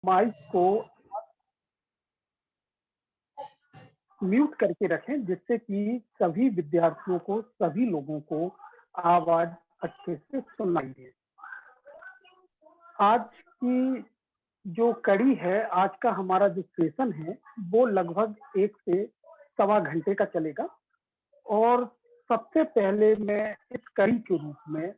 Mic को mute करके रखें जिससे कि सभी विद्यार्थियों को, सभी लोगों को आवाज अच्छे से सुनाई दे। आज की जो कड़ी है, आज का हमारा जो सेशन है वो लगभग 1 से सवा घंटे का चलेगा। और सबसे पहले मैं इस कड़ी के रूप में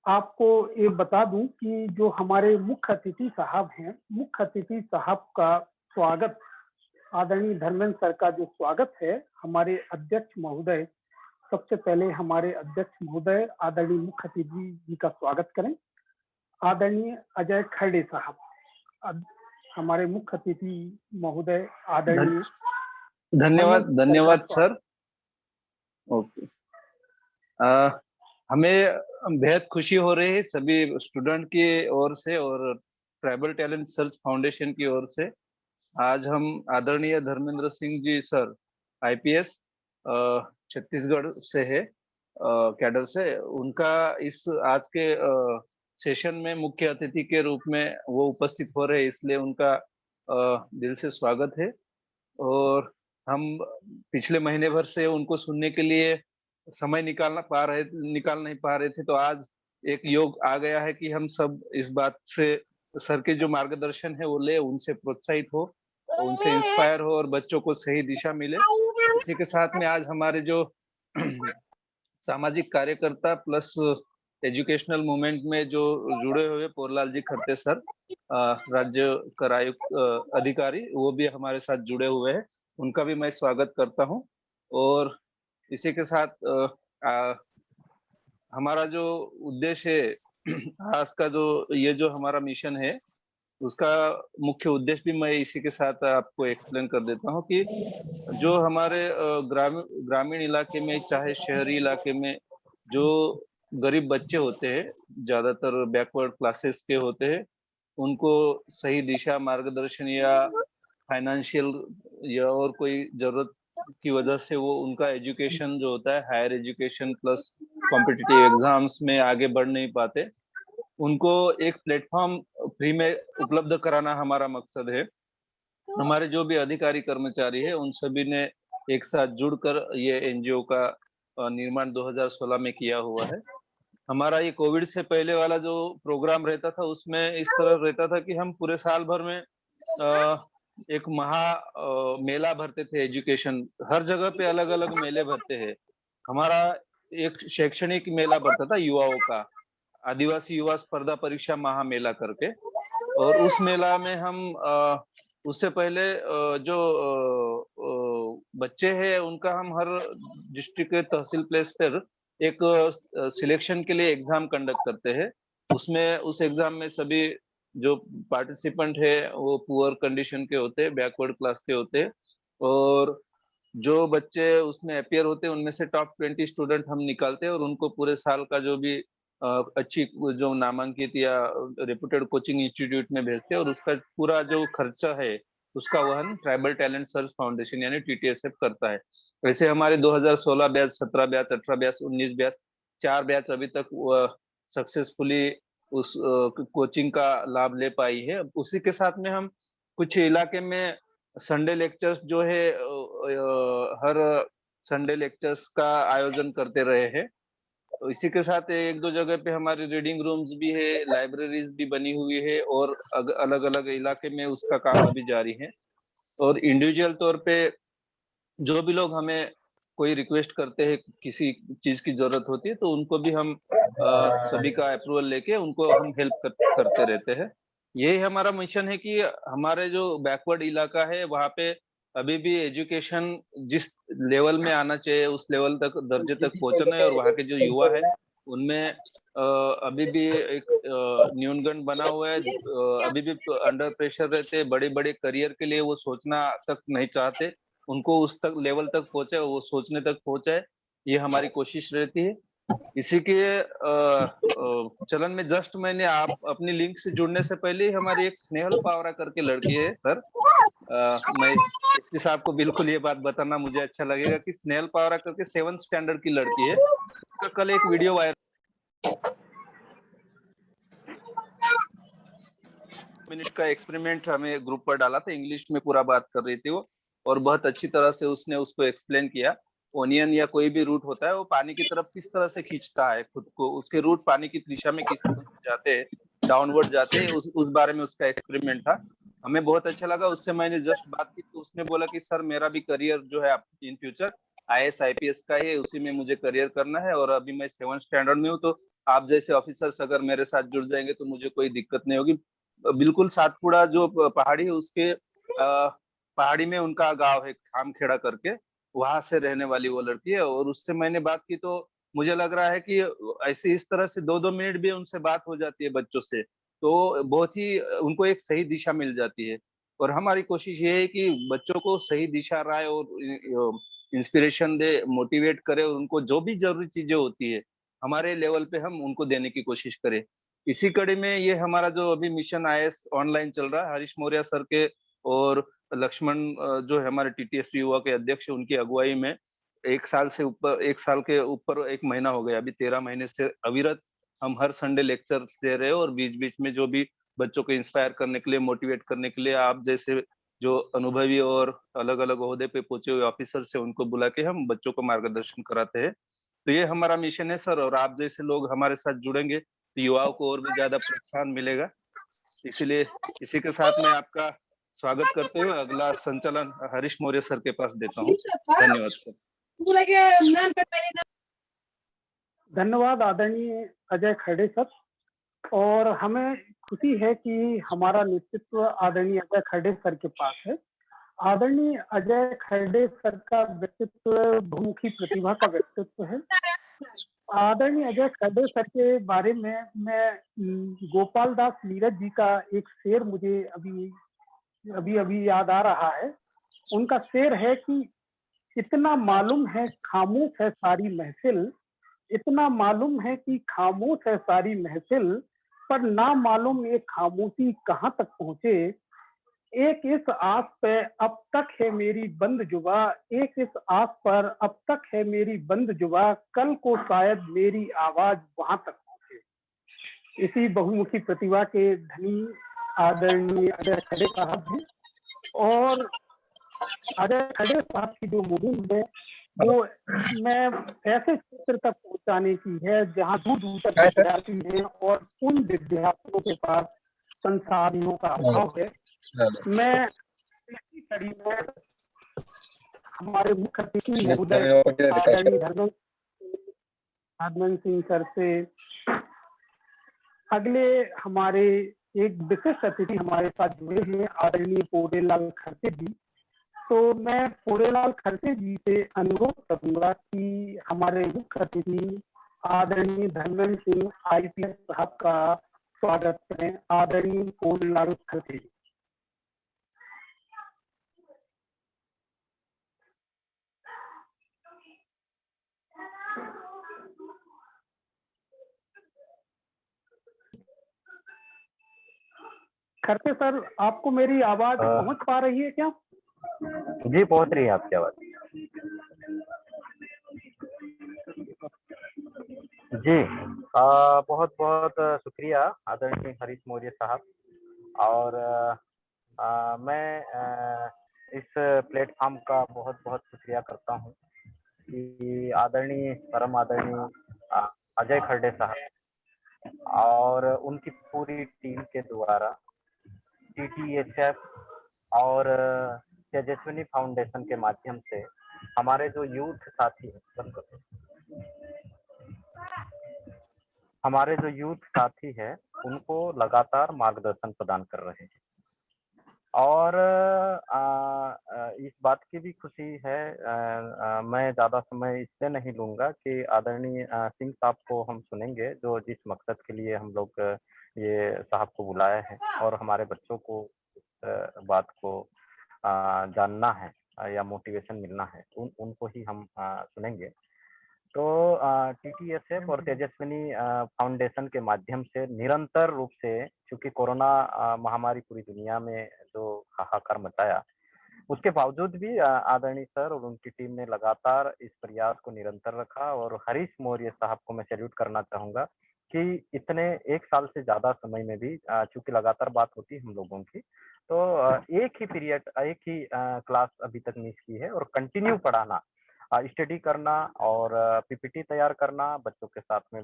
आपको ये बता दूं कि जो हमारे मुख्य अतिथि साहब हैं, मुख्य अतिथि साहब का स्वागत, आदरणीय धर्मेंद्र सर का जो स्वागत है, हमारे अध्यक्ष महोदय, सबसे पहले हमारे अध्यक्ष महोदय आदरणीय मुख्य अतिथि जी का स्वागत करें। आदरणीय अजय खरडे साहब, हमारे मुख्य अतिथि महोदय आदरणीय। धन्यवाद सर। ओके, हमें बेहद खुशी हो रही है सभी स्टूडेंट की ओर से और ट्राइबल टैलेंट सर्च फाउंडेशन की ओर से। आज हम आदरणीय धर्मेंद्र सिंह जी सर, आईपीएस, छत्तीसगढ़ से है, कैडर से, उनका इस आज के सेशन में मुख्य अतिथि के रूप में वो उपस्थित हो रहे हैं, इसलिए उनका दिल से स्वागत है। और हम पिछले महीने भर से उनको सुनने के लिए समय निकाल नहीं पा रहे थे, तो आज एक योग आ गया है कि हम सब इस बात से सर के जो मार्गदर्शन है वो ले, उनसे प्रोत्साहित हो, उनसे इंस्पायर हो और बच्चों को सही दिशा मिले। इसी के साथ में आज हमारे जो सामाजिक कार्यकर्ता प्लस एजुकेशनल मूवमेंट में जो जुड़े हुए पोरलाल जी खरते सर, राज्य कर आयुक्त अधिकारी, वो भी हमारे साथ जुड़े हुए हैं, उनका भी मैं स्वागत करता हूं। और इसी के साथ हमारा जो उद्देश्य है आज का, जो हमारा मिशन है, उसका मुख्य उद्देश्य भी मैं इसी के साथ आपको एक्सप्लेन कर देता हूं कि जो हमारे ग्रामीण इलाके में चाहे शहरी इलाके में जो गरीब बच्चे होते हैं, ज्यादातर बैकवर्ड क्लासेस के होते हैं, उनको सही दिशा मार्गदर्शन या फाइनेंशियल या और कोई जरूरत की वजह से वो उनका एजुकेशन जो होता है, higher education plus competitive exams में आगे बढ़ नहीं पाते, उनको एक प्लेटफॉर्म फ्री में उपलब्ध कराना हमारा मकसद है। हमारे जो भी अधिकारी कर्मचारी है, उन सभी ने एक साथ जुड़कर ये एनजीओ का निर्माण 2016 में किया हुआ है। हमारा ये कोविड से पहले वाला जो प्रोग्राम रहता था, उसमें इस तरह रहता था कि हम पूरे साल भर में एक मेला भरते थे। एजुकेशन हर जगह पे अलग अलग मेले भरते हैं। हमारा एक शैक्षणिक मेला भरता था युवाओं का, आदिवासी युवा स्पर्धा परीक्षा महामेला करके। और उस मेला में हम उससे पहले जो बच्चे हैं, उनका हम हर डिस्ट्रिक्ट के तहसील प्लेस पर एक सिलेक्शन के लिए एग्जाम कंडक्ट करते हैं। उसमें उस एग्जाम में सभी जो पार्टिसिपेंट है वो पुअर कंडीशन के होते हैं, बैकवर्ड क्लास के होते हैं, और जो बच्चे उसमें अपियर होते हैं उनमें से टॉप 20 स्टूडेंट हम निकालते हैं और उनको पूरे साल का जो भी अच्छी जो नामांकित या रेपुटेड कोचिंग इंस्टीट्यूट में भेजते हैं, और उसका पूरा जो खर्चा है उसका वहन ट्राइबल टैलेंट सर्च फाउंडेशन यानी टीटीएसएफ करता है। वैसे हमारे 2016 batch, 17 batch, 18 batch, 19 batch, 4 batch अभी तक सक्सेसफुली उस कोचिंग का लाभ ले पाई है। उसी के साथ में हम कुछ इलाके में संडे लेक्चर्स जो है हर संडे लेक्चर्स का आयोजन करते रहे हैं। तो इसी के साथ एक दो जगह पे हमारी रीडिंग रूम्स भी है, लाइब्रेरीज भी बनी हुई है, और अलग अलग इलाके में उसका काम अभी जारी है। और इंडिविजुअल तौर पे जो भी लोग हमें कोई रिक्वेस्ट करते हैं, किसी चीज की जरूरत होती है, तो उनको भी हम सभी का अप्रूवल लेके उनको हम हेल्प करते रहते हैं। यही हमारा मिशन है कि हमारे जो बैकवर्ड इलाका है वहाँ पे अभी भी एजुकेशन जिस लेवल में आना चाहिए उस लेवल तक, दर्जे तक पहुंचना है। और वहाँ के जो युवा है उनमें अभी भी एक न्यूनगंड बना हुआ है। अभी भी अंडर प्रेशर रहते हैं, बड़े बड़े करियर के लिए वो सोचना तक नहीं चाहते, उनको उस तक लेवल तक पहुंचे, वो सोचने तक पहुंचे, ये हमारी कोशिश रहती है। इसी के चलन में जस्ट मैंने आप अपनी लिंक से जुड़ने से पहले ही हमारी एक स्नेहल पावरा करके लड़की है सर, मैं एसपी साहब को बिल्कुल ये बात बताना मुझे अच्छा लगेगा कि स्नेहल पावरा करके 7th स्टैंडर्ड की लड़की है, उसका कल एक वीडियो वायरल। मिनट का एक्सपेरिमेंट हमें ग्रुप पर डाला था, इंग्लिश में पूरा बात कर रही थी वो, और बहुत अच्छी तरह से उसने उसको एक्सप्लेन किया। ओनियन या कोई भी रूट होता है, वो पानी की तरफ किस तरह से खींचता है खुद को, उसके रूट पानी की दिशा में किस तरह से जाते हैं, डाउनवर्ड जाते हैं, उस बारे में उसका एक्सपेरिमेंट था। हमें बहुत अच्छा लगा। उससे मैंने जस्ट बात की तो उसने बोला कि सर मेरा भी करियर जो है इन फ्यूचर आईएएस आईपीएस का ही है, उसी में मुझे करियर करना है, और अभी मैं 7th स्टैंडर्ड में हूँ, तो आप जैसे ऑफिसर्स अगर मेरे साथ जुड़ जाएंगे तो मुझे कोई दिक्कत नहीं होगी। बिल्कुल सातपुड़ा जो पहाड़ी है उसके पहाड़ी में उनका गांव है खामखेड़ा करके, वहां से रहने वाली वो लड़की है। और उससे मैंने बात की तो मुझे लग रहा है कि ऐसे इस तरह से 2-2 मिनट भी उनसे बात हो जाती है बच्चों से, तो बहुत ही उनको एक सही दिशा मिल जाती है। और हमारी कोशिश ये है कि बच्चों को सही दिशा राय और इंस्पिरेशन दे, मोटिवेट करे, और उनको जो भी जरूरी चीजें होती है हमारे लेवल पे हम उनको देने की कोशिश करें। इसी कड़ी में ये हमारा जो अभी मिशन आईएएस ऑनलाइन चल रहा है, हरीश मौर्य सर के और लक्ष्मण जो है हमारे टीटीएसपी युवा के अध्यक्ष, उनकी अगुवाई में 1 साल के ऊपर 1 महीना हो गया, अभी 13 महीने से अविरत हम हर संडे लेक्चर दे रहे हैं, और बीच-बीच में जो भी बच्चों को इंस्पायर करने के लिए, मोटिवेट करने के लिए आप जैसे जो अनुभवी और अलग-अलग ओहदे पे पहुंचे हुए ऑफिसर्स हैं, उनको बुला के हम बच्चों को मार्गदर्शन कराते हैं। तो ये हमारा मिशन है सर, और आप जैसे लोग हमारे साथ जुड़ेंगे तो युवाओं को और भी ज्यादा प्रोत्साहन मिलेगा। इसीलिए इसी के साथ मैं आपका स्वागत करते हुए अगला संचालन हरीश मौर्य सर के पास देता हूँ। धन्यवाद सर। धन्यवाद आदरणीय अजय खड़े सर। और हमें खुशी है कि हमारा नेतृत्व आदरणीय अजय खड़े सर के पास है। आदरणीय अजय खड़े सर का व्यक्तित्व बहुमुखी प्रतिभा का व्यक्तित्व है। आदरणीय अजय खड़े सर के बारे में मैं गोपाल दास नीरज जी का एक शेर मुझे अभी अभी अभी याद आ रहा है। उनका शेर है कि इतना मालूम है खामोश है सारी महफिल, इतना मालूम है कि खामोश है सारी महफिल, पर ना मालूम ये खामोशी कहाँ तक पहुंचे। एक इस आस पे अब तक है मेरी बंद जुबा, एक इस आस पर अब तक है मेरी बंद जुबा, कल को शायद मेरी आवाज वहां तक पहुंचे। इसी बहुमुखी प्रतिभा के धनी आदरणीय अजय खड़े साहब हैं। और अजय खड़े साहब की जो मुहिम है वो मैं ऐसे क्षेत्र तक पहुंचाने की है जहां दूर दूर तक विद्यार्थी हैं और उन विद्यार्थियों के पास संसाधनों का अभाव है। मैं इसी कड़ी में हमारे मुख्य अतिथि महोदय आदरणीय धर्मेंद्र सिंह सर से अगले हमारे एक विशिष्ट अतिथि हमारे साथ जुड़े हैं आदरणीय पोरेलाल खरसे जी। तो मैं पोरेलाल खरसे जी से अनुरोध करूंगा कि हमारे मुख्य अतिथि आदरणीय धर्मेंद्र सिंह आईपीएस साहब का स्वागत करें। आदरणीय पोरेलाल खरसे जी। खरसे सर, आपको मेरी आवाज पहुंच पा रही है क्या? जी पहुंच रही है आपकी आवाज। जी बहुत बहुत शुक्रिया आदरणीय हरीश मौर्य साहब। और मैं इस प्लेटफॉर्म का बहुत बहुत शुक्रिया करता हूं कि आदरणीय परम आदरणीय अजय खरडे साहब और उनकी पूरी टीम के द्वारा टीटीएचएफ और तेजस्विनी फाउंडेशन के माध्यम से हमारे जो यूथ साथी है उनको लगातार मार्गदर्शन प्रदान कर रहे हैं। और इस बात की भी खुशी है, मैं ज़्यादा समय इससे नहीं लूँगा कि आदरणीय सिंह साहब को हम सुनेंगे, जो जिस मकसद के लिए हम लोग ये साहब को बुलाए हैं और हमारे बच्चों को बात को जानना है या मोटिवेशन मिलना है, उनको ही हम सुनेंगे। तो टीटीएसएफ और तेजस्विनी फाउंडेशन के माध्यम से निरंतर रूप से, क्योंकि कोरोना महामारी पूरी दुनिया में जो हाहाकार मचाया, उसके बावजूद भी आदरणीय सर और उनकी टीम ने लगातार इस प्रयास को निरंतर रखा। और हरीश मौर्य साहब को मैं सैल्यूट करना चाहूँगा कि इतने 1 साल से ज़्यादा समय में भी चूँकि लगातार बात होती है हम लोगों की, तो एक ही पीरियड एक ही क्लास अभी तक मिस की है और कंटिन्यू पढ़ाना, स्टडी करना और पीपीटी तैयार करना, बच्चों के साथ में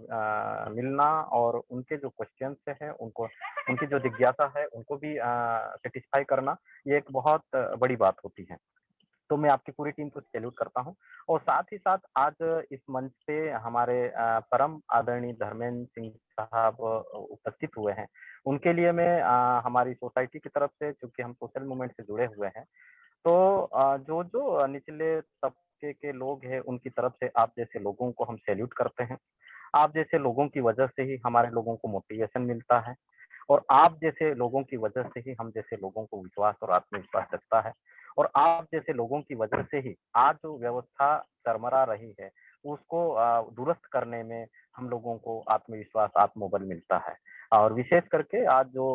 मिलना और उनके जो क्वेश्चन्स हैं, उनको उनकी जो जिज्ञासा है, उनको भी सैटिस्फाई करना, ये एक बहुत बड़ी बात होती है। तो मैं आपकी पूरी टीम को सैल्यूट करता हूँ और साथ ही साथ आज इस मंच पे हमारे परम आदरणीय धर्मेंद्र सिंह साहब उपस्थित हुए हैं। उनके लिए मैं हमारी सोसाइटी की तरफ से, चूँकि हम सोशल मूवमेंट से जुड़े हुए हैं, तो जो निचले तबके के लोग हैं, उनकी तरफ से आप जैसे लोगों को हम सैल्यूट करते हैं। आप जैसे लोगों की वजह से ही हमारे लोगों को मोटिवेशन मिलता है और आप जैसे लोगों की वजह से ही हम जैसे लोगों को विश्वास और आत्मविश्वास जगता है और आप जैसे लोगों की वजह से ही आज जो व्यवस्था चरमरा रही है, उसको दुरुस्त करने में हम लोगों को आत्मविश्वास, आत्मबल मिलता है। और विशेष करके आज जो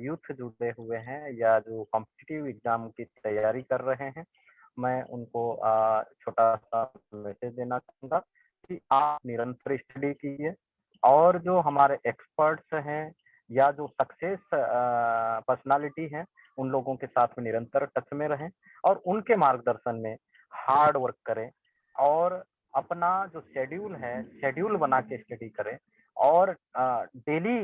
यूथ जुड़े हुए हैं या जो कॉम्पिटिटिव एग्जाम की तैयारी कर रहे हैं, मैं उनको छोटा-सा मैसेज देना चाहूँगा कि आप निरंतर स्टडी कीजिए और जो हमारे एक्सपर्ट्स हैं या जो सक्सेस पर्सनालिटी हैं, उन लोगों के साथ में निरंतर टच में रहें और उनके मार्गदर्शन में हार्ड वर्क करें और अपना जो शेड्यूल है, शेड्यूल बना के स्टडी करें और डेली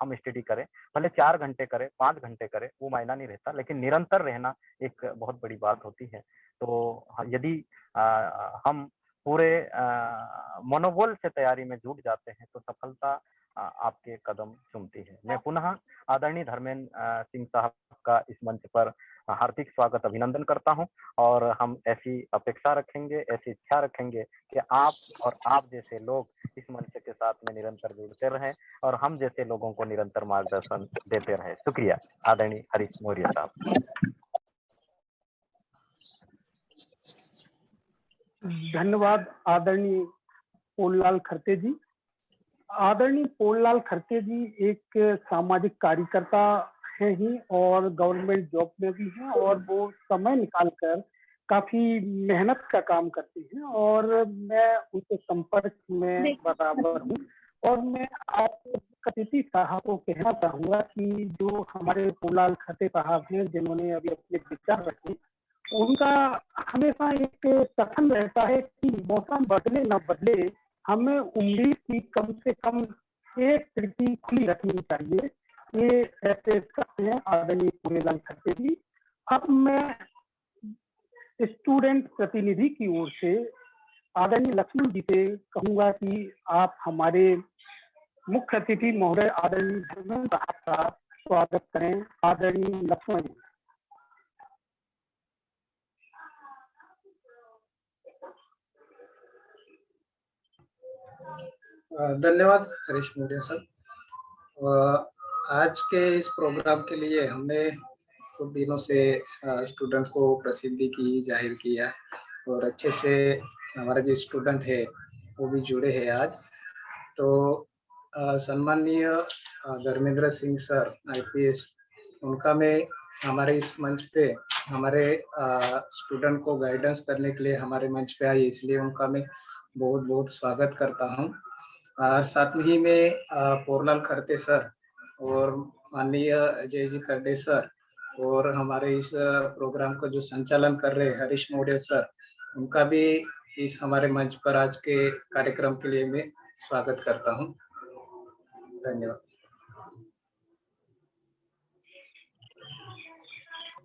हम स्टडी करें, भले 4 घंटे करें, 5 घंटे करें, वो मायना नहीं रहता, लेकिन निरंतर रहना एक बहुत बड़ी बात होती है। तो यदि हम पूरे मनोबल से तैयारी में जुट जाते हैं, तो सफलता आपके कदम चूमती है। मैं पुनः आदरणीय धर्मेंद्र सिंह साहब का इस मंच पर हार्दिक स्वागत, अभिनंदन करता हूं और हम ऐसी अपेक्षा रखेंगे, ऐसी इच्छा रखेंगे कि आप और आप जैसे लोग इस मंच के साथ में निरंतर जुड़ते रहें और हम जैसे लोगों को निरंतर मार्गदर्शन देते रहें। शुक्रिया आदरणीय हरीश मौर्य साहब। धन्यवाद आदरणीय पोललाल खरते जी। आदरणीय पोललाल खरते जी एक सामाजिक कार्यकर्ता हैं ही और गवर्नमेंट जॉब में भी हैं और वो समय निकालकर काफी मेहनत का काम करते हैं और मैं उनके संपर्क में बराबर हूँ और मैं आपको अतिथि साहब को कहना चाहूंगा कि जो हमारे पोललाल खरते साहब हैं जिन्होंने अभी अपने विचार रखे, उनका हमेशा एक कथन रहता है कि मौसम बदले न बदले, हमें उम्मीद की कम से कम एक खिड़की खुली रखनी चाहिए। ये ऐसे सत्य हैं आदरणीय पोललाल खरते जी। अब मैं स्टूडेंट प्रतिनिधि की ओर से आदरणीय लक्ष्मण जी से कहूंगा कि आप हमारे मुख्य अतिथि महोदय आदरणीय धर्मेंद्र साहब का स्वागत करें। आदरणीय लक्ष्मण जी। धन्यवाद हरीश मौर्य सर। आज के इस प्रोग्राम के लिए हमने कुछ दिनों से स्टूडेंट को प्रसिद्धि की जाहिर किया और अच्छे से हमारे जो स्टूडेंट है वो भी जुड़े हैं आज। तो सम्माननीय धर्मेंद्र सिंह सर IPS, उनका मैं हमारे इस मंच पे हमारे स्टूडेंट को गाइडेंस करने के लिए हमारे मंच पे आई, इसलिए उनका मैं बहुत बहुत स्वागत करता हूँ। और साथ में ही मैं पोललाल खरते सर और माननीय जय जी खरडे सर और हमारे इस प्रोग्राम को जो संचालन कर रहे हैं हरीश मौर्य सर, उनका भी इस हमारे मंच पर आज के कार्यक्रम के लिए मैं स्वागत करता हूं। धन्यवाद।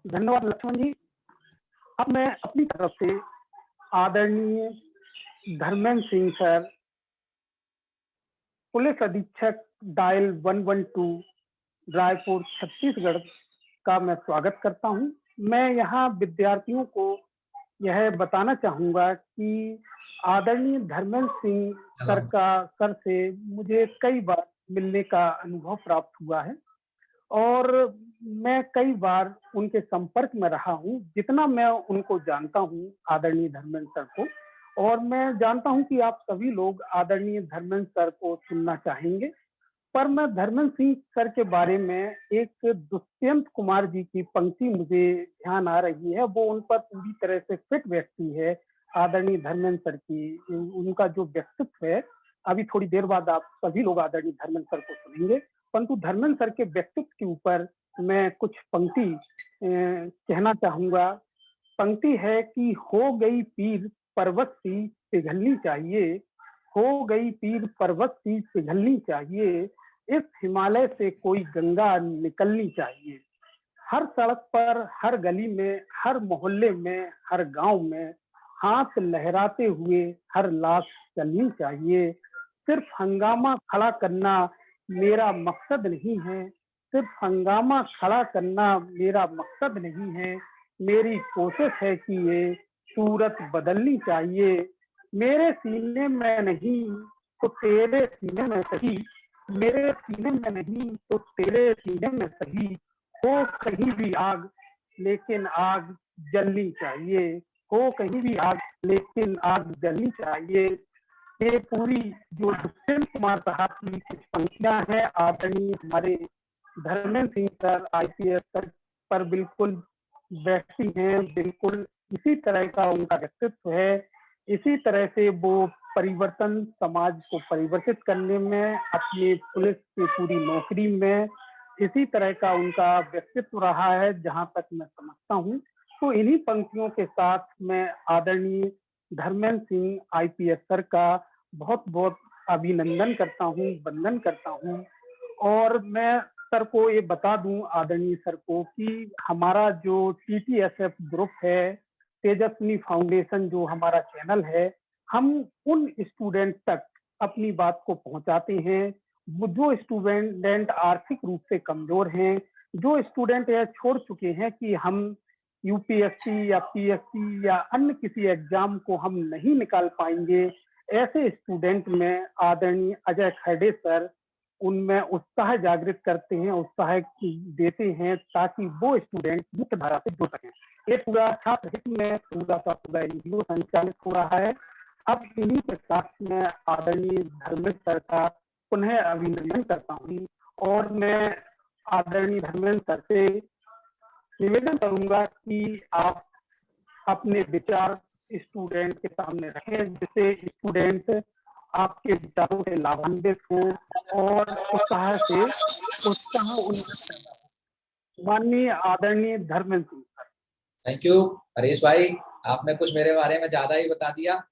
धन्यवाद लक्ष्मण जी। अब मैं अपनी तरफ से आदरणीय धर्मेंद्र सिंह सर, पुलिस अधीक्षक डायल 112 रायपुर छत्तीसगढ़ का मैं स्वागत करता हूं। मैं यहाँ विद्यार्थियों को यह बताना चाहूंगा कि आदरणीय धर्मेंद्र सिंह सर से मुझे कई बार मिलने का अनुभव प्राप्त हुआ है और मैं कई बार उनके संपर्क में रहा हूं। जितना मैं उनको जानता हूं आदरणीय धर्मेंद्र सर को, और मैं जानता हूं कि आप सभी लोग आदरणीय धर्मेंद्र सर को सुनना चाहेंगे, पर मैं धर्मेंद्र सिंह सर के बारे में एक दुष्यंत कुमार जी की पंक्ति मुझे ध्यान आ रही है। वो उन पर पूरी तरह से फिट व्यक्ति है आदरणीय धर्मेंद्र सर की। उनका जो व्यक्तित्व है अभी थोड़ी देर बाद आप सभी लोग आदरणीय धर्मेंद्र सर को सुनेंगे, परंतु धर्मेंद्र सर के व्यक्तित्व के ऊपर मैं कुछ पंक्ति कहना चाहूंगा। पंक्ति है कि हो गई पीर पर्वत सी पिघलनी चाहिए, हो गई पीर पर्वत सी पिघलनी चाहिए, इस हिमालय से कोई गंगा निकलनी चाहिए। हर सड़क पर, हर गली में, हर मोहल्ले में, हर गांव में हाथ लहराते हुए हर लाश चलनी चाहिए। सिर्फ हंगामा खड़ा करना मेरा मकसद नहीं है, सिर्फ हंगामा खड़ा करना मेरा मकसद नहीं है, मेरी कोशिश है कि ये सूरत बदलनी चाहिए। मेरे सीने में नहीं तो तेरे सीने में सही, मेरे सीने में नहीं तो तेरे सीने में सही, हो कहीं भी आग लेकिन आग जलनी चाहिए, हो कहीं भी आग लेकिन आग जलनी चाहिए। ये पूरी जो दुष्यंत कुमार साहब की कुछ पंक्तियां हैं, आदरणीय हमारे Dharmendra Singh sir IPS sir पर बिल्कुल बैठती हैं। बिल्कुल इसी तरह का उनका व्यक्तित्व है, इसी तरह से वो परिवर्तन, समाज को परिवर्तित करने में, अपनी पुलिस की पूरी नौकरी में इसी तरह का उनका व्यक्तित्व रहा है, जहां तक मैं समझता हूँ। तो इन्हीं पंक्तियों के साथ मैं आदरणीय धर्मेंद्र सिंह आईपीएस सर का बहुत बहुत अभिनंदन करता हूँ, वंदन करता हूँ। और मैं सर को ये बता दूं, आदरणीय सर को, कि हमारा जो टीटीएसएफ ग्रुप है, तेजस्विनी फाउंडेशन जो हमारा चैनल है, हम उन स्टूडेंट तक अपनी बात को पहुंचाते हैं जो स्टूडेंट आर्थिक रूप से कमजोर हैं, जो स्टूडेंट यह छोड़ चुके हैं कि हम यूपीएससी या पीएससी या अन्य किसी एग्जाम को हम नहीं निकाल पाएंगे। ऐसे स्टूडेंट में आदरणीय अजय खरडे सर उनमें उत्साह जागृत करते हैं, उत्साह देते हैं, ताकि वो स्टूडेंट मुख्य धारा से जुड़ सकें। ये पूरा छात्र हित में पूरा का पूरा एनजीओ संचालित हो रहा है। अब इन्हीं के साथ मैं आदरणीय धर्मेंद्र सर का पुनः अभिनंदन करता हूँ, और मैं आदरणीय धर्मेंद्र सर से निवेदन करूंगा कि आप अपने विचार स्टूडेंट के सामने रखें, जिससे स्टूडेंट आपके विचारों से लाभान्वित हो और उत्साह माननीय आदरणीय Dharmendra Singh sir. Thank you Harish भाई, आपने कुछ मेरे बारे में ज्यादा ही बता दिया।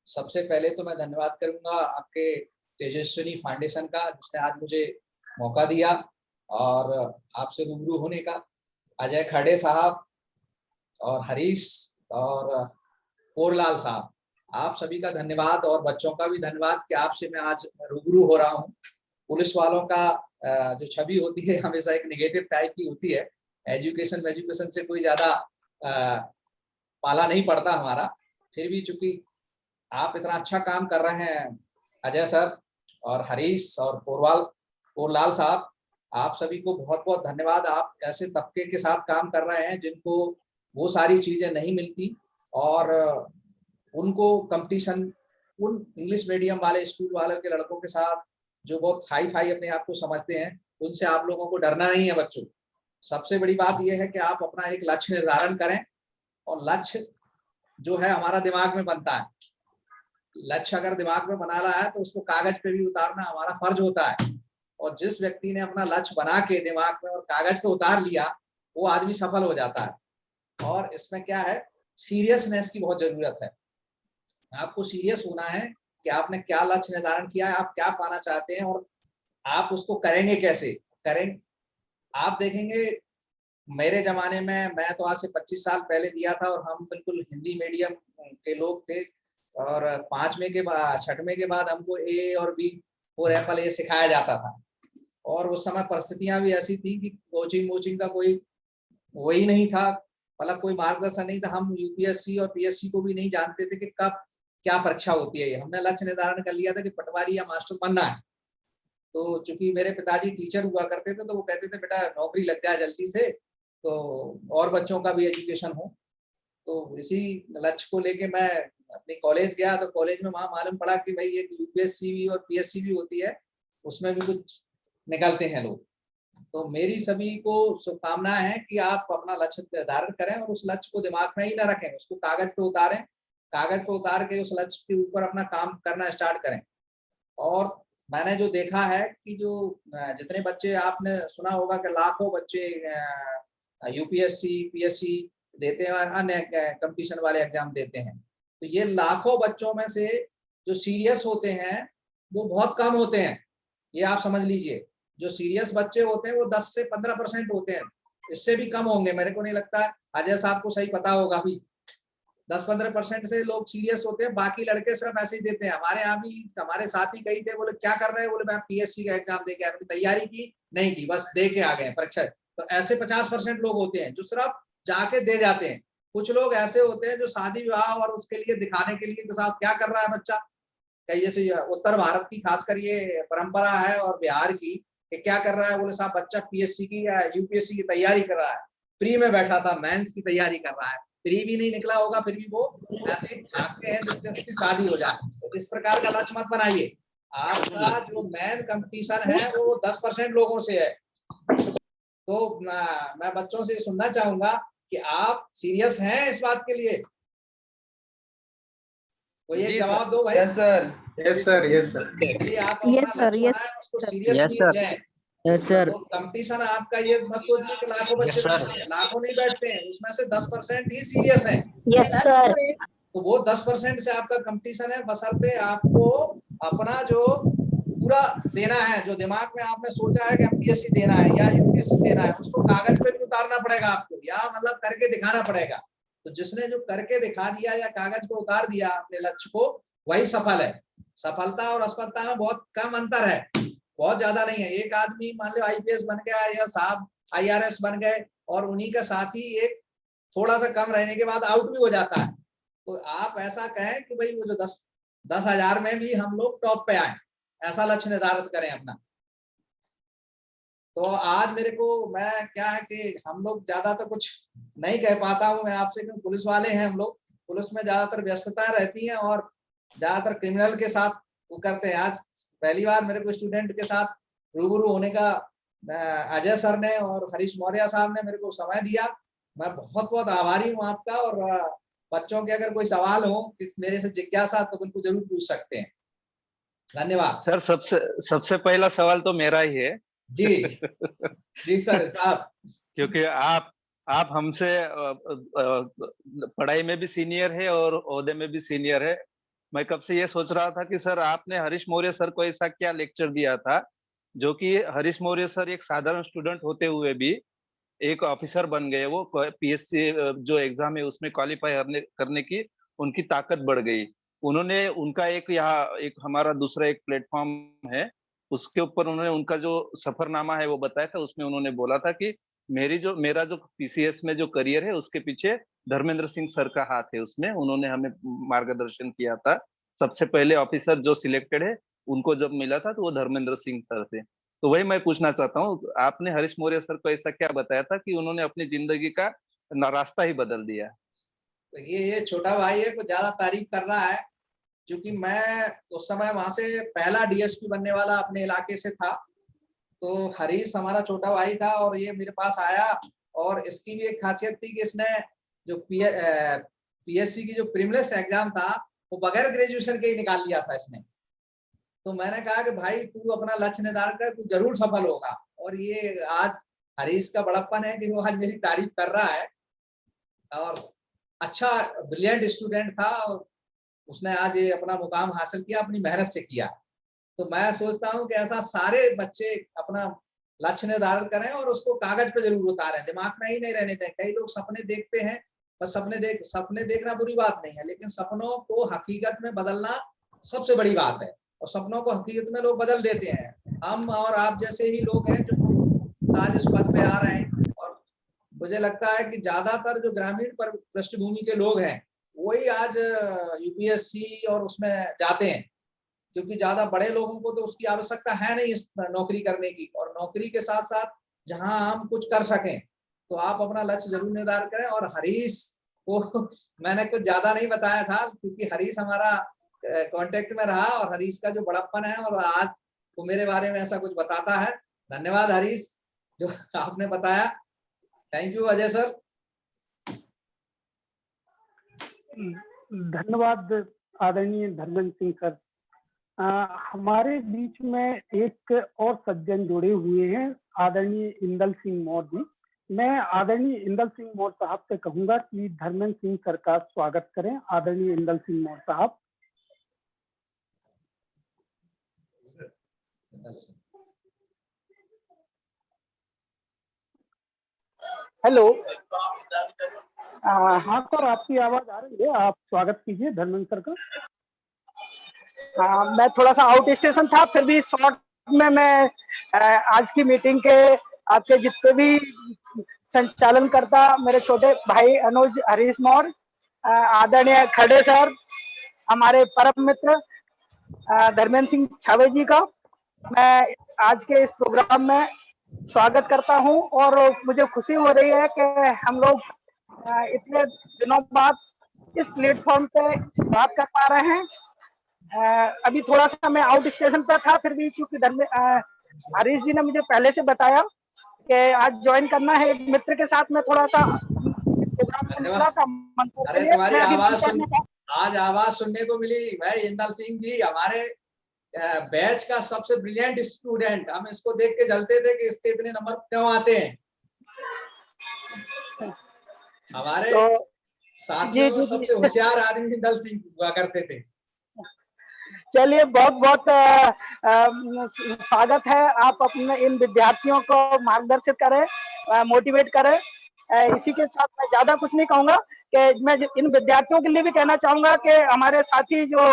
सबसे पहले तो मैं धन्यवाद करूंगा आपके तेजस्विनी फाउंडेशन का, जिसने आज मुझे मौका दिया और आपसे रूबरू होने का। अजय खरडे साहब और हरीश और कोरलाल साहब, आप सभी का धन्यवाद, और बच्चों का भी धन्यवाद कि आपसे मैं आज रूबरू हो रहा हूँ। पुलिस वालों का जो छवि होती है हमेशा एक नेगेटिव टाइप की होती है, एजुकेशन से कोई ज्यादा पाला नहीं पड़ता हमारा। फिर भी चूंकि आप इतना अच्छा काम कर रहे हैं अजय सर और हरीश और कोरलाल साहब, आप सभी को बहुत बहुत धन्यवाद। आप ऐसे तबके के साथ काम कर रहे हैं जिनको वो सारी चीजें नहीं मिलती, और उनको कंपटीशन उन इंग्लिश मीडियम वाले स्कूल वालों के लड़कों के साथ जो बहुत हाई फाई अपने आप को समझते हैं, उनसे आप लोगों को डरना नहीं है बच्चों। सबसे बड़ी बात यह है कि आप अपना एक लक्ष्य निर्धारण करें, और लक्ष्य जो है हमारा दिमाग में बनता है। लक्ष्य अगर दिमाग में बना रहा है तो उसको कागज पे भी उतारना हमारा फर्ज होता है, और जिस व्यक्ति ने अपना लक्ष्य बना के दिमाग में और कागज पे उतार लिया, वो आदमी सफल हो जाता है। और इसमें क्या है, सीरियसनेस की बहुत जरूरत है। आपको सीरियस होना है कि आपने क्या लक्ष्य निर्धारण किया है, आप क्या पाना चाहते हैं, और आप उसको करेंगे कैसे करेंगे। आप देखेंगे मेरे जमाने में, मैं तो आज से 25 साल पहले दिया था, और हम बिल्कुल हिंदी मीडियम के लोग थे, और 5वें के बाद 6वें के बाद हमको ए और बी और एप्पल ये सिखाया जाता था। और उस समय परिस्थितियां भी ऐसी थी कि कोचिंग का कोई वही नहीं था, मतलब कोई मार्गदर्शन नहीं था। हम यूपीएससी और पीएससी को भी नहीं जानते थे कि कब क्या परीक्षा होती है। हमने लक्ष्य निर्धारण कर लिया था कि पटवारी या मास्टर बनना है। तो चूंकि मेरे पिताजी टीचर हुआ करते थे, तो वो कहते थे बेटा नौकरी लग जाए जल्दी से, तो और बच्चों का भी एजुकेशन हो। तो इसी लक्ष्य को लेके मैं अपने कॉलेज गया, तो कॉलेज में वहां मालूम पड़ा कि भाई एक यूपीएससी भी और पीएससी भी होती है, उसमें भी कुछ निकलते हैं लोग। तो मेरी सभी को शुभकामनाएं हैं कि आप अपना लक्ष्य निर्धारण करें, और उस लक्ष्य को दिमाग में ही ना रखें, उसको कागज पे उतारें, कागज पे उतार के उस लक्ष्य के ऊपर अपना काम करना स्टार्ट करें। और मैंने जो देखा है कि जो जितने बच्चे, आपने सुना होगा कि लाखों बच्चे यूपीएससी, पीएससी देते हैं और अन्य कंपटीशन वाले एग्जाम देते हैं, तो ये लाखों बच्चों में से जो सीरियस होते हैं वो बहुत कम होते हैं। ये आप समझ लीजिए, जो सीरियस बच्चे होते हैं वो 10 से 15% होते हैं, इससे भी कम होंगे। मेरे को नहीं लगता है, अजय साहब को सही पता होगा भी, 10-15% से लोग सीरियस होते हैं, बाकी लड़के सिर्फ ऐसे ही देते हैं। हमारे यहाँ भी हमारे साथी कई थे, बोले क्या कर रहे हैं, बोले मैं पीएससी का एग्जाम दे के आया, तैयारी की नहीं की, बस दे के आ गए परीक्षा। तो ऐसे 50% लोग होते हैं जो सिर्फ जाके दे जाते हैं। कुछ लोग ऐसे होते हैं जो शादी विवाह और उसके लिए दिखाने के लिए, साहब क्या कर रहा है बच्चा, कई जैसे उत्तर भारत की खासकर ये परंपरा है और बिहार की, कि क्या कर रहा है, बोले साहब बच्चा पीएससी की या यूपीएससी की तैयारी कर रहा है, प्री में बैठा था, मेंस की तैयारी कर रहा है, प्री भी नहीं निकला होगा, फिर भी वो ऐसे ही भागते हैं जिससे उसकी शादी हो जाए। तो इस प्रकार का लक्ष्य मत बनाइए। आपका जो मेन कंपटीशन है वो 10% लोगों से है। तो मैं बच्चों से सुनना चाहूंगा कि आप सीरियस हैं इस बात के लिए, कोई एक जवाब दो भाई। Yes sir, yes sir, yes sir. चलिए आप अपना लक्ष्य बनाएं, उसको सीरियसली लें। Yes sir. तो कंपटीशन आपका ये मत सोचिए कि लाखों बच्चे बैठते हैं, लाखों नहीं बैठते हैं, उसमें से 10% ही सीरियस हैं। Yes sir. तो वो 10% से आपका कंपटीशन है, बशर्ते आपको अपना जो पूरा देना है, जो दिमाग में आपने सोचा है कि एमपीएससी देना है या यूपीएससी देना है, उसको कागज पे भी उतारना पड़ेगा आपको, या मतलब करके दिखाना पड़ेगा। तो जिसने जो करके दिखा दिया या कागज पे उतार दिया अपने लक्ष्य को, वही सफल है। सफलता और असफलता में बहुत कम अंतर है, बहुत ज्यादा नहीं है। एक आदमी मान लो आईपीएस बन गया या साहब आईआरएस बन गए, और उन्हीं का साथी एक थोड़ा सा कम रहने के बाद आउट भी हो जाता है। तो आप ऐसा कहें कि भाई वो जो 10,000 में भी हम लोग टॉप पे आए, ऐसा लक्ष्य निर्धारित करें अपना। तो आज मेरे को, मैं क्या है कि हम लोग ज्यादा तो कुछ नहीं कह पाता हूँ मैं आपसे, क्योंकि पुलिस वाले हैं हम लोग, पुलिस में ज्यादातर व्यस्तता रहती है और ज्यादातर क्रिमिनल के साथ वो करते हैं। आज पहली बार मेरे को स्टूडेंट के साथ रूबरू होने का अजय सर ने और हरीश मौर्य साहब ने मेरे को समय दिया। मैं बहुत बहुत आभारी हूँ आपका। और बच्चों के अगर कोई सवाल हो मेरे से जिज्ञासा, तो बिल्कुल जरूर पूछ सकते हैं। धन्यवाद सर। सबसे पहला सवाल तो मेरा ही है। जी जी सर साहब। क्योंकि आप हमसे पढ़ाई में भी सीनियर है और ओहदे में भी सीनियर है। मैं कब से ये सोच रहा था कि सर आपने हरीश मौर्य सर को ऐसा क्या लेक्चर दिया था, जो कि हरीश मौर्य सर एक साधारण स्टूडेंट होते हुए भी एक ऑफिसर बन गए। वो पीएससी जो एग्जाम है उसमें क्वालिफाई करने की उनकी ताकत बढ़ गई। उन्होंने उनका एक यहाँ एक हमारा दूसरा एक प्लेटफॉर्म है, उसके ऊपर उन्होंने उनका जो सफरनामा है वो बताया था। उसमें उन्होंने बोला था कि मेरा जो पीसीएस में जो करियर है उसके पीछे धर्मेंद्र सिंह सर का हाथ है। उसमें उन्होंने हमें मार्गदर्शन किया था। सबसे पहले ऑफिसर जो सिलेक्टेड है उनको जब मिला था तो वो धर्मेंद्र सिंह सर थे। तो वही मैं पूछना चाहता हूँ, आपने हरीश मौर्य सर को ऐसा क्या बताया था कि उन्होंने अपनी जिंदगी का रास्ता ही बदल दिया? ये छोटा भाई है, कुछ ज्यादा तारीफ कर रहा है, क्योंकि मैं उस समय वहां से पहला डीएसपी बनने वाला अपने इलाके से था। तो हरीश हमारा छोटा भाई था और ये मेरे पास आया, और इसकी भी एक खासियत थी कि इसने जो पीएससी की जो प्रीलिम्स एग्जाम था वो बगैर ग्रेजुएशन के ही निकाल लिया था इसने। तो मैंने कहा कि भाई तू अपना लक्ष्य निर्धारण कर, तू जरूर सफल होगा। और ये आज हरीश का बड़प्पन है कि वो आज मेरी तारीफ कर रहा है। और अच्छा ब्रिलियंट स्टूडेंट था, और उसने आज ये अपना मुकाम हासिल किया, अपनी मेहनत से किया। तो मैं सोचता हूँ कि ऐसा सारे बच्चे अपना लक्ष्य निर्धारण करें और उसको कागज पे जरूर उतारें, दिमाग में ही नहीं रहने दें। कई लोग सपने देखते हैं, बस सपने देखना बुरी बात नहीं है, लेकिन सपनों को हकीकत में बदलना सबसे बड़ी बात है। और सपनों को हकीकत में लोग बदल देते हैं। हम और आप जैसे ही लोग हैं जो आज इस पद पे आ रहे हैं। और मुझे लगता है कि ज्यादातर जो ग्रामीण पृष्ठभूमि के लोग हैं वही आज यूपीएससी और उसमें जाते हैं, क्योंकि ज्यादा बड़े लोगों को तो उसकी आवश्यकता है नहीं इस नौकरी करने की। और नौकरी के साथ साथ जहां हम कुछ कर सकें, तो आप अपना लक्ष्य जरूर निर्धारण करें। और हरीश को मैंने कुछ ज्यादा नहीं बताया था, क्योंकि हरीश हमारा कांटेक्ट में रहा, और हरीश का जो बड़प्पन है, और आज वो मेरे बारे में ऐसा कुछ बताता है। धन्यवाद हरीश, जो आपने बताया। Thank you Ajay sir. धन्यवाद आदरणीय धर्मेंद्र सिंह सर। हमारे बीच में एक और सज्जन जुड़े हुए हैं, आदरणीय इंदल सिंह मौर्य जी। मैं आदरणीय इंदल सिंह मौर्य साहब से कहूंगा कि धर्मेंद्र सिंह सर का स्वागत करें। आदरणीय इंदल सिंह मौर्य साहब। हेलो। हाँ सर, आपकी आवाज आ रही है, आप स्वागत कीजिए धर्मेंद्र सर का। हाँ, मैं थोड़ा सा आउट स्टेशन था, फिर भी शॉर्ट में मैं आज की मीटिंग के आपके जितने भी संचालन करता मेरे छोटे भाई अनुज हरीश मौर्य, आदरणीय खड़े सर, हमारे परम मित्र धर्मेंद्र सिंह छावे जी का मैं आज के इस प्रोग्राम में स्वागत करता हूं। और मुझे खुशी हो रही है कि हम लोग इतने दिनों बाद इस प्लेटफॉर्म पे बात कर पा रहे हैं। अभी थोड़ा सा मैं आउट स्टेशन पर था, फिर भी चूंकि हरीश जी ने मुझे पहले से बताया कि आज ज्वाइन करना है एक मित्र के साथ, में थोड़ा सा प्रोग्राम में निकला था। अरे तुम्हारी आज आवाज सुनने को मिली भाई इंदल सिंह जी, हमारे बैच का सबसे ब्रिलियंट स्टूडेंट। हम इसको देख के जलते थे कि इसके इतने नंबर क्यों आते हैं। हमारे साथियों में सबसे होशियार आदमी इंदल सिंह हुआ करते थे। चलिए, बहुत बहुत स्वागत है। आप अपने इन विद्यार्थियों को मार्गदर्शित करें, मोटिवेट करें। इसी के साथ मैं ज्यादा कुछ नहीं कहूंगा कि मैं इन विद्यार्थियों के लिए भी कहना चाहूंगा कि हमारे साथी जो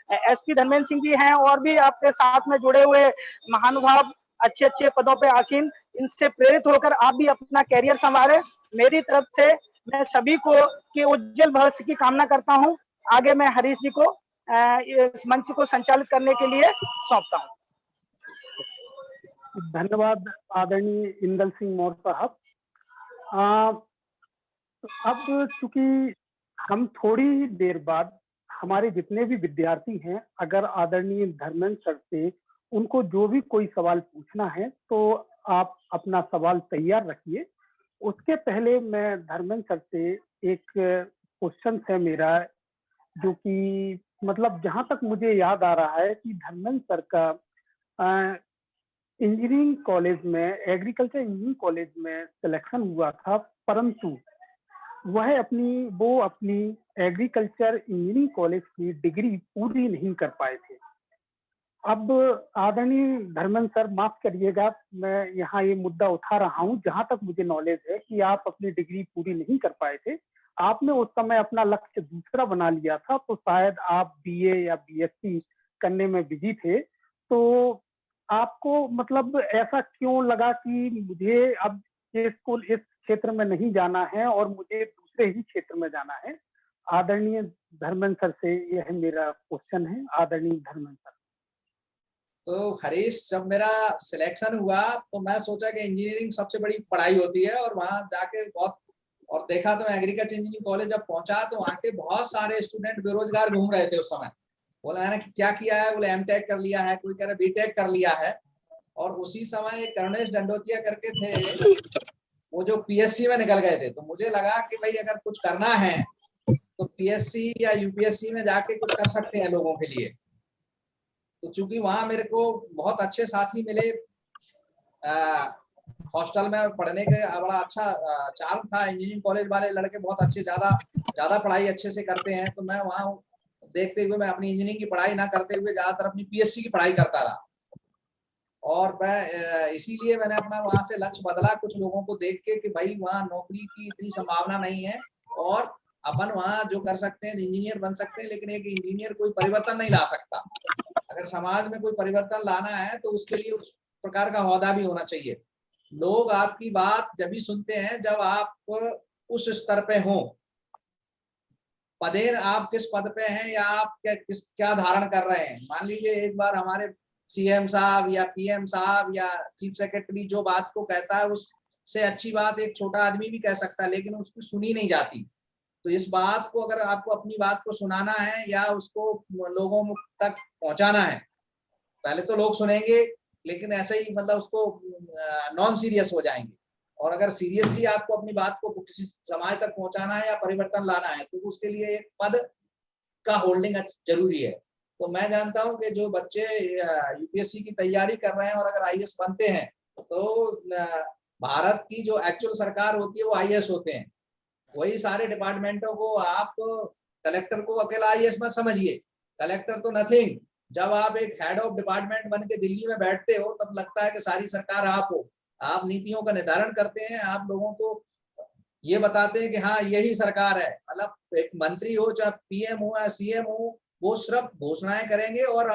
एसपी धर्मेंद्र सिंह जी हैं और भी आपके साथ में जुड़े हुए महानुभाव अच्छे अच्छे पदों पे आसीन, इनसे प्रेरित होकर आप भी अपना कैरियर संवारें। मेरी तरफ से मैं सभी को के उज्जवल भविष्य की कामना करता हूं। आगे मैं हरीश जी को इस मंच को संचालित करने के लिए सौंपता हूं। धन्यवाद आदरणीय इंदल सिंह मौर्य साहब। अब चूंकि हम थोड़ी देर बाद हमारे जितने भी विद्यार्थी हैं, अगर आदरणीय धर्मेंद्र सर से उनको जो भी कोई सवाल पूछना है तो आप अपना सवाल तैयार रखिए। उसके पहले मैं धर्मेंद्र सर से एक क्वेश्चन है मेरा, जो कि मतलब जहां तक मुझे याद आ रहा है कि धर्मेंद्र सर का इंजीनियरिंग कॉलेज में, एग्रीकल्चर इंजीनियरिंग कॉलेज में सिलेक्शन हुआ था, परंतु वह अपनी एग्रीकल्चर इंजीनियरिंग कॉलेज की डिग्री पूरी नहीं कर पाए थे। अब आदरणीय धर्मेंद्र सर, माफ करिएगा, मैं यहाँ ये मुद्दा उठा रहा हूँ। जहां तक मुझे नॉलेज है कि आप अपनी डिग्री पूरी नहीं कर पाए थे, आपने उस समय अपना लक्ष्य दूसरा बना लिया था, तो शायद आप बीए या बीएससी करने में बिजी थे। तो आपको मतलब ऐसा क्यों लगा कि मुझे अब इस क्षेत्र में नहीं जाना है और मुझे दूसरे ही क्षेत्र में जाना है? आदरणीय धर्मेंद्र सर से यह मेरा क्वेश्चन है। आदरणीय धर्मेंद्र सर। तो हरीश, जब मेरा सिलेक्शन हुआ तो मैं सोचा कि इंजीनियरिंग सबसे बड़ी पढ़ाई होती है, और वहां जाके बहुत और देखा तो मैं एग्रीकल्चर इंजीनियरिंग कॉलेज जब पहुंचा तो वहां के बहुत सारे स्टूडेंट बेरोजगार घूम रहे थे उस समय। बोला मैंने कि क्या किया है? बोले एमटेक कर लिया है, कोई कह रहा बीटेक कर लिया है। और उसी समय करुणेश दंडोतिया करके थे, वो जो पीएससी में निकल गए थे। तो मुझे लगा कि भाई अगर कुछ करना है तो पीएससी या यूपीएससी में जाके कुछ कर सकते हैं लोगों के लिए। तो चूंकि वहां मेरे को बहुत अच्छे साथी मिले, हॉस्टल में पढ़ने का बड़ा अच्छा चार्म था, इंजीनियरिंग कॉलेज वाले लड़के बहुत अच्छे, ज्यादा पढ़ाई अच्छे से करते हैं। तो मैं वहां देखते हुए मैं अपनी इंजीनियरिंग की पढ़ाई ना करते हुए ज्यादातर अपनी पीएससी की पढ़ाई करता रहा। और मैं इसीलिए मैंने अपना वहां से लक्ष्य बदला, कुछ लोगों को देख के कि भाई वहां नौकरी की इतनी संभावना नहीं है और अपन वहां जो कर सकते हैं इंजीनियर बन सकते हैं, लेकिन एक इंजीनियर कोई परिवर्तन नहीं ला सकता। अगर समाज में कोई परिवर्तन लाना है तो उसके लिए उस प्रकार का ओहदा भी होना चाहिए। लोग आपकी बात जब भी सुनते हैं जब आप उस स्तर पे हो, पदेर आप किस पद पे हैं या आप क्या धारण कर रहे हैं। मान लीजिए एक बार हमारे सीएम साहब या पीएम साहब या चीफ सेक्रेटरी जो बात को कहता है उससे अच्छी बात एक छोटा आदमी भी कह सकता है, लेकिन उसकी सुनी नहीं जाती। तो इस बात को अगर आपको अपनी बात को सुनाना है या उसको लोगों तक पहुंचाना है, पहले तो लोग सुनेंगे लेकिन ऐसे ही मतलब उसको नॉन सीरियस हो जाएंगे। और अगर सीरियसली आपको अपनी बात को किसी समाज तक पहुंचाना है या परिवर्तन लाना है तो उसके लिए एक पद का होल्डिंग जरूरी है। तो मैं जानता हूं कि जो बच्चे यूपीएससी की तैयारी कर रहे हैं और अगर आईएएस बनते हैं तो भारत की जो एक्चुअल सरकार होती है वो आईएएस होते हैं। वही सारे डिपार्टमेंटों को आप कलेक्टर को अकेला आईएएस मत समझिए, कलेक्टर तो नथिंग। जब आप एक हेड ऑफ डिपार्टमेंट बन के दिल्ली में बैठते हो तब लगता है कि सारी सरकार आप हो। आप नीतियों का निर्धारण करते हैं, आप लोगों को ये बताते हैं कि हाँ यही सरकार है। मतलब एक मंत्री हो चाहे पीएम हो या सीएम हो, वो सिर्फ घोषणाएं करेंगे और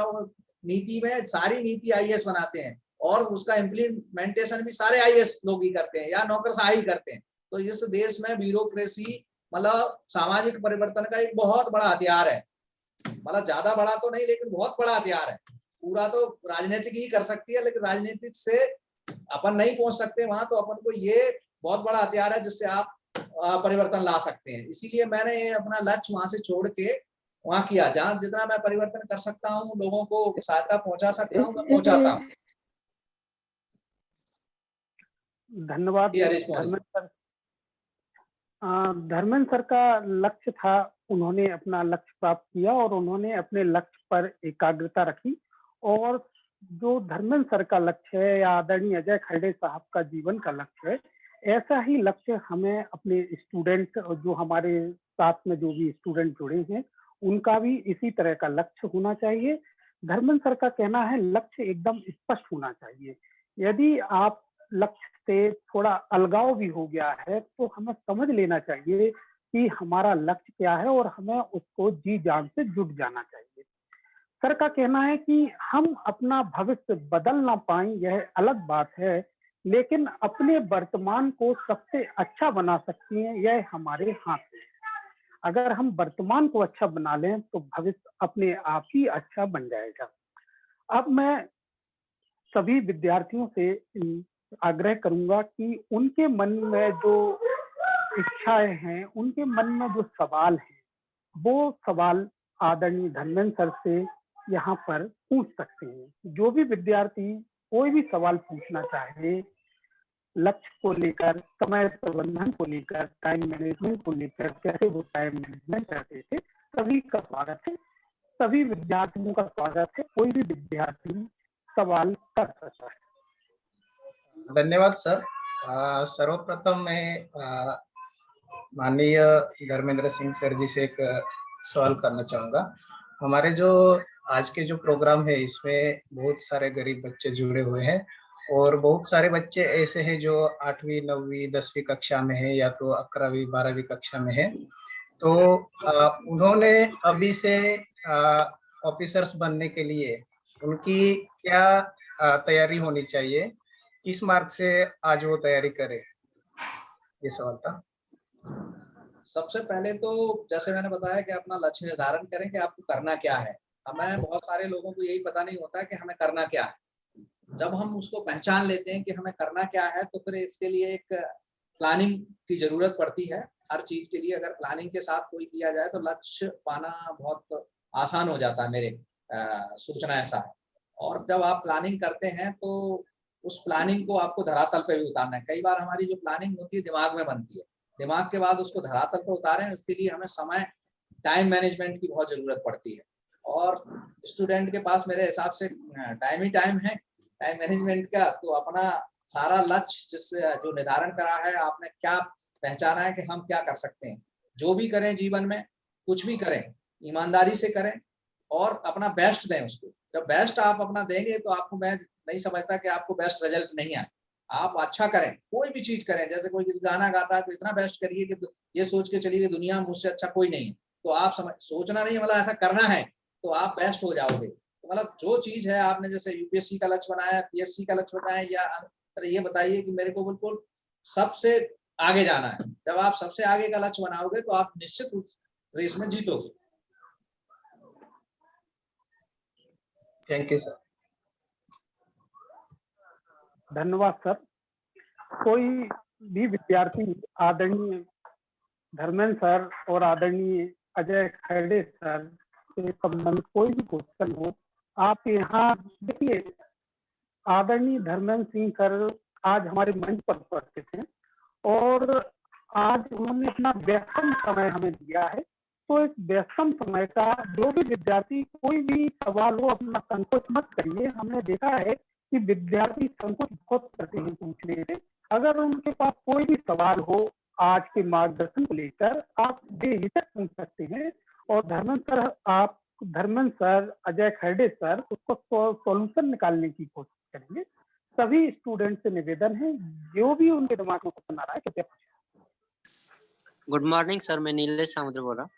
नीति में सारी नीति आईएएस बनाते हैं और उसका इम्प्लीमेंटेशन भी सारे आईएएस लोग ही करते हैं या नौकरशाही ही करते हैं। तो इस देश में ब्यूरोक्रेसी मतलब सामाजिक परिवर्तन का एक बहुत बड़ा हथियार है। मतलब ज्यादा बड़ा तो नहीं लेकिन बहुत बड़ा हथियार है। पूरा तो राजनीतिक ही कर सकती है, लेकिन राजनीतिक से अपन नहीं पहुंच सकते वहां, तो अपन को ये बहुत बड़ा हथियार है जिससे आप परिवर्तन ला सकते हैं। इसीलिए मैंने अपना लक्ष्य वहां से छोड़ के वहां किया, जहां जितना मैं परिवर्तन कर सकता हूँ, लोगों को सहायता पहुंचा सकता हूँ, मैं पहुंचाता हूँ। धन्यवाद धर्मेंद्र सर। धर्मेंद्र सर का लक्ष्य था, उन्होंने अपना लक्ष्य प्राप्त किया और उन्होंने अपने लक्ष्य पर एकाग्रता रखी। और जो धर्मेंद्र सर का लक्ष्य है या आदरणीय अजय खरडे साहब का जीवन का लक्ष्य है, ऐसा ही लक्ष्य हमें अपने स्टूडेंट और जो हमारे साथ में जो भी स्टूडेंट जुड़े हैं उनका भी इसी तरह का लक्ष्य होना चाहिए। धर्मेंद्र सर का कहना है लक्ष्य एकदम स्पष्ट होना चाहिए। यदि आप लक्ष्य से थोड़ा अलगाव भी हो गया है तो हमें समझ लेना चाहिए कि हमारा लक्ष्य क्या है और हमें उसको जी जान से जुट जाना चाहिए। सर का कहना है कि हम अपना भविष्य बदल ना पाए यह अलग बात है, लेकिन अपने वर्तमान को सबसे अच्छा बना सकती हैं यह हमारे हाथ में। अगर हम वर्तमान को अच्छा बना लें तो भविष्य अपने आप ही अच्छा बन जाएगा। अब मैं सभी विद्यार्थियों से आग्रह करूंगा कि उनके मन में जो इच्छाएं हैं, उनके मन में जो सवाल हैं, वो सवाल आदरणीय धर्मेंद्र सर से यहाँ पर पूछ सकते हैं। जो भी विद्यार्थी कोई भी सवाल पूछना चाहे लक्ष्य को लेकर, समय प्रबंधन को लेकर, टाइम मैनेजमेंट को लेकर, कैसे वो टाइम मैनेजमेंट करते थे, सभी का स्वागत है। सभी विद्यार्थियों का स्वागत है। कोई भी विद्यार्थी सवाल कर सकता है। धन्यवाद सर। सर्वप्रथम मैं माननीय धर्मेंद्र सिंह सर जी से एक सवाल करना चाहूँगा। हमारे जो आज के जो प्रोग्राम है इसमें बहुत सारे गरीब बच्चे जुड़े हुए हैं और बहुत सारे बच्चे ऐसे हैं जो 8वीं 9वीं 10वीं कक्षा में है या तो 11वीं 12वीं कक्षा में है। तो उन्होंने अभी से ऑफिसर्स बनने के लिए उनकी क्या तैयारी होनी चाहिए, किस मार्ग से आज वो तैयारी करे, ये सवाल था। सबसे पहले तो जैसे मैंने बताया कि अपना लक्ष्य निर्धारण करें कि आपको करना क्या है। हमें बहुत सारे लोगों को यही पता नहीं होता है कि हमें करना क्या है। जब हम उसको पहचान लेते हैं कि हमें करना क्या है तो फिर इसके लिए एक प्लानिंग की जरूरत पड़ती है। हर चीज के लिए अगर प्लानिंग के साथ कोई किया जाए तो लक्ष्य पाना बहुत आसान हो जाता है, मेरे सोचना ऐसा है। और जब आप प्लानिंग करते हैं तो उस प्लानिंग को आपको धरातल पे भी उतारना है। कई बार हमारी जो प्लानिंग होती है दिमाग में बनती है, दिमाग के बाद उसको धरातल पे उतारें, इसके लिए हमें समय, टाइम मैनेजमेंट की बहुत जरूरत पड़ती है। और स्टूडेंट के पास मेरे हिसाब से टाइम ही टाइम है, टाइम मैनेजमेंट का। तो अपना सारा लक्ष्य जिससे जो निर्धारण करा है, आपने क्या पहचाना है कि हम क्या कर सकते हैं। जो भी करें जीवन में, कुछ भी करें, ईमानदारी से करें और अपना बेस्ट दें उसको। जब बेस्ट आप अपना देंगे तो आपको, मैं नहीं समझता कि आपको बेस्ट रिजल्ट नहीं आए। आप अच्छा करें, कोई भी चीज करें। जैसे कोई किसी गाना गाता है तो इतना बेस्ट करिए कि ये सोच के चलिए कि दुनिया में मुझसे अच्छा कोई नहीं है। तो आप सोचना नहीं, मतलब ऐसा करना है तो आप बेस्ट हो जाओगे। तो मतलब जो चीज है, आपने जैसे यूपीएससी का लक्ष्य बनाया, पीएससी का लक्ष्य बनाया, या ये बताइए कि मेरे को बिल्कुल सबसे आगे जाना है। जब आप सबसे आगे का लक्ष्य बनाओगे तो आप निश्चित रूप से रेस में जीतोगे। Thank you sir. धन्यवाद सर। कोई भी विद्यार्थी आदरणीय धर्मेंद्र सर और आदरणीय अजय खरडे सर से संबंधित कोई भी क्वेश्चन हो, आप यहाँ देखिए। आदरणीय धर्मेंद्र सिंह सर आज हमारे मंच पर उपस्थित हैं और आज उन्होंने अपना व्यस्तम समय हमें दिया है। तो एक व्यस्तम समय का जो भी विद्यार्थी कोई भी सवाल हो अपना संकोच मत करिए। हमने देखा है कि विद्यार्थी संकोच बहुत करते हैं पूछने से। अगर उनके पास कोई भी सवाल हो आज के मार्गदर्शन को लेकर, आप बेहिचक पूछ सकते हैं और धर्मेंद्र सर, अजय खरडे सर उसको सॉल्यूशन निकालने की कोशिश करेंगे। सभी स्टूडेंट से निवेदन है, जो भी उनके दिमाग में क्वेश्चन आ रहा है कृपया पूछें। गुड मॉर्निंग सर, मैं नीलेश सामुद्र बोल रहा हूँ।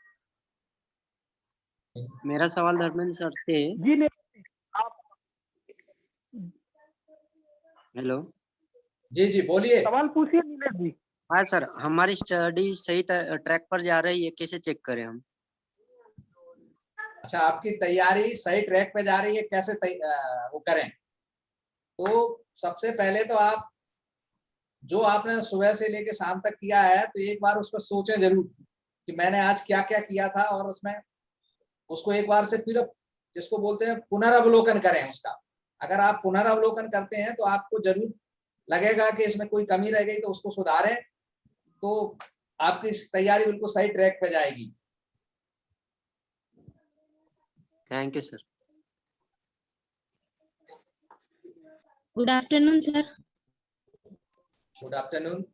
मेरा सवाल धर्मेंद्र सर से। जी नहीं, आप हेलो जी जी बोलिए। सवाल पूछिए नीलेश जी। हाँ सर, हमारी स्टडी सही ट्रैक पर जा रही है, कैसे चेक करें हम? अच्छा, आपकी तैयारी सही ट्रैक पे जा रही है, कैसे वो करें? तो सबसे पहले तो आप जो आपने सुबह से लेके शाम तक किया है, तो एक बार उस पर सोचें जरूर कि मैंने आज क्या क्या किया था, और उसमें उसको एक बार से फिर जिसको बोलते हैं पुनरावलोकन करें उसका। अगर आप पुनरावलोकन करते हैं तो आपको जरूर लगेगा कि इसमें कोई कमी रह गई, तो उसको सुधारें, तो आपकी तैयारी बिल्कुल सही ट्रैक पे जाएगी। Thank you sir. Good afternoon sir. Good afternoon.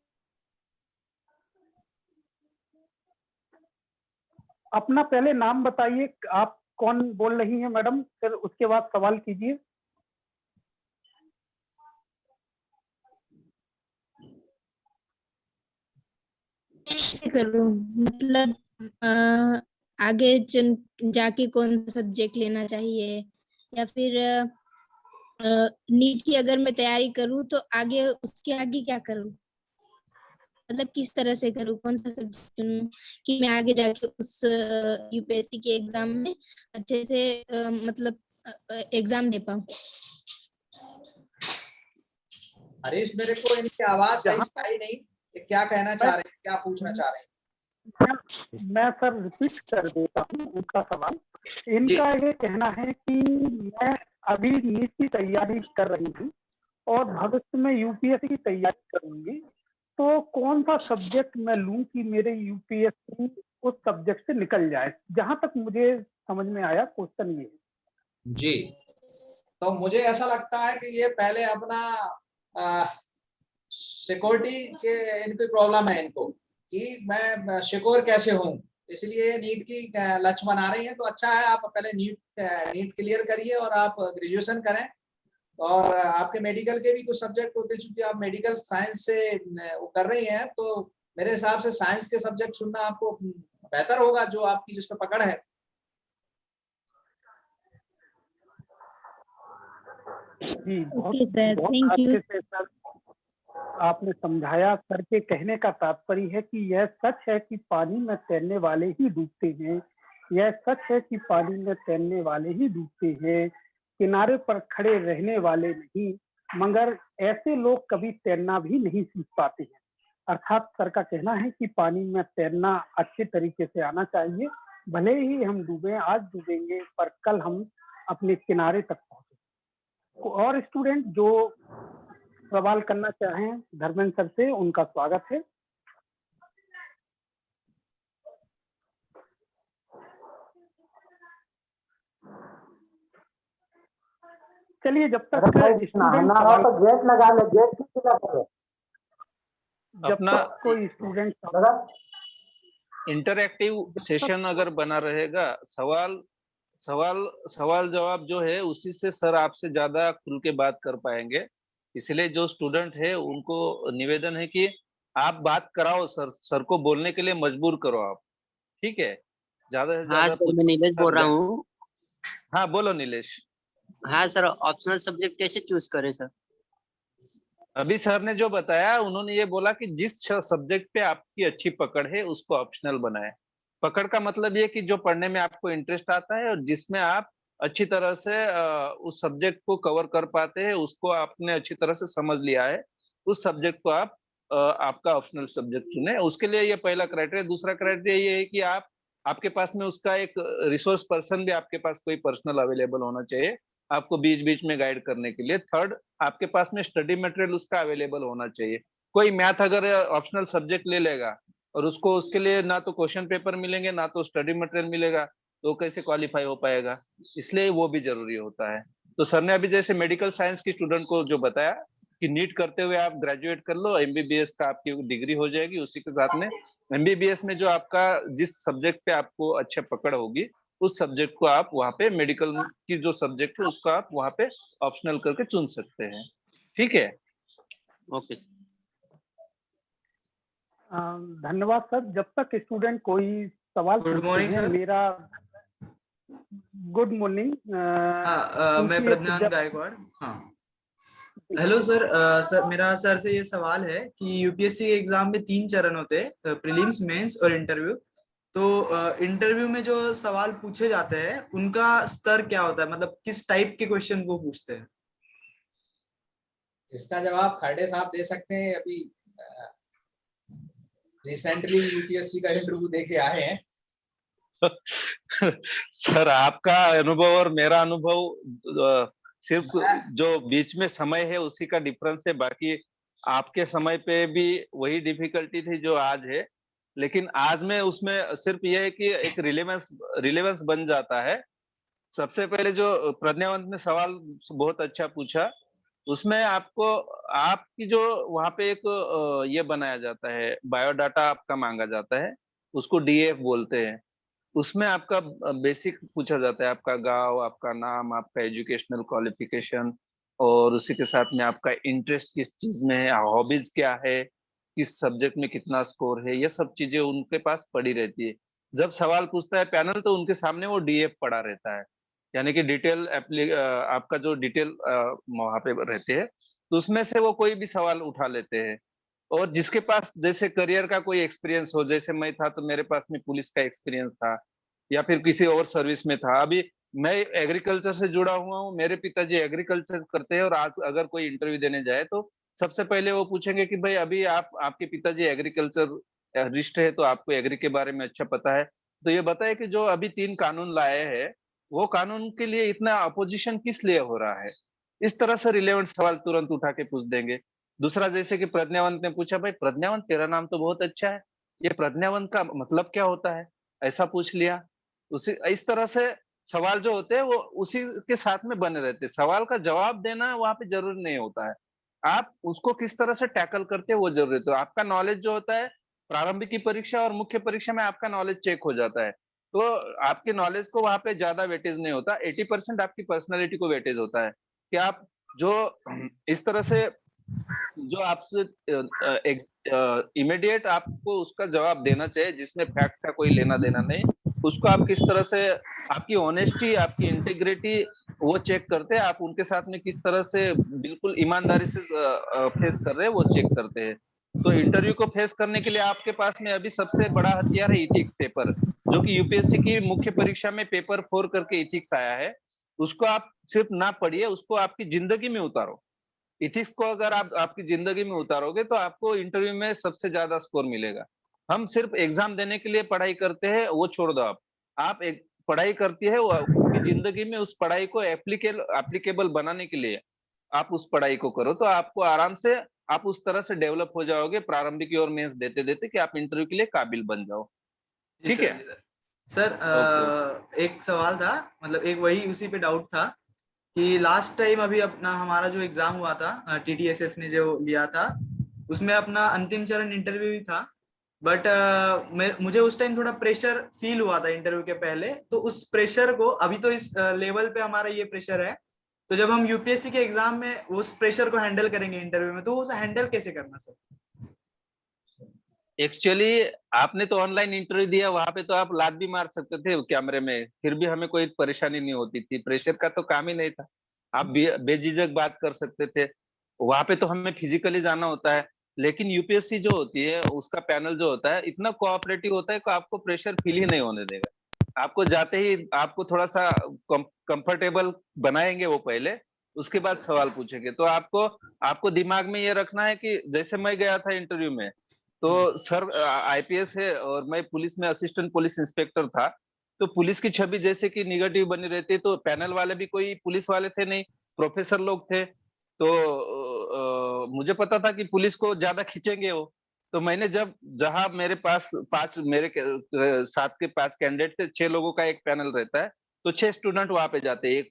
अपना पहले नाम बताइए, आप कौन बोल रही हैं मैडम, फिर उसके बाद सवाल कीजिए। कैसे करूं, मतलब आगे जाके कौन सा सब्जेक्ट लेना चाहिए, या फिर नीट की अगर मैं तैयारी करूं तो आगे उसके आगे क्या करूं, मतलब किस तरह से करूं, कौन सा सब्जेक्ट चुनूं कि मैं आगे जाके उस यूपीएससी के एग्जाम में अच्छे से मतलब एग्जाम दे पाऊं। हरीश, मेरे को इनकी आवाज सही सुनाई नहीं, ये क्या कहना चाह रहे हैं, क्या पूछना चाह रहे हैं? मैं सर रिपीट कर देता हूँ उनका सवाल। इनका ये कहना है कि मैं अभी नीट की तैयारी कर रही हूँ और भविष्य में यूपीएससी की तैयारी करूंगी, तो कौन सा सब्जेक्ट मैं लूं कि मेरे यूपीएससी उस सब्जेक्ट से निकल जाए। जहां तक मुझे समझ में आया क्वेश्चन ये है। जी, तो मुझे ऐसा लगता है कि ये पहले अपना सिक्योरिटी के इनकी प्रॉब्लम है इनको, कि मैं सिक्योर कैसे हूँ, इसलिए नीट की लक्ष्य बना रही हैं। तो अच्छा है, आप पहले नीट क्लियर करिए और आप ग्रेजुएशन करें, और आपके मेडिकल के भी कुछ सब्जेक्ट होते, चूंकि आप मेडिकल साइंस से वो कर रही हैं, तो मेरे हिसाब से साइंस के सब्जेक्ट चुनना आपको बेहतर होगा, जो आपकी जिस पर पकड़ है। जी, बहुत थैंक यू अच्छे से सर आपने समझाया। सर के कहने का तात्पर्य है कि यह सच है कि पानी में तैरने वाले ही डूबते हैं, यह सच है कि पानी में तैरने वाले ही डूबते हैं, किनारे पर खड़े रहने वाले नहीं, मगर ऐसे लोग कभी तैरना भी नहीं सीख पाते हैं। अर्थात सर का कहना है कि पानी में तैरना अच्छे तरीके से आना चाहिए। भले ही हम डूबे, आज डूबेंगे पर कल हम अपने किनारे तक पहुंचे। और स्टूडेंट जो सवाल करना चाहें धर्मेंद्र सर से, उनका स्वागत है। चलिए, जब तक नहाना हो तो गेट लगा ले, गेट किस लगा ले? जब अपना तक कोई स्टूडेंट इंटरैक्टिव सेशन अगर बना रहेगा, सवाल जवाब जो है उसी से सर आपसे ज्यादा खुल के बात कर पाएंगे। इसलिए जो स्टूडेंट है उनको निवेदन है कि आप बात कराओ, सर को बोलने के लिए मजबूर करो आप, ठीक है? ज्यादा से हाँ ज्यादा सर, मैं नीलेश बोल रहा हूँ। हाँ बोलो नीलेश। हाँ सर, ऑप्शनल सब्जेक्ट कैसे चूज करें सर? अभी सर ने जो बताया, उन्होंने ये बोला कि जिस सब्जेक्ट पे आपकी अच्छी पकड़ है उसको ऑप्शनल बनाए। पकड़ का मतलब ये कि जो पढ़ने में आपको इंटरेस्ट आता है और जिसमें आप अच्छी तरह से उस सब्जेक्ट को कवर कर पाते हैं, उसको आपने अच्छी तरह से समझ लिया है, उस सब्जेक्ट को आप आपका ऑप्शनल सब्जेक्ट चुने। उसके लिए ये पहला क्राइटेरिया। दूसरा क्राइटेरिया ये है कि आपके पास में उसका एक रिसोर्स पर्सन भी आपके पास कोई पर्सनल अवेलेबल होना चाहिए, आपको बीच बीच में गाइड करने के लिए। थर्ड, आपके पास में स्टडी मटेरियल उसका अवेलेबल होना चाहिए। कोई मैथ अगर ऑप्शनल सब्जेक्ट ले लेगा और उसको उसके लिए ना तो क्वेश्चन पेपर मिलेंगे ना तो स्टडी मटेरियल मिलेगा, तो कैसे क्वालिफाई हो पाएगा, इसलिए वो भी जरूरी होता है। तो सर ने अभी जैसे मेडिकल साइंस की स्टूडेंट को जो बताया कि नीट करते हुए आप ग्रेजुएट कर लो, एमबीबीएस का आपकी डिग्री हो जाएगी, उसी के साथ में एमबीबीएस में जो आपका जिस सब्जेक्ट पे आपको अच्छा पकड़ होगी उस सब्जेक्ट को आप वहाँ पे मेडिकल की जो सब्जेक्ट है उसको आप वहाँ पे ऑप्शनल करके चुन सकते हैं। ठीक है, ओके। धन्यवाद सर। जब तक स्टूडेंट कोई सवाल गुड पूछते मॉर्निंग हैं, सर। मेरा गुड मॉर्निंग। मैं प्रज्ञान गायकवाड़। हाँ, हेलो सर। सर मेरा सर से ये सवाल है कि यूपीएससी एग्जाम में 3 चरण होते हैं, प्रीलिम्स, मेंस और इंटरव्यू। तो इंटरव्यू में जो सवाल पूछे जाते हैं उनका स्तर क्या होता है, मतलब किस टाइप के क्वेश्चन वो पूछते हैं? इसका जवाब खरडे साहब दे सकते हैं। अभी रिसेंटली यूपीएससी का इंटरव्यू दे के आए हैं। सर आपका अनुभव और मेरा अनुभव सिर्फ जो बीच में समय है उसी का डिफरेंस है, बाकी आपके समय पे भी वही डिफिकल्टी थी जो आज है, लेकिन आज में उसमें सिर्फ ये है कि एक रिलेवेंस बन जाता है। सबसे पहले जो प्रज्ञावंत ने सवाल बहुत अच्छा पूछा, उसमें आपको आपकी जो वहाँ पे एक ये बनाया जाता है, बायोडाटा आपका मांगा जाता है, उसको डीएफ बोलते हैं। उसमें आपका बेसिक पूछा जाता है, आपका गांव, आपका नाम, आपका एजुकेशनल क्वालिफिकेशन, और उसी के साथ में आपका इंटरेस्ट किस चीज में है, हॉबीज क्या है, किस सब्जेक्ट में कितना स्कोर है, ये सब चीजें उनके पास पड़ी रहती है। जब सवाल पूछता है पैनल तो उनके सामने वो डीएफ पड़ा रहता है, यानी कि डिटेल आपका जो डिटेल वहां पे रहते हैं, तो उसमें से वो कोई भी सवाल उठा लेते हैं। और जिसके पास जैसे करियर का कोई एक्सपीरियंस हो, जैसे मैं था तो मेरे पास में पुलिस का एक्सपीरियंस था या फिर किसी और सर्विस में था। अभी मैं एग्रीकल्चर से जुड़ा हुआ हूँ, मेरे पिताजी एग्रीकल्चर करते हैं, और आज अगर कोई इंटरव्यू देने जाए तो सबसे पहले वो पूछेंगे कि भाई अभी आपके पिताजी एग्रीकल्चरिस्ट है तो आपको एग्री के बारे में अच्छा पता है, तो ये बताए कि जो अभी 3 कानून लाए हैं वो कानून के लिए इतना अपोजिशन किस लिए हो रहा है। इस तरह से रिलेवेंट सवाल तुरंत उठा के पूछ देंगे। दूसरा, जैसे कि प्रज्ञावंत ने पूछा, भाई प्रज्ञावंत तेरा नाम तो बहुत अच्छा है, ये प्रज्ञावंत का मतलब क्या होता है, ऐसा पूछ लिया। उसी इस तरह से सवाल जो होते हैं वो उसी के साथ में बने रहते हैं। सवाल का जवाब देना वहां पे जरूरी नहीं होता है, आप उसको किस तरह से टैकल करते हैं वो जरूरी है। तो आपका नॉलेज जो होता है प्रारंभिक की परीक्षा और मुख्य परीक्षा में आपका नॉलेज चेक हो जाता है, तो आपके नॉलेज को वहां पे ज्यादा वेटेज नहीं होता, 80% आपकी पर्सनैलिटी को वेटेज होता है कि आप जो इस तरह से जो आपसे इमीडिएट आपको उसका जवाब देना चाहिए जिसमें फैक्ट का कोई लेना देना नहीं, उसको आप किस तरह से, आपकी ऑनेस्टी, आपकी इंटीग्रिटी वो चेक करते हैं, आप उनके साथ में किस तरह से बिल्कुल ईमानदारी से फेस कर रहे हैं वो चेक करते हैं। तो इंटरव्यू को फेस करने के लिए आपके पास में अभी सबसे बड़ा हथियार है इथिक्स पेपर, जो कि यूपीएससी की मुख्य परीक्षा में पेपर 4 करके इथिक्स आया है। उसको आप सिर्फ ना पढ़िए, उसको आपकी जिंदगी में उतारो। इथिक्स को अगर आप आपकी जिंदगी में उतारोगे तो आपको इंटरव्यू में सबसे ज्यादा स्कोर मिलेगा। हम सिर्फ एग्जाम देने के लिए पढ़ाई करते हैं, वो छोड़ दो। आप एक पढ़ाई करती है वो आपकी जिंदगी में उस पढ़ाई को एप्लीकेबल बनाने के लिए आप उस पढ़ाई को करो, तो आपको आराम से आप उस तरह से डेवलप हो जाओगे प्रारंभिक और मेंस देते देते कि आप इंटरव्यू के लिए काबिल बन जाओ। ठीक है सर। एक सवाल था, मतलब एक वही उसी पे डाउट था कि लास्ट टाइम अभी अपना हमारा जो एग्जाम हुआ था टीटीएसएफ ने जो लिया था, उसमें अपना अंतिम चरण इंटरव्यू ही था, बट मुझे उस टाइम थोड़ा प्रेशर फील हुआ था इंटरव्यू के पहले। तो उस प्रेशर को, अभी तो इस लेवल पे हमारा ये प्रेशर है, तो जब हम यूपीएससी के एग्जाम में उस प्रेशर को हैंडल करेंगे इंटरव्यू में, तो उसे हैंडल कैसे करना सर? एक्चुअली आपने तो ऑनलाइन इंटरव्यू दिया, वहां पे तो आप लात भी मार सकते थे कैमरे में, फिर भी हमें कोई परेशानी नहीं होती थी। प्रेशर का तो काम ही नहीं था, आप बेझिझक बात कर सकते थे। वहां पे तो हमें फिजिकली जाना होता है, लेकिन यूपीएससी जो होती है उसका पैनल जो होता है इतना कोऑपरेटिव होता है कि आपको प्रेशर फील ही नहीं होने देगा। आपको जाते ही आपको थोड़ा सा कंफर्टेबल बनाएंगे वो पहले, उसके बाद सवाल पूछेंगे। तो आपको दिमाग में ये रखना है कि जैसे मैं गया था इंटरव्यू में, तो सर आईपीएस है और मैं पुलिस में असिस्टेंट पुलिस इंस्पेक्टर था, तो पुलिस की छवि जैसे कि निगेटिव बनी रहती है। तो पैनल वाले भी कोई पुलिस वाले थे नहीं, प्रोफेसर लोग थे, तो मुझे पता था कि पुलिस को ज्यादा खींचेंगे वो, तो मैंने जहां मेरे पास मेरे साथ के 5 कैंडिडेट थे, 6 लोगों का एक पैनल रहता है, तो 6 स्टूडेंट वहां पे जाते हैं। एक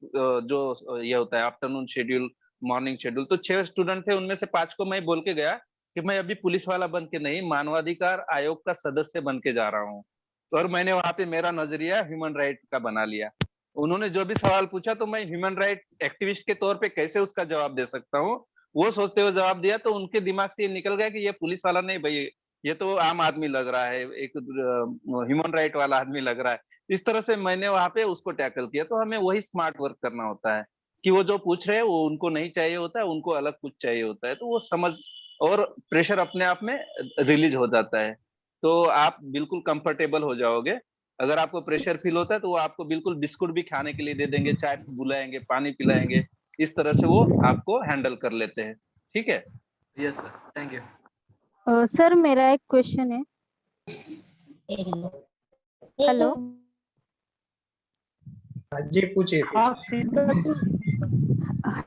ये होता है आफ्टरनून शेड्यूल, मॉर्निंग शेड्यूल। तो 6 स्टूडेंट थे, उनमें से 5 को मैं बोल के गया कि मैं अभी पुलिस वाला बन के नहीं, मानवाधिकार आयोग का सदस्य बन के जा रहा हूँ। और मैंने वहां पे मेरा नजरिया ह्यूमन राइट का बना लिया। उन्होंने जो भी सवाल पूछा तो मैं ह्यूमन राइट एक्टिविस्ट के तौर पे कैसे उसका जवाब दे सकता हूँ, वो सोचते हुए जवाब दिया। तो उनके दिमाग से ये निकल गया कि ये पुलिस वाला नहीं भाई, ये तो आम आदमी लग रहा है, एक ह्यूमन राइट वाला आदमी लग रहा है। इस तरह से मैंने वहां पे उसको टैकल किया। तो हमें वही स्मार्ट वर्क करना होता है कि वो जो पूछ रहे हैं वो उनको नहीं चाहिए होता है, उनको अलग कुछ चाहिए होता है। तो वो समझ और प्रेशर अपने आप में रिलीज हो जाता है। तो आप बिल्कुल कंफर्टेबल हो जाओगे। अगर आपको प्रेशर फील होता है तो वो आपको बिल्कुल बिस्कुट भी खाने के लिए दे देंगे, चाय बुलाएंगे, पानी पिलाएंगे। इस तरह से वो आपको हैंडल कर लेते हैं। ठीक है? Yes sir, thank you. Sir मेरा एक क्वेश्चन है। हेलो जी पूछिए।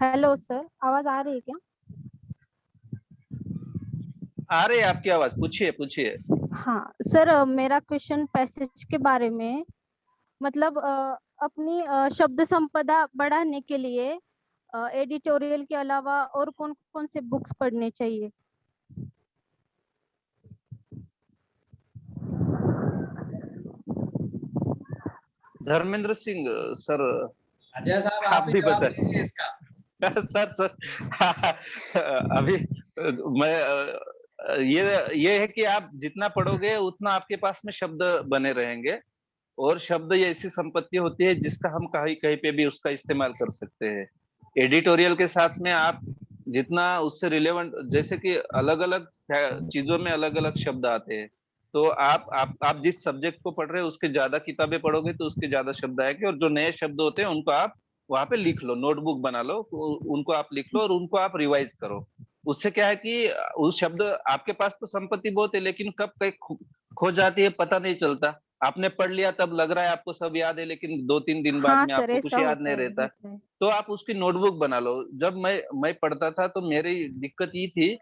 हेलो सर, आवाज आ रही है क्या? आ रही है आपकी आवाज, पूछिए पूछिए। हाँ सर, मेरा क्वेश्चन पैसेज के बारे में, मतलब अपनी शब्द संपदा बढ़ाने के लिए एडिटोरियल के अलावा और कौन कौन से बुक्स पढ़ने चाहिए? धर्मेंद्र सिंह सर, अजय साहब आप आप भी ही जवाब बताइए। दीजिए इसका। सर अभी मैं ये है कि आप जितना पढ़ोगे उतना आपके पास में शब्द बने रहेंगे। और शब्द ये ऐसी संपत्ति होती है जिसका हम कहीं कहीं पे भी उसका इस्तेमाल कर सकते हैं। एडिटोरियल के साथ में आप जितना उससे रिलेवेंट, जैसे कि अलग अलग चीजों में अलग अलग शब्द आते हैं। तो आप जिस सब्जेक्ट को पढ़ रहे हो उसके ज्यादा किताबें पढ़ोगे तो उसके ज्यादा शब्द आएंगे। और जो नए शब्द होते हैं उनको आप वहां पे लिख लो, नोटबुक बना लो, उनको आप लिख लो और उनको आप रिवाइज करो। उससे क्या है कि उस शब्द, आपके पास तो संपत्ति बहुत है लेकिन कब कहीं खो जाती है पता नहीं चलता। आपने पढ़ लिया तब लग रहा है आपको सब याद है, लेकिन 2-3 दिन बाद हाँ में सर, आपको कुछ ऐसा याद होता नहीं है, रहता। होता है। तो आप उसकी नोटबुक बना लो। जब मैं पढ़ता था तो मेरी दिक्कत ये थी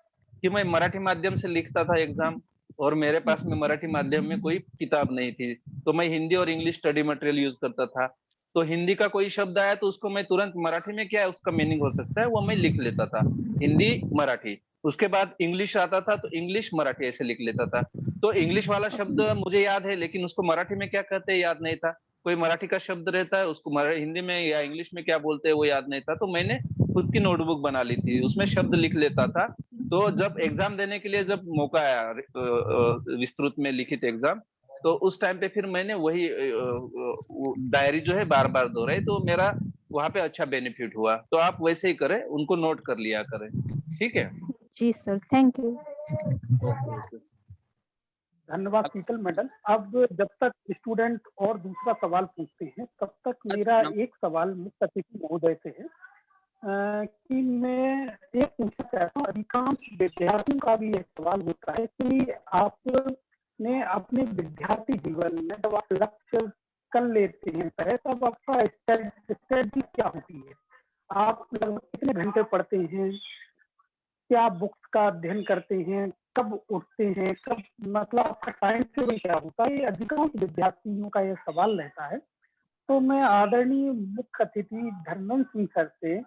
कि मैं मराठी माध्यम से लिखता था एग्जाम, और मेरे पास में मराठी माध्यम में कोई किताब नहीं थी। तो मैं हिंदी और इंग्लिश स्टडी मटेरियल यूज करता था। तो हिंदी का कोई शब्द आया तो उसको मैं तुरंत मराठी में क्या है उसका मीनिंग हो सकता है वो मैं लिख लेता था, हिंदी मराठी। उसके बाद इंग्लिश आता था तो इंग्लिश मराठी ऐसे लिख लेता था। तो इंग्लिश वाला शब्द मुझे याद है लेकिन उसको मराठी में क्या कहते हैं याद नहीं था। कोई मराठी का शब्द रहता है उसको हिंदी में या इंग्लिश में क्या बोलते हैं वो याद नहीं था। तो मैंने खुद की नोटबुक बना ली थी, उसमें शब्द लिख लेता था। तो जब एग्जाम देने के लिए जब मौका आया विस्तृत में लिखित एग्जाम, तो उस टाइम पे फिर मैंने वही डायरी जो है बार बार दोहराई। तो मेरा वहां पे अच्छा बेनिफिट हुआ। तो आप वैसे ही करें, उनको नोट कर लिया करें। ठीक है? जी सर, थैंक यू। धन्यवाद शीतल मैडम। अब जब तक स्टूडेंट और दूसरा सवाल पूछते हैं तब तक मेरा एक सवाल मुख्य अतिथि महोदय से है कि मैं एक पूछना चाहता हूँ। अधिकांश विद्यार्थियों का भी एक सवाल होता है कि आपने अपने विद्यार्थी जीवन में जब आप लक्ष्य कर लेते हैं तय, तब आपका स्ट्रेटजी क्या होती है? आप लगभग कितने घंटे पढ़ते हैं? क्या बुक्स का अध्ययन करते हैं? कब उठते हैं? कब, मतलब आपका टाइम टेबल क्या होता है? ये अधिकांश विद्यार्थियों का ये सवाल रहता है। तो मैं आदरणीय मुख्य अतिथि धर्मेंद्र सिंह सर से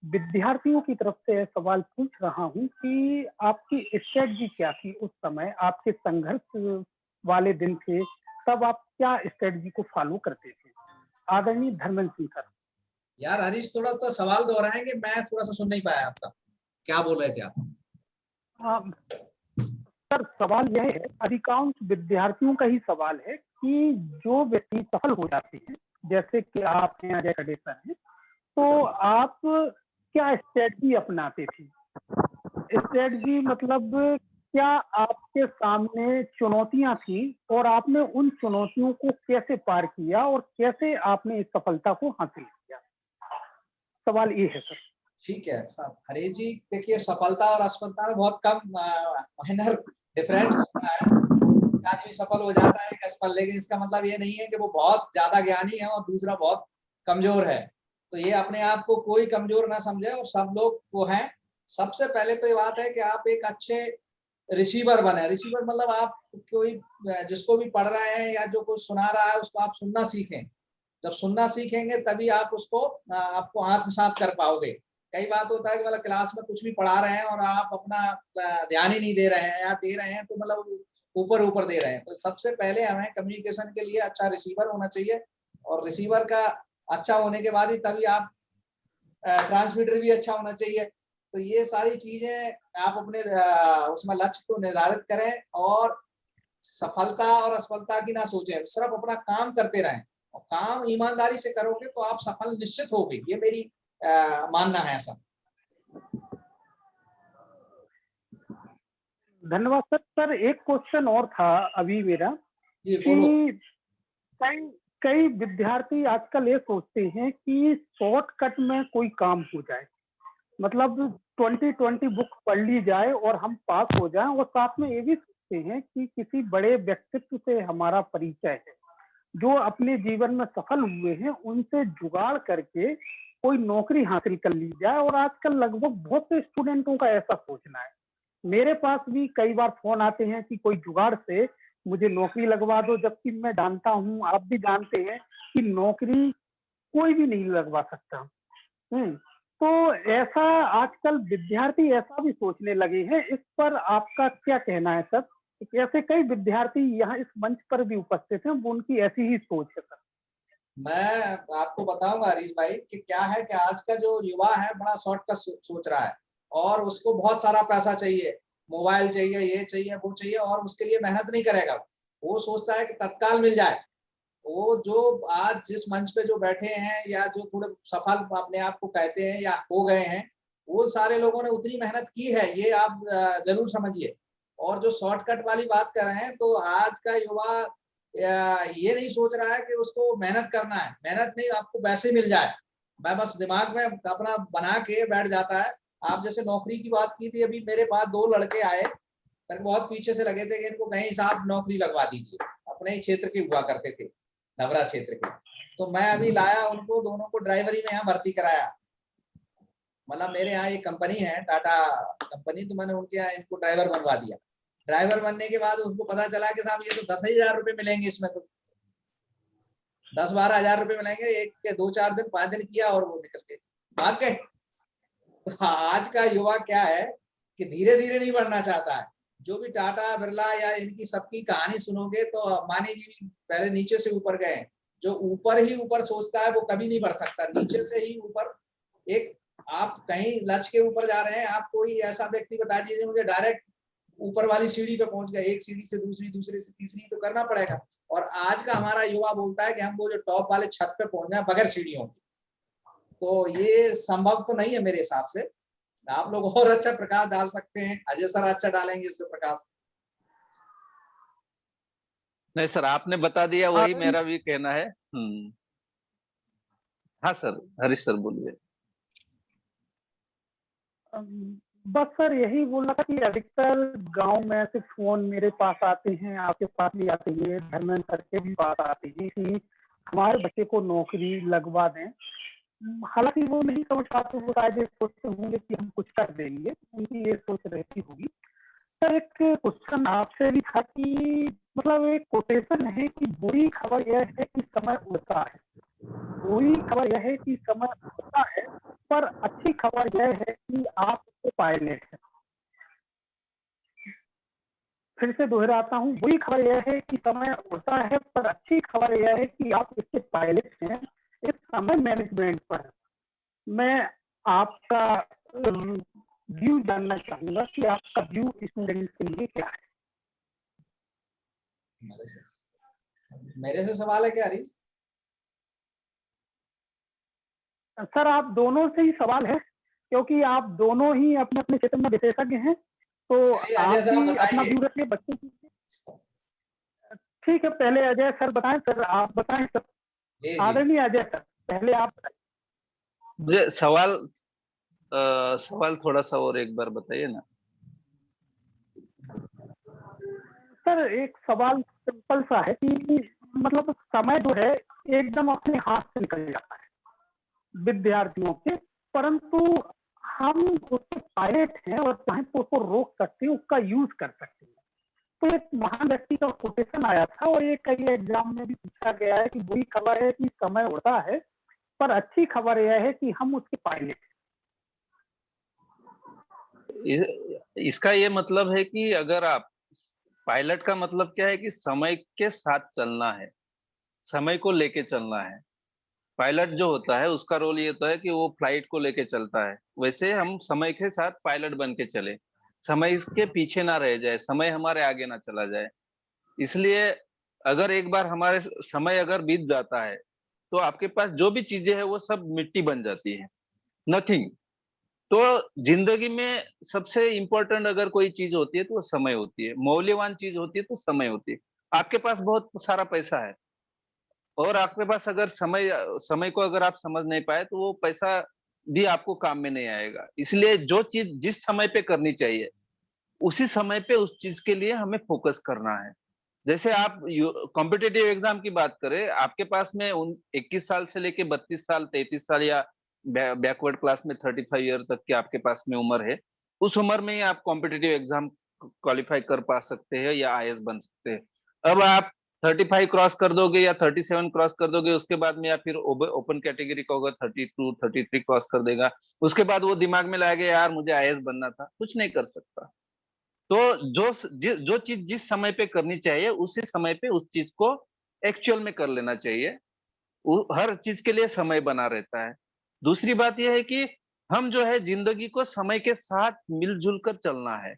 विद्यार्थियों की तरफ से सवाल पूछ रहा हूँ कि आपकी स्ट्रेटजी क्या थी उस समय? आपके संघर्ष वाले दिन थे, तब आप क्या स्ट्रेटजी को फॉलो करते थे? आदरणीय धर्मेंद्र सिंह सर। यार हरीश, थोड़ा तो सवाल दोहराएंगे, मैं थोड़ा सा सुन नहीं पाया आपका, क्या बोल रहे थे आप? सर सवाल यह है, अधिकांश विद्यार्थियों का ही सवाल है कि जो व्यक्ति सफल हो जाते हैं, जैसे कि आप हैं, अजय खडे सर हैं, तो आप क्या स्ट्रेटजी अपनाते थे? स्ट्रेटजी मतलब क्या आपके सामने चुनौतियां थी और आपने उन चुनौतियों को कैसे पार किया और कैसे आपने इस सफलता को हासिल किया? सवाल ये है सर। ठीक है हरीश जी, देखिए सफलता और असफलता में बहुत कम माइनर डिफरेंट होता है। आदमी सफल हो जाता है असफल, लेकिन इसका मतलब ये नहीं है कि वो बहुत ज्यादा ज्ञानी है और दूसरा बहुत कमजोर है। तो ये अपने आप को कोई कमजोर ना समझे और सब लोग वो हैं। सबसे पहले तो ये बात है कि आप एक अच्छे रिसीवर बने। रिसीवर मतलब आप कोई जिसको भी पढ़ रहे हैं या जो कुछ सुना रहा है उसको आप सुनना सीखें। जब सुनना सीखेंगे तभी आप उसको आपको आत्मसात कर पाओगे। कई बात होता है कि मतलब क्लास में कुछ भी पढ़ा रहे हैं और आप अपना ध्यान ही नहीं दे रहे हैं, या दे रहे हैं तो मतलब ऊपर ऊपर दे रहे हैं। तो सबसे पहले हमें कम्युनिकेशन के लिए अच्छा रिसीवर होना चाहिए, और रिसीवर का अच्छा होने के बाद ही तभी आप ट्रांसमीटर भी अच्छा होना चाहिए। तो ये सारी चीजें आप अपने उसमें लक्ष्य को निर्धारित करें, और सफलता और असफलता की ना सोचें, सिर्फ अपना काम करते रहें, और काम ईमानदारी से करोगे तो आप सफल निश्चित होगे। ये मेरी मानना है ऐसा। धन्यवाद सर। सर एक क्वेश्चन और था अभी मेरा कि कई विद्यार्थी आजकल ये सोचते हैं कि शॉर्टकट में कोई काम हो जाए, मतलब 2020 बुक पढ़ ली जाए और हम पास हो जाएं, और साथ में ये भी सोचते हैं कि किसी बड़े व्यक्तित्व से हमारा परिचय है जो अपने जीवन में सफल हुए हैं, उनसे जुगाड़ करके कोई नौकरी हासिल कर ली जाए। और आजकल लगभग बहुत से स्टूडेंटों का ऐसा सोचना है। मेरे पास भी कई बार फोन आते हैं कि कोई जुगाड़ से मुझे नौकरी लगवा दो, जबकि मैं जानता हूं, आप भी जानते हैं कि नौकरी कोई भी नहीं लगवा सकता। तो ऐसा आजकल विद्यार्थी ऐसा भी सोचने लगे हैं। इस पर आपका क्या कहना है सर? ऐसे कई विद्यार्थी यहाँ इस मंच पर भी उपस्थित हैं, वो उनकी ऐसी ही सोच है सर। मैं आपको बताऊंगा हरीश भाई कि क्या है कि आज का जो युवा है बड़ा शॉर्टकट सोच रहा है, और उसको बहुत सारा पैसा चाहिए, मोबाइल चाहिए, ये चाहिए, वो चाहिए, और उसके लिए मेहनत नहीं करेगा। वो सोचता है कि तत्काल मिल जाए। वो जो आज जिस मंच पे जो बैठे हैं या जो थोड़े सफल अपने आप को कहते हैं या हो गए हैं, वो सारे लोगों ने उतनी मेहनत की है, ये आप जरूर समझिए। और जो शॉर्टकट वाली बात कर रहे हैं, तो आज का युवा ये नहीं सोच रहा है कि उसको मेहनत करना है। मेहनत नहीं, आपको वैसे मिल जाए, मैं बस दिमाग में अपना बना के बैठ जाता है। आप जैसे नौकरी की बात की थी, अभी मेरे पास 2 लड़के आए, मेरे बहुत पीछे से लगे थे कि इनको कहीं साहब नौकरी लगवा दीजिए। अपने ही क्षेत्र के हुआ करते थे, नवरा क्षेत्र के। तो मैं अभी लाया उनको, दोनों को ड्राइवरी में यहाँ भर्ती कराया। मतलब मेरे यहाँ एक कंपनी है, टाटा कंपनी, तो मैंने उनके यहाँ इनको ड्राइवर बनवा दिया। ड्राइवर बनने के बाद उनको पता चला कि साहब ये तो 10,000 रुपए मिलेंगे, इसमें तो 10-12 हजार रुपए मिलेंगे। एक के 2-4 दिन 5 दिन किया और वो निकल के भाग गए। आज का युवा क्या है कि धीरे धीरे नहीं बढ़ना चाहता है। जो भी टाटा बिरला या इनकी सबकी कहानी सुनोगे तो अंबानी जी पहले नीचे से ऊपर गए। जो ऊपर ही ऊपर सोचता है वो कभी नहीं बढ़ सकता, नीचे से ही ऊपर। एक आप कहीं लक्ष्य के ऊपर जा रहे हैं, आप कोई ऐसा व्यक्ति बता दीजिए मुझे डायरेक्ट ऊपर वाली सीढ़ी पे पहुंच गए, एक सीढ़ी से दूसरी, दूसरी से तीसरी, तो करना पड़ेगा। और आज का हमारा युवा बोलता है कि हम वो जो टॉप वाले छत पे पहुंच जाए बगैर सीढ़ियों के, तो ये संभव तो नहीं है मेरे हिसाब से। आप लोग और अच्छा प्रकाश डाल सकते हैं, अजय सर अच्छा डालेंगे इस पे प्रकाश। नहीं सर, आपने बता दिया, वही मेरा भी कहना है। हाँ सर, हरीश सर बोलिए। बस सर यही बोलना था कि अधिकतर गांव में से फोन मेरे पास आते हैं, आपके पास भी आते हैं, धर्मेंद्र सर के भी पास आते हैं कि हमारे बच्चे को नौकरी लगवा दें। हालांकि वो नहीं समझ पाते, वो शायद सोचते होंगे कि हम कुछ कर देंगे, उनकी ये सोच रहती होगी। सर एक क्वेश्चन आपसे भी था कि मतलब एक कोटेशन है कि बुरी खबर यह है कि समय उड़ता है, बुरी खबर यह है कि समय उड़ता है, पर अच्छी खबर यह है कि आप उसके पायलट हैं। फिर से दोहराता हूँ, बुरी खबर यह है कि समय उड़ता है, पर अच्छी खबर यह है कि आप इसके पायलट हैं इस समय मैनेजमेंट पर। मैं आपका व्यू जानना चाहूंगा कि आपका व्यू स्टूडेंट के लिए क्या है। मेरे से सवाल है क्या हरीश? सर आप दोनों से ही सवाल है, क्योंकि आप दोनों ही अपने अपने क्षेत्र में विशेषज्ञ हैं, तो आप भी अपना व्यू रखिए बच्चों की। ठीक है, पहले अजय सर बताएं। सर आप बताएं सर। आदरणीय अजय सर, पहले आप मुझे सवाल थोड़ा सा और एक बार बताइए ना। सर एक सवाल सिंपल सा है कि मतलब समय जो है एकदम अपने हाथ से निकल जाता है विद्यार्थियों के, परंतु हम उसके पायलट हैं और चाहे तो उसको रोक सकते हैं, उसका यूज कर सकते हैं। तो एक महान व्यक्ति का कोटेशन आया था और ये कई एग्जाम में भी पूछा गया है कि बुरी खबर है कि समय उड़ता है, पर अच्छी खबर यह है कि हम उसके पायलट हैं। इसका ये मतलब है कि अगर आप पायलट का मतलब क्या है कि समय के साथ चलना है, समय को लेके चलना है। पायलट जो होता है उसका रोल ये होता है कि वो फ्लाइट को लेके चलता है, वैसे हम समय के साथ पायलट बन के चले, समय इसके पीछे ना रह जाए, समय हमारे आगे ना चला जाए। इसलिए अगर एक बार हमारे समय अगर बीत जाता है तो आपके पास जो भी चीजें हैं वो सब मिट्टी बन जाती है, नथिंग। तो जिंदगी में सबसे इंपॉर्टेंट अगर कोई चीज होती है तो वो समय होती है, मौल्यवान चीज होती है तो समय होती है। आपके पास बहुत सारा पैसा है और आपके पास अगर समय को अगर आप समझ नहीं पाए तो वो पैसा भी आपको काम में नहीं आएगा। इसलिए जो चीज जिस समय पे करनी चाहिए उसी समय पे उस चीज के लिए हमें फोकस करना है। जैसे आप कॉम्पिटिटिव एग्जाम की बात करें, आपके पास में उन 21 साल से लेके 32 साल 33 साल या बैकवर्ड क्लास में 35 ईयर तक की आपके पास में उम्र है, उस उम्र में ही आप कॉम्पिटिटिव एग्जाम क्वालिफाई कर पा सकते हैं या आईएएस बन सकते हैं। अब आप 35 क्रॉस कर दोगे या 37 क्रॉस कर दोगे, उसके बाद में या फिर ओपन कैटेगरी का होगा 32 33 क्रॉस कर देगा, उसके बाद वो दिमाग में लाएगा यार मुझे आईएएस बनना था, कुछ नहीं कर सकता। तो जो चीज जिस समय पे करनी चाहिए उसी समय पे उस चीज को एक्चुअल में कर लेना चाहिए। हर चीज के लिए समय बना रहता है। दूसरी बात यह है कि हम जो है जिंदगी को समय के साथ मिलजुल कर चलना है,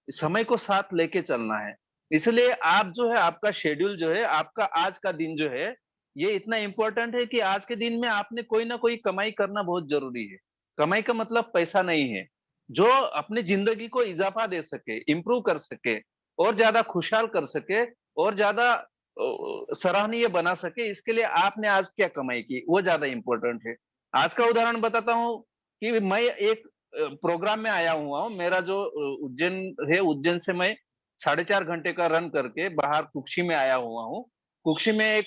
समय को साथ लेके चलना है। इसलिए आप जो है आपका शेड्यूल जो है, आपका आज का दिन जो है, ये इतना इम्पोर्टेंट है कि आज के दिन में आपने कोई ना कोई कमाई करना बहुत जरूरी है। कमाई का मतलब पैसा नहीं है, जो अपनी जिंदगी को इजाफा दे सके, इम्प्रूव कर सके और ज्यादा खुशहाल कर सके और ज्यादा सराहनीय बना सके, इसके लिए आपने आज क्या कमाई की वो ज्यादा इम्पोर्टेंट है। आज का उदाहरण बताता हूँ कि मैं एक प्रोग्राम में आया हुआ हूँ। मेरा जो उज्जैन है, उज्जैन से मैं 4.5 घंटे का रन करके बाहर कुक्षी में आया हुआ हूँ। कुक्षी में एक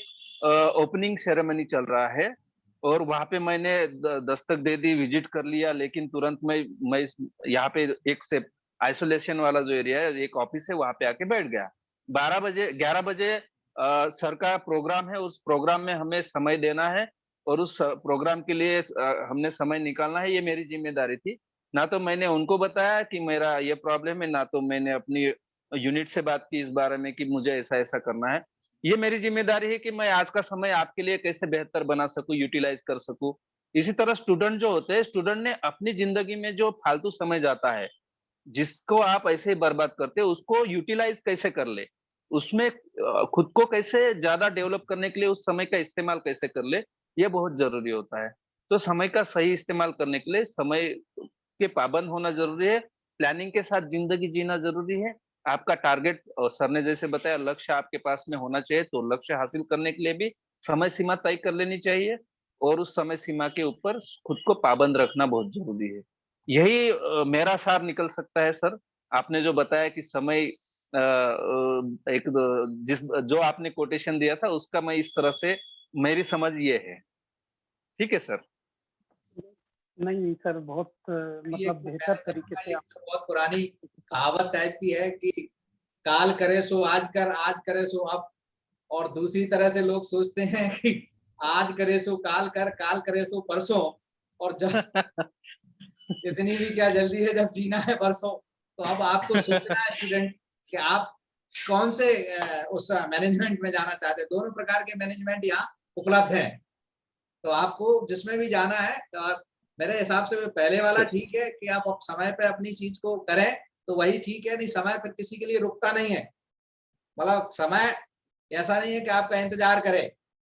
ओपनिंग सेरेमनी चल रहा है और वहां पे मैंने दस्तक दे दी, विजिट कर लिया, लेकिन तुरंत मैं यहाँ पे एक से आइसोलेशन वाला जो एरिया है, एक ऑफिस है, वहां पे आके बैठ गया। 11 बजे सर का प्रोग्राम है, उस प्रोग्राम में हमें समय देना है और उस प्रोग्राम के लिए हमने समय निकालना है, ये मेरी जिम्मेदारी थी। ना तो मैंने उनको बताया कि मेरा ये प्रॉब्लम है, ना तो मैंने अपनी यूनिट से बात की इस बारे में कि मुझे ऐसा-ऐसा करना है। ये मेरी जिम्मेदारी है कि मैं आज का समय आपके लिए कैसे बेहतर बना सकूँ, यूटिलाइज़ कर सकूँ। इसी तरह स्टूडेंट जो होते हैं, स्टूडेंट ने अपनी ज़िंदगी में जो फालतू समय जाता है, जिसको आप ऐसे ही बर्बाद करते हो, उसको यूटिलाइज़ कैसे कर ले? उसमें खुद को कैसे ज़्यादा डेवलप करने के लिए उस समय का इस्तेमाल कैसे कर ले, ये बहुत ज़रूरी होता है। तो समय का सही इस्तेमाल करने के लिए समय के पाबंद होना ज़रूरी है, प्लानिंग के साथ ज़िंदगी जीना ज़रूरी है। आपका टारगेट सर ने जैसे बताया लक्ष्य आपके पास में होना चाहिए, तो लक्ष्य हासिल करने के लिए भी समय सीमा तय कर लेनी चाहिए और उस समय सीमा के ऊपर खुद को पाबंद रखना बहुत ज़रूरी है। यही मेरा सार निकल सकता है सर। आपने जो बताया कि समय एक जो आपने कोटेशन दिया था उसका मैं इस तरह से मेरी समझ ये है। ठीक है सर। नहीं सर, बहुत ये मतलब बेहतर तरीके से एक तो बहुत पुरानी कहावत टाइप की है कि काल करे सो आज कर, आज करे सो अब। और दूसरी तरह से लोग सोचते हैं कि आज करे सो काल कर, काल करे सो परसों। और जब इतनी भी क्या जल्दी है जब जीना है परसों। तो अब आपको सोचना है स्टूडेंट कि आप कौन से उस मैनेजमेंट में जाना चाहते हैं। दोनों प्रकार के मैनेजमेंट यहाँ उपलब्ध है, तो आपको जिसमें भी जाना है। और मेरे हिसाब से पहले वाला ठीक है कि आप समय पे अपनी चीज को करें तो वही ठीक है, नहीं समय फिर किसी के लिए रुकता नहीं है। मतलब समय ऐसा नहीं है कि आपका इंतजार करे,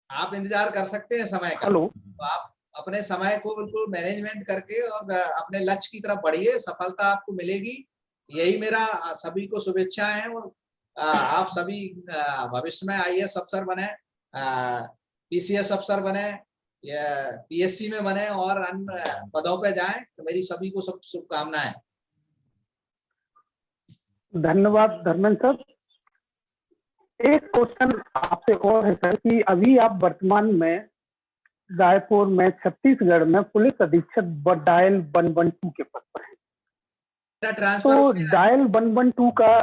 आप इंतजार कर सकते हैं समय का। तो आप अपने समय को बिल्कुल मैनेजमेंट करके और अपने लक्ष्य की तरफ बढ़िए, सफलता आपको मिलेगी। यही मेरा सभी को शुभेच्छाएं हैं। और आप सभी भविष्य में आईएएस अफसर बने, पीसीएस अफसर बने, या पीएससी में बने और अन्य पदों पे जाएं। तो मेरी सभी को सब शुभकामनाएं। धन्यवाद धर्मेंद्र सर। एक क्वेश्चन आपसे और है सर कि अभी आप वर्तमान में रायपुर में छत्तीसगढ़ में पुलिस अधीक्षक डायल 112 के पद पर है। ट्रांसफर तो डायल 112 का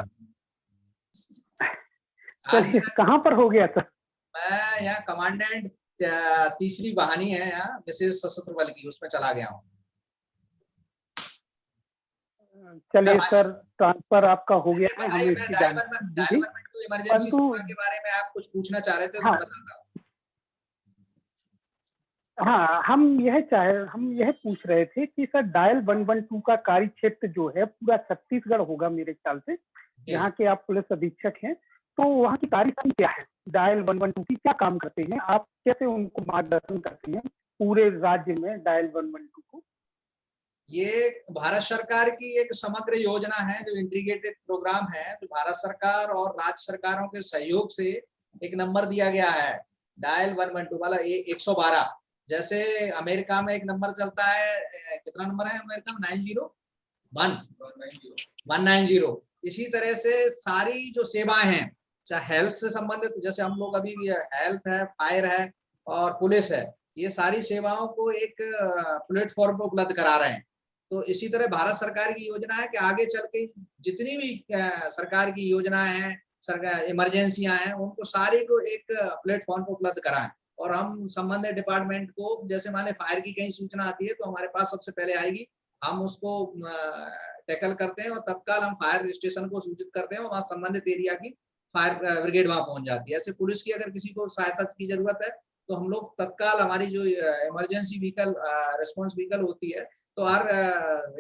चलिए कहाँ पर हो गया सर? मैं यहाँ कमांडेंट तीसरी वाहिनी है यहाँ मिसेज सशस्त्र बल की, उसमें चला गया हूँ। चलिए सर, ट्रांसफर आपका हो गया है, हमें इसकी जानकारी इमरजेंसी के बारे में आप कुछ पूछना चाह रहे थे तो हाँ, बताता हूँ। हाँ, हम यह पूछ रहे थे कि सर डायल 112 का कार्य क्षेत्र जो है पूरा छत्तीसगढ़ होगा मेरे ख्याल से, यहाँ के आप पुलिस अधीक्षक हैं, तो वहाँ की कार्यक्रम क्या है? डायल 112 की क्या काम करते हैं आप, कैसे उनको मार्गदर्शन करते हैं पूरे राज्य में डायल 112 को? ये भारत सरकार की एक समग्र योजना है, जो इंटीग्रेटेड प्रोग्राम है, जो भारत सरकार और राज्य सरकारों के सहयोग से एक नंबर दिया गया है डायल 112 वाला 112। जैसे अमेरिका में एक नंबर चलता है, कितना नंबर है अमेरिका में? 190। इसी तरह से सारी जो सेवाएं हैं, चाहे हेल्थ से संबंधित, जैसे हम लोग अभी हेल्थ है, फायर है और पुलिस है, ये सारी सेवाओं को एक प्लेटफॉर्म पर उपलब्ध करा रहे हैं। तो इसी तरह भारत सरकार की योजना है कि आगे चल के जितनी भी सरकार की योजनाएं हैं, सरकार इमरजेंसियां हैं, उनको सारी को एक प्लेटफॉर्म पर उपलब्ध कराएं। और हम संबंधित डिपार्टमेंट को, जैसे मान लें फायर की कहीं सूचना आती है तो हमारे पास सबसे पहले आएगी, हम उसको टैकल करते हैं और तत्काल हम फायर स्टेशन को सूचित करते हैं और वहाँ संबंधित एरिया की फायर ब्रिगेड वहां पहुंच जाती है। ऐसे पुलिस की अगर किसी को सहायता की जरूरत है तो हम लोग तत्काल, हमारी जो इमरजेंसी व्हीकल रिस्पॉन्स व्हीकल होती है, तो हर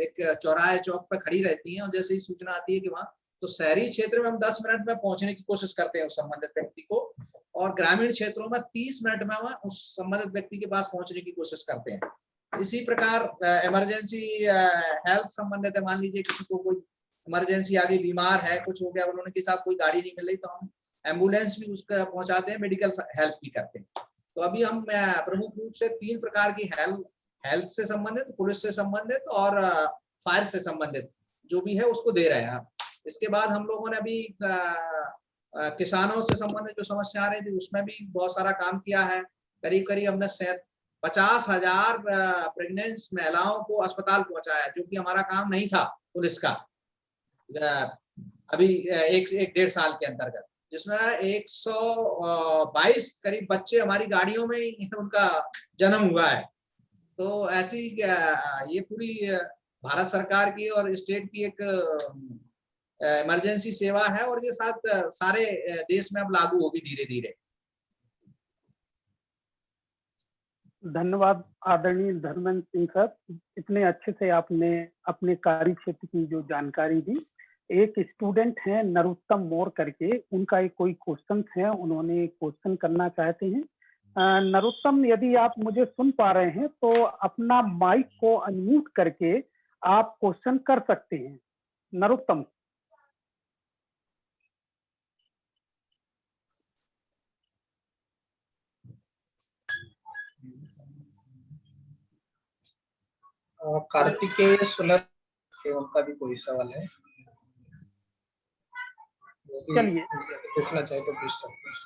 एक चौराहे चौक पर खड़ी रहती है और जैसे ही सूचना आती है कि वहाँ, तो शहरी क्षेत्र में हम 10 मिनट में पहुंचने की कोशिश करते हैं उस संबंधित व्यक्ति को, और ग्रामीण क्षेत्रों में 30 मिनट में वहाँ उस संबंधित व्यक्ति के पास पहुंचने की कोशिश करते हैं। इसी प्रकार इमरजेंसी हेल्थ संबंधित है, मान लीजिए किसी को कोई इमरजेंसी आ गई, बीमार है, कुछ हो गया, उन्होंने के साथ कोई गाड़ी नहीं मिल रही, तो हम एम्बुलेंस भी उसका पहुंचाते हैं, मेडिकल हेल्प भी करते हैं। तो अभी हम प्रमुख रूप से 3 प्रकार की हेल्थ से संबंधित, पुलिस से संबंधित और फायर से संबंधित जो भी है उसको दे रहे हैं। इसके बाद हम लोगों ने अभी किसानों से संबंधित जो समस्या आ रही थी उसमें भी बहुत सारा काम किया है। करीब करीब हमने 50,000 प्रेग्नेंट महिलाओं को अस्पताल पहुंचाया, जो कि हमारा काम नहीं था पुलिस का अभी एक डेढ़ साल के अंतर्गत, जिसमें 122 करीब बच्चे हमारी गाड़ियों में ही उनका जन्म हुआ है। तो ऐसी ये पूरी भारत सरकार की और स्टेट की एक इमरजेंसी सेवा है और ये सारे देश में अब लागू होगी धीरे धीरे। धन्यवाद आदरणीय धर्मेंद्र सिंह सर, इतने अच्छे से आपने अपने कार्य क्षेत्र की जो जानकारी दी। एक स्टूडेंट है नरोत्तम मोर करके, उनका एक कोई क्वेश्चन है, उन्होंने क्वेश्चन करना चाहते हैं। नरोत्तम, यदि आप मुझे सुन पा रहे हैं तो अपना माइक को अनम्यूट करके आप क्वेश्चन कर सकते हैं। नरोत्तम। कार्तिकेय सुलभ, उनका भी कोई सवाल है? चलिए, पूछना चाहे तो पूछ सकते हैं।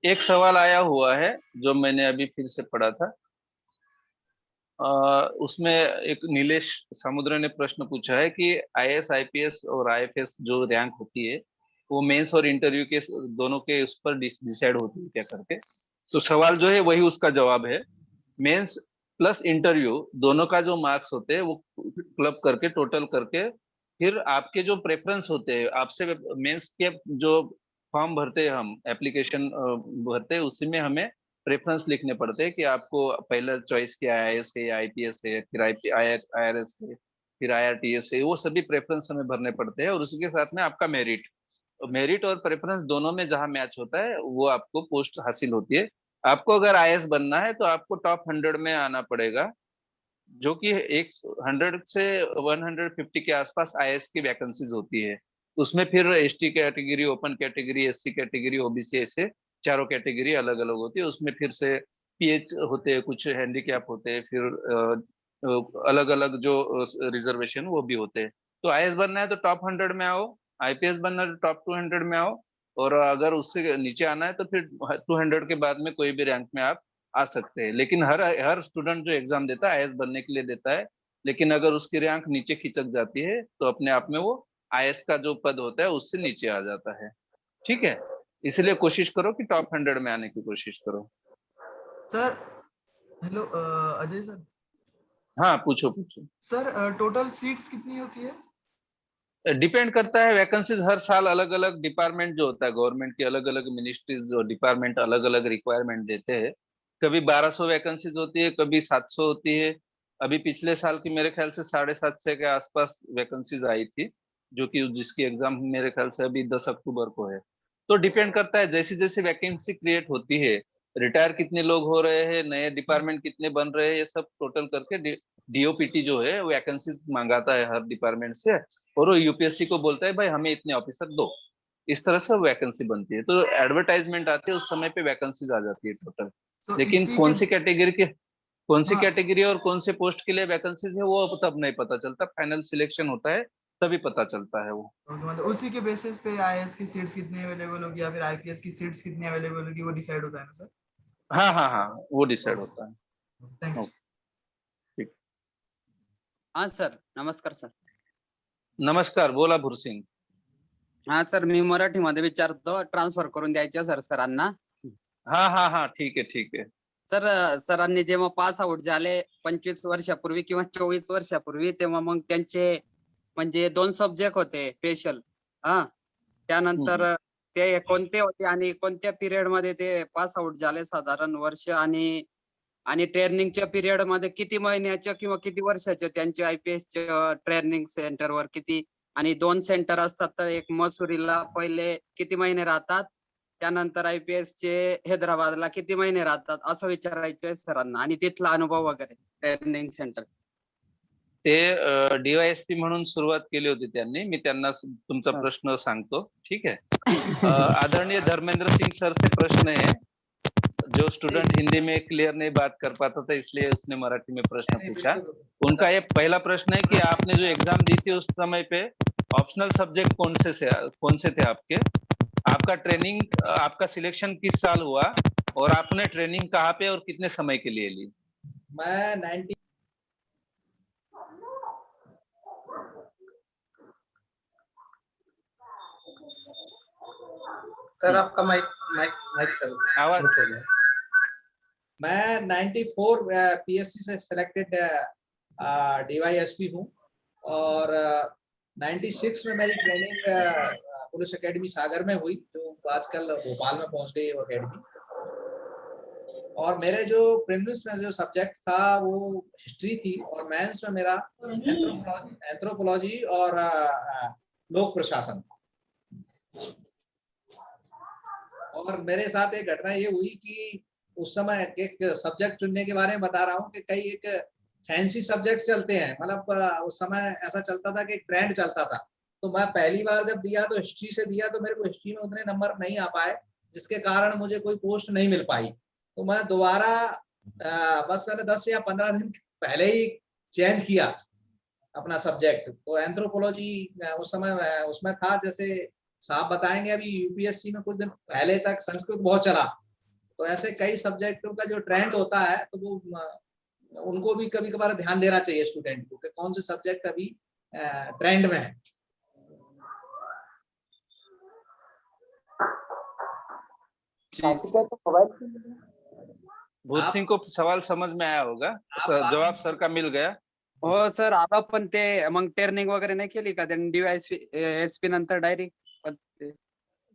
एक सवाल आया हुआ है जो मैंने अभी फिर से पढ़ा था। उसमें एक नीलेश समुद्र ने प्रश्न पूछा है कि आईएएस, आईपीएस और आईएफएस जो रैंक होती है वो मेंस और इंटरव्यू के दोनों के उस पर डिसाइड होती है क्या करके। तो सवाल जो है वही उसका जवाब है। मेंस प्लस इंटरव्यू दोनों का जो मार्क्स होते हैं वो क्लब करके, टोटल करके, फिर आपके जो प्रेफरेंस होते हैं, आपसे मेंस के जो फॉर्म भरते हैं, हम एप्लीकेशन भरते हैं, उसी में हमें प्रेफरेंस लिखने पड़ते हैं कि आपको पहला चॉइस क्या है, आईएएस है, आईपीएस है, फिर आईआरएस है, फिर आईआरटीएस है, वो सभी प्रेफरेंस हमें भरने पड़ते हैं। और उसी के साथ में आपका मेरिट और प्रेफरेंस दोनों में जहां मैच होता है वो आपको पोस्ट हासिल होती है। आपको अगर आईएएस बनना है तो आपको टॉप 100 में आना पड़ेगा, जो कि 100 से 150 के आसपास आईएएस की वैकेंसीज होती है। उसमें फिर ST category, open category, SC category, OBC, ऐसे चारों कैटेगरी अलग अलग होती है। उसमें फिर से पीएच होते हैं, कुछ हैंडीकैप होते हैं, फिर अलग अलग जो रिजर्वेशन वो भी होते हैं। तो आईएएस बनना है तो टॉप 100 में आओ, आईपीएस बनना है तो टॉप 200 में आओ, और अगर उससे नीचे आना है तो फिर 200 के बाद में कोई भी रैंक में आप आ सकते हैं। लेकिन हर स्टूडेंट जो एग्जाम देता है आईएएस बनने के लिए देता है, लेकिन अगर उसकी रैंक नीचे खिसक जाती है तो अपने आप में वो आईएएस का जो पद होता है उससे नीचे आ जाता है। ठीक है, इसलिए कोशिश करो कि टॉप 100 में आने की कोशिश करो। Sir hello Ajay sir. हाँ पूछो पूछो। सर टोटल सीट्स कितनी होती है? डिपेंड करता है, वैकेंसीज हर साल अलग अलग डिपार्टमेंट जो होता है गवर्नमेंट की, अलग अलग मिनिस्ट्रीज और डिपार्टमेंट अलग अलग रिक्वायरमेंट देते हैं। कभी 1200 वैकेंसीज होती है, कभी 700 होती है। अभी पिछले साल की मेरे ख्याल से 750 के आसपास वैकेंसीज आई थी, जो कि जिसकी एग्जाम मेरे ख्याल से अभी 10 अक्टूबर को है। तो डिपेंड करता है, जैसी जैसी वैकेंसी क्रिएट होती है, रिटायर कितने लोग हो रहे हैं, नए डिपार्टमेंट कितने बन रहे हैं, ये सब टोटल करके डीओपीटी जो है वैकेंसीज मंगाता है हर डिपार्टमेंट से, और वो यूपीएससी को बोलता है भाई हमें इतने ऑफिसर दो। इस तरह से वैकेंसी बनती है, तो एडवर्टाइजमेंट आती है, उस समय पे वैकेंसीज आ जाती है टोटल। तो लेकिन इसी कौन के सी कैटेगरी के, कौन सी हाँ कैटेगरी और कौन से पोस्ट के लिए वैकेंसीज है वो अब तब नहीं पता चलता, फाइनल सिलेक्शन होता है तभी पता चलता है वो। ओके, मतलब उसी के बेसिस पे आईएएस की सीट्स कितनी अवेलेबल होगी या फिर आईपीएस की सीट्स कितनी अवेलेबल होगी वो डिसाइड होता है ना सर? हाँ हाँ हाँ, वो डिसाइड होता है। Thank you. ओके, ठीक। हाँ सर, नमस्कार सर. नमस्कार, बोला भुरसिंग. हा सर, मी मराठीमध्ये विचारतो, ट्रान्सफर करून द्यायचे सर सरांना. हाँ हाँ हाँ, ठीक है ठीक है. सर सरांनी जेव्हा पास आउट झाले 25 वर्षापूर्वी किंवा 24 वर्षापूर्वी, तेव्हा मग त्यांचे म्हणजे 2 सब्जेक्ट होते स्पेशल. हा, त्यानंतर ते कोणते होते आणि कोणत्या पिरियड मध्ये ते पास आउट झाले, साधारण वर्ष, आणि आणि ट्रेनिंगच्या पिरियड मध्ये किती महिन्याच्या किंवा किती वर्षाचे त्यांचे आयपीएस ट्रेनिंग सेंटरवर किती, आणि 2 सेंटर असतात, तर एक मसुरीला पहिले किती महिने राहतात, त्यानंतर आयपीएस चे हैदराबादला किती महिने राहतात, असं विचारायचंय सरांना, आणि तिथला अनुभव वगैरे ट्रेनिंग सेंटर. ते डीवायएसपी म्हणून सुरुवात केली होती त्यांनी. मी त्यांना तुमचा प्रश्न सांगतो, ठीक है. आदरणीय धर्मेंद्र सिंह सर से प्रश्न है, जो स्टूडेंट हिंदी में क्लियर नहीं बात कर पाता था इसलिए उसने मराठी में प्रश्न पूछा. उनका ये पहला प्रश्न है कि आपने जो एग्जाम दी थी उस समय पे ऑप्शनल सब्जेक्ट कौन से थे आपके, आपका ट्रेनिंग, आपका सिलेक्शन किस साल हुआ, और आपने ट्रेनिंग कहाँ पे और कितने समय के लिए ली? मैं 90 सर आपका माइक माइक माइक सर आवाज हो गया. मैं 94 पीएससी से सिलेक्टेड डीवाईएसपी हूँ, और 96 में मेरी ट्रेनिंग पुलिस एकेडमी सागर में हुई, जो आजकल भोपाल में पहुंच गई है वो एकेडमी. और मेरे जो प्रीलिम्स में जो सब्जेक्ट था वो हिस्ट्री थी, और मेंस में मेरा एंथ्रोपोलॉजी और लोक प्रशासन. और मेरे साथ एक घटना ये हुई कि उस समय एक सब्जेक्ट चुनने के बारे में बता रहा हूँ कि कई एक फैंसी सब्जेक्ट चलते हैं, मतलब उस समय ऐसा चलता था कि एक ट्रेंड चलता था. तो मैं पहली बार जब दिया तो हिस्ट्री से दिया, तो मेरे को हिस्ट्री में उतने नंबर नहीं आ पाए, जिसके कारण मुझे कोई पोस्ट नहीं मिल पाई. तो मैं दोबारा बस मैंने 10 या 15 दिन पहले ही चेंज किया अपना सब्जेक्ट. तो एंथ्रोपोलॉजी उस समय उसमें था, जैसे साहब बताएंगे, अभी यूपीएससी में कुछ दिन पहले तक संस्कृत बहुत चला, तो ऐसे कई सब्जेक्टों का जो ट्रेंड होता है, तो वो उनको भी कभी कभार ध्यान देना चाहिए स्टूडेंट को कि कौन से सब्जेक्ट अभी ट्रेंड में है. भूत सिंह को सवाल समझ में आया होगा, जवाब सर का मिल गया. हो सर, आता पण ते मग ट्रेनिंग वगैरे नाही केली का त्यांनी डीवायएसपी नंतर डायरेक्ट?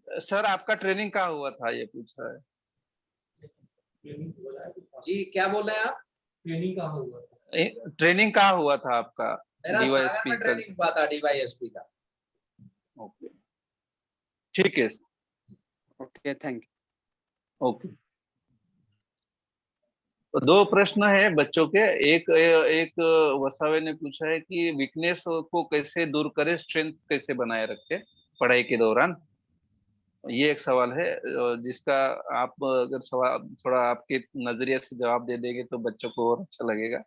सर आपका ट्रेनिंग कहाँ हुआ था ये पूछ रहा है. जी क्या बोल रहे हैं आप? ट्रेनिंग कहाँ हुआ था आपका? मेरा सागर में ट्रेनिंग हुआ था डीवाईएसपी का. ओके, ठीक है. Okay, thank you. ओके, तो 2 प्रश्न है बच्चों के. एक वसावे ने पूछा है कि वीकनेस को कैसे दूर करें, स्ट्रेंथ कैसे बनाए रखें पढ़ाई के दौरान. ये एक सवाल है, जिसका आप अगर सवाल थोड़ा आपके नजरिए से जवाब दे देंगे तो बच्चों को और अच्छा लगेगा.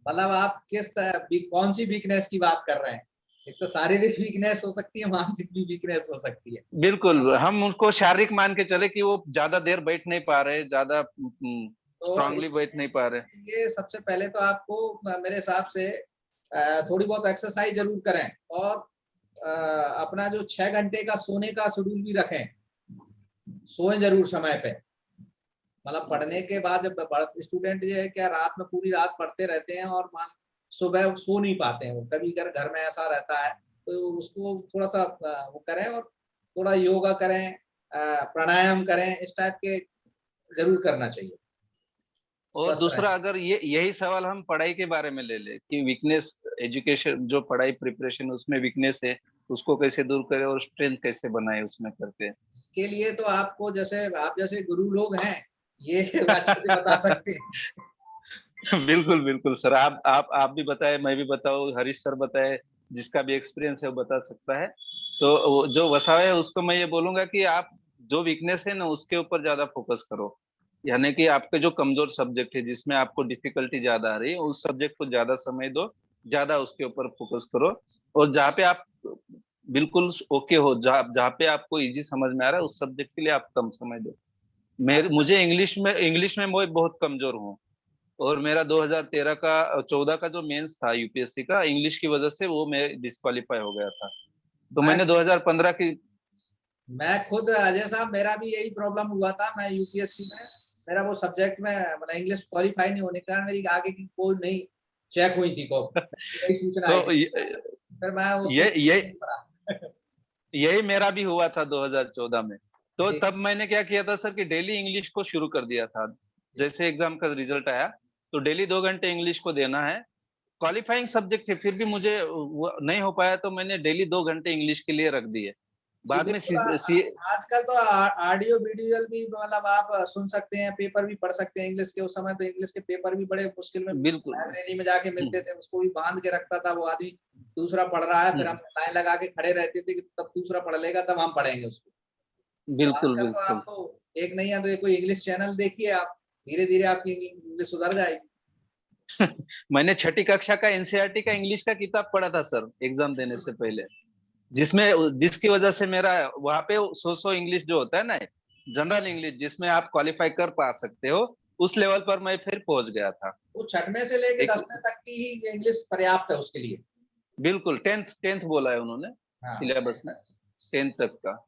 मतलब आप किस तरह कौन सी वीकनेस की बात कर रहे हैं? एक तो शारीरिक वीकनेस हो सकती है, मानसिक भी वीकनेस हो सकती है। बिल्कुल, हम उनको शारीरिक मान के चले कि वो ज्यादा देर बैठ नहीं पा रहे, ज्यादा तो स्ट्रांगली बैठ नहीं पा रहे। ये सबसे पहले तो आपको मेरे हिसाब से थोड़ी बहुत एक्सरसाइज जरूर करें, और अपना जो 6 घंटे का सोने का शेड्यूल भी रखें, सोए जरूर समय पे। मतलब पढ़ने के बाद जब स्टूडेंट जो है क्या रात में पूरी रात पढ़ते रहते हैं और सुबह सो नहीं पाते हैं, वो कभी घर में ऐसा रहता है, तो उसको थोड़ा सा वो करें, और थोड़ा योगा करें, प्राणायाम करें, इस टाइप के जरूर करना चाहिए। और दूसरा, अगर यही सवाल हम पढ़ाई के बारे में ले ले कि वीकनेस, एजुकेशन जो पढ़ाई प्रिपरेशन उसमें वीकनेस है, उसको कैसे दूर करें और स्ट्रेंथ कैसे बनाए उसमें करके। इसके लिए तो आपको जैसे आप जैसे गुरु लोग हैं, ये अच्छे से बता सकते हैं। बिल्कुल बिल्कुल सर, आप भी बताए, मैं भी बताऊं, हरीश सर बताए, जिसका भी एक्सपीरियंस है वो बता सकता है। तो जो वसावे है उसको मैं ये बोलूंगा कि आप जो वीकनेस है ना उसके ऊपर ज्यादा फोकस करो, यानी कि आपके जो कमजोर सब्जेक्ट है जिसमें आपको डिफिकल्टी ज्यादा आ रही है उस सब्जेक्ट को ज्यादा समय दो, ज्यादा उसके ऊपर फोकस करो। और जहाँ पे आप बिल्कुल ओके हो, जहाँ पे आपको इजी समझ में आ रहा है उस सब्जेक्ट के लिए आप कम समय दो। मुझे इंग्लिश में मैं बहुत कमजोर हूँ, और मेरा 2013 का 14 का जो मेंस था यूपीएससी का, इंग्लिश की वजह से वो मैं डिस्क्वालीफाई हो गया था। तो मैंने 2015 की, मैं खुद अजय साहब, मेरा भी यही प्रॉब्लम हुआ था। मैं यूपीएससी में मेरा वो सब्जेक्ट में मतलब इंग्लिश क्वालिफाई नहीं होने के कारण मेरी आगे की कोई नहीं चेक हुई थी को यही सूचना आई तो थी। फिर मैं यही मेरा भी हुआ था 2014 में। तो तब मैंने क्या किया था सर कि डेली इंग्लिश को शुरू कर दिया था। जैसे एग्जाम का रिजल्ट आया तो डेली 2 घंटे इंग्लिश को देना है। क्वालिफाइंग सब्जेक्ट है, फिर भी मुझे नहीं हो पाया तो मैंने डेली 2 घंटे इंग्लिश के लिए रख दिए। बाद में आजकल तो ऑडियो वीडियो भी मतलब आप सुन सकते हैं, पेपर भी पढ़ सकते हैं इंग्लिश के। उस समय तो इंग्लिश के पेपर भी बड़े मुश्किल में लाइब्रेरी में जाके मिलते थे, उसको भी बांध के रखता था वो आदमी। दूसरा पढ़ रहा है, फिर हम लाइन लगा के खड़े रहते थे कि तब दूसरा पढ़ लेगा तब हम पढ़ेंगे उसको। बिल्कुल तो बिल्कुल। आपको एक नहीं है तो कोई इंग्लिश चैनल देखिए, आप धीरे धीरे आपकी इंग्लिश सुधर जाएगी। मैंने 6ठी कक्षा का एनसीईआरटी का इंग्लिश का किताब पढ़ा था सर एग्जाम देने से पहले, जिसकी वजह से मेरा वहां पे 100 इंग्लिश जो होता है ना, जनरल इंग्लिश जिसमें आप क्वालिफाई कर पा सकते हो, उस लेवल पर मैं फिर पहुंच गया था। वो 6वीं से लेके 10वीं तक की ही इंग्लिश पर्याप्त है उसके लिए। बिल्कुल, 10th बोला है उन्होंने सिलेबस में, 10th तक का।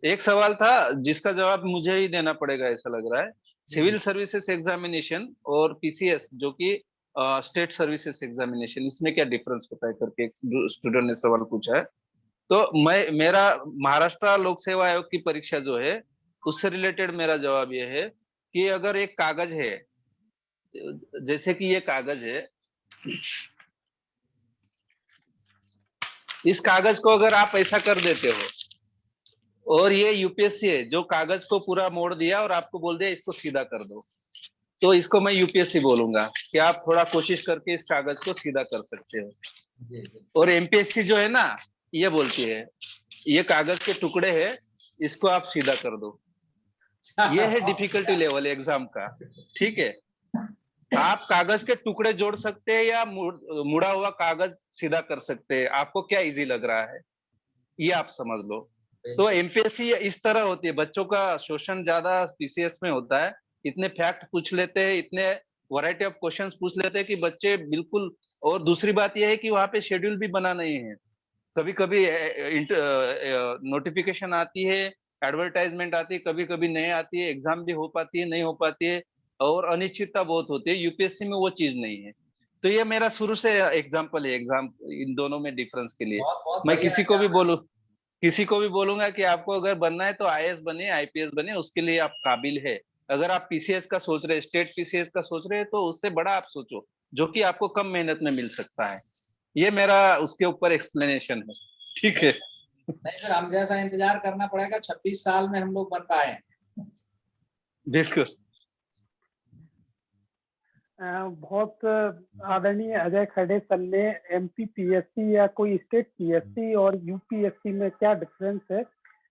एक सवाल था जिसका जवाब मुझे ही देना पड़ेगा ऐसा लग रहा है, सिविल सर्विसेज एग्जामिनेशन और पीसीएस जो कि स्टेट सर्विसेज एग्जामिनेशन, इसमें क्या डिफरेंस होता है करके एक स्टूडेंट ने सवाल पूछा है। तो मेरा महाराष्ट्र लोक सेवा आयोग की परीक्षा जो है उससे रिलेटेड मेरा जवाब ये है कि अगर एक कागज है, जैसे कि ये कागज है, इस कागज को अगर आप ऐसा कर देते हो और ये यूपीएससी है जो कागज को पूरा मोड़ दिया और आपको बोल दिया इसको सीधा कर दो, तो इसको मैं यूपीएससी बोलूंगा कि आप थोड़ा कोशिश करके इस कागज को सीधा कर सकते हो। और एमपीएससी जो है ना, ये बोलती है ये कागज के टुकड़े हैं, इसको आप सीधा कर दो। ये है डिफिकल्टी लेवल एग्जाम का, ठीक है। आप कागज के टुकड़े जोड़ सकते हैं या मुड़ा हुआ कागज सीधा कर सकते हैं, आपको क्या इजी लग रहा है ये आप समझ लो। तो एमपीएससी इस तरह होती है, बच्चों का शोषण ज्यादा पीसीएस में होता है, इतने फैक्ट पूछ लेते हैं, इतने वैरायटी ऑफ क्वेश्चंस पूछ लेते हैं कि बच्चे बिल्कुल। और दूसरी बात यह है कि वहां पे शेड्यूल भी बना नहीं है, कभी कभी नोटिफिकेशन आती है, एडवर्टाइजमेंट आती है, कभी कभी नहीं आती है, एग्जाम भी हो पाती है नहीं हो पाती है, और अनिश्चितता बहुत होती है। यूपीएससी में वो चीज नहीं है। तो ये मेरा शुरू से एग्जाम्पल है एग्जाम इन दोनों में डिफरेंस के लिए। मैं किसी को भी बोलूंगा कि आपको अगर बनना है तो आईएएस बने, आईपीएस बने, उसके लिए आप काबिल है। अगर आप पीसीएस का सोच रहे हैं, स्टेट पीसीएस का सोच रहे हैं, तो उससे बड़ा आप सोचो जो कि आपको कम मेहनत में मिल सकता है। ये मेरा उसके ऊपर एक्सप्लेनेशन है, ठीक है। नहीं, फिर हम जैसा इंतजार करना पड़ेगा, 26 साल में हम लोग बन पाए। बिल्कुल। बहुत आदरणीय अजय खड़े सर ने एमपी पीएससी या कोई स्टेट पीएससी और यूपीएससी में क्या डिफरेंस है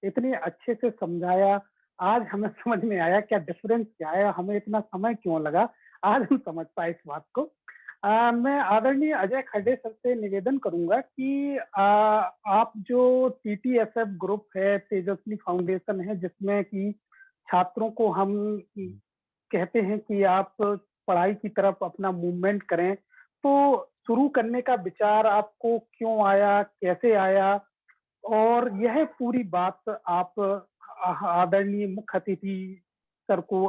इतने अच्छे से समझाया। आज हमें समझ में आया क्या डिफरेंस क्या है, हमें इतना समय क्यों लगा, आज हम समझ पाए इस बात को। मैं आदरणीय अजय खड्डे सर से निवेदन करूंगा कि आप जो TTSF ग्रुप है, तेजस्वी फाउंडेशन है, जिसमें कि छात्रों को हम कहते हैं कि आप पढ़ाई की तरफ अपना मूवमेंट करें, तो शुरू करने का विचार आपको क्यों आया, कैसे आया, और यह पूरी बात आप आदरणीय मुख्य अतिथि सर को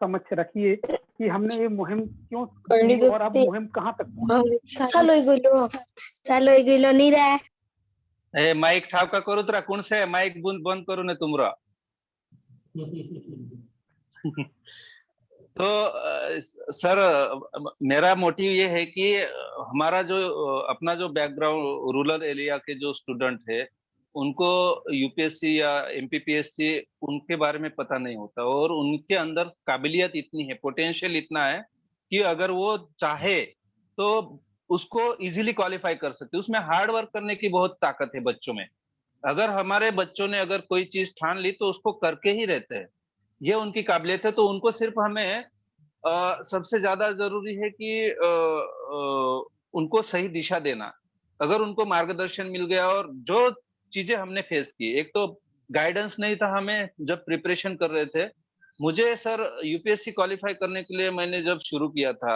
समक्ष रखिए कि हमने ये मुहिम क्यों की और अब मुहिम कहाँ तक ए माइक ठावका करूत रा कौन से माइक बंद करू ने तुमरा तो सर मेरा मोटिव ये है कि हमारा जो अपना जो बैकग्राउंड रूरल एरिया के जो स्टूडेंट है उनको यूपीएससी या एमपीपीएससी उनके बारे में पता नहीं होता और उनके अंदर काबिलियत इतनी है, पोटेंशियल इतना है कि अगर वो चाहे तो उसको इजीली क्वालिफाई कर सकते। उसमें हार्ड वर्क करने की बहुत ताकत है बच्चों में। अगर हमारे बच्चों ने अगर कोई चीज ठान ली तो उसको करके ही रहते हैं, ये उनकी काबिलियत है। तो उनको सिर्फ हमें सबसे ज्यादा जरूरी है कि उनको सही दिशा देना। अगर उनको मार्गदर्शन मिल गया और जो चीजें हमने फेस की, एक तो गाइडेंस नहीं था हमें जब प्रिपरेशन कर रहे थे। मुझे सर यूपीएससी क्वालिफाई करने के लिए मैंने जब शुरू किया था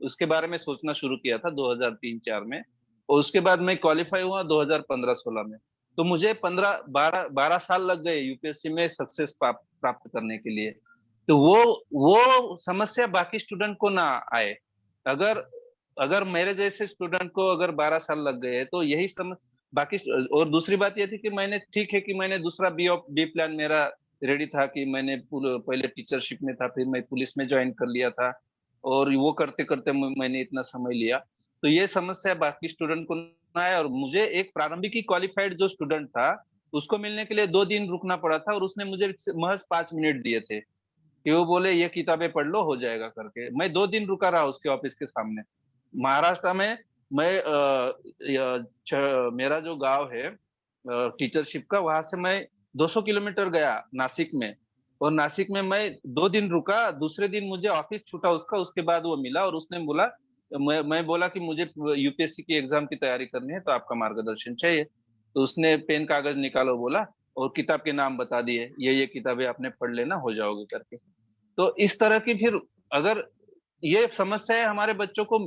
उसके बारे में सोचना शुरू किया था 2003-4 में, और उसके बाद मैं क्वालिफाई हुआ 2015-16 में। तो मुझे 12 साल लग गए यूपीएससी में सक्सेस प्राप्त करने के लिए। तो वो समस्या बाकी स्टूडेंट को ना आए। अगर मेरे जैसे स्टूडेंट को अगर 12 साल लग गए तो यही समस्या बाकी। और दूसरी बात ये थी कि मैंने, ठीक है कि मैंने दूसरा बी प्लान मेरा रेडी था कि मैंने पहले टीचरशिप में था, फिर मैं पुलिस में ज्वाइन कर लिया था और वो करते करते मैंने इतना समय लिया। तो ये समस्या बाकी स्टूडेंट को ना आए। और मुझे एक प्रारंभिक क्वालिफाइड जो स्टूडेंट था उसको मिलने के लिए 2 दिन रुकना पड़ा था और उसने मुझे महज 5 मिनट दिए थे कि वो बोले ये किताबें पढ़ लो, हो जाएगा करके। मैं 2 दिन रुका रहा उसके ऑफिस के सामने। महाराष्ट्र में मैं मेरा जो गांव है टीचरशिप का, वहां से मैं 200 किलोमीटर गया नासिक में, और नासिक में मैं 2 दिन रुका। दूसरे दिन मुझे ऑफिस छूटा उसका, उसके बाद वो मिला और उसने बोला, मैं बोला कि मुझे यूपीएससी की एग्जाम की तैयारी करनी है तो आपका मार्गदर्शन चाहिए। तो उसने पेन कागज निकालो बोला और किताब के नाम बता दिए, ये किताबें आपने पढ़ लेना, हो जाओगे करके। तो इस तरह की फिर अगर ये समस्याएं हमारे बच्चों को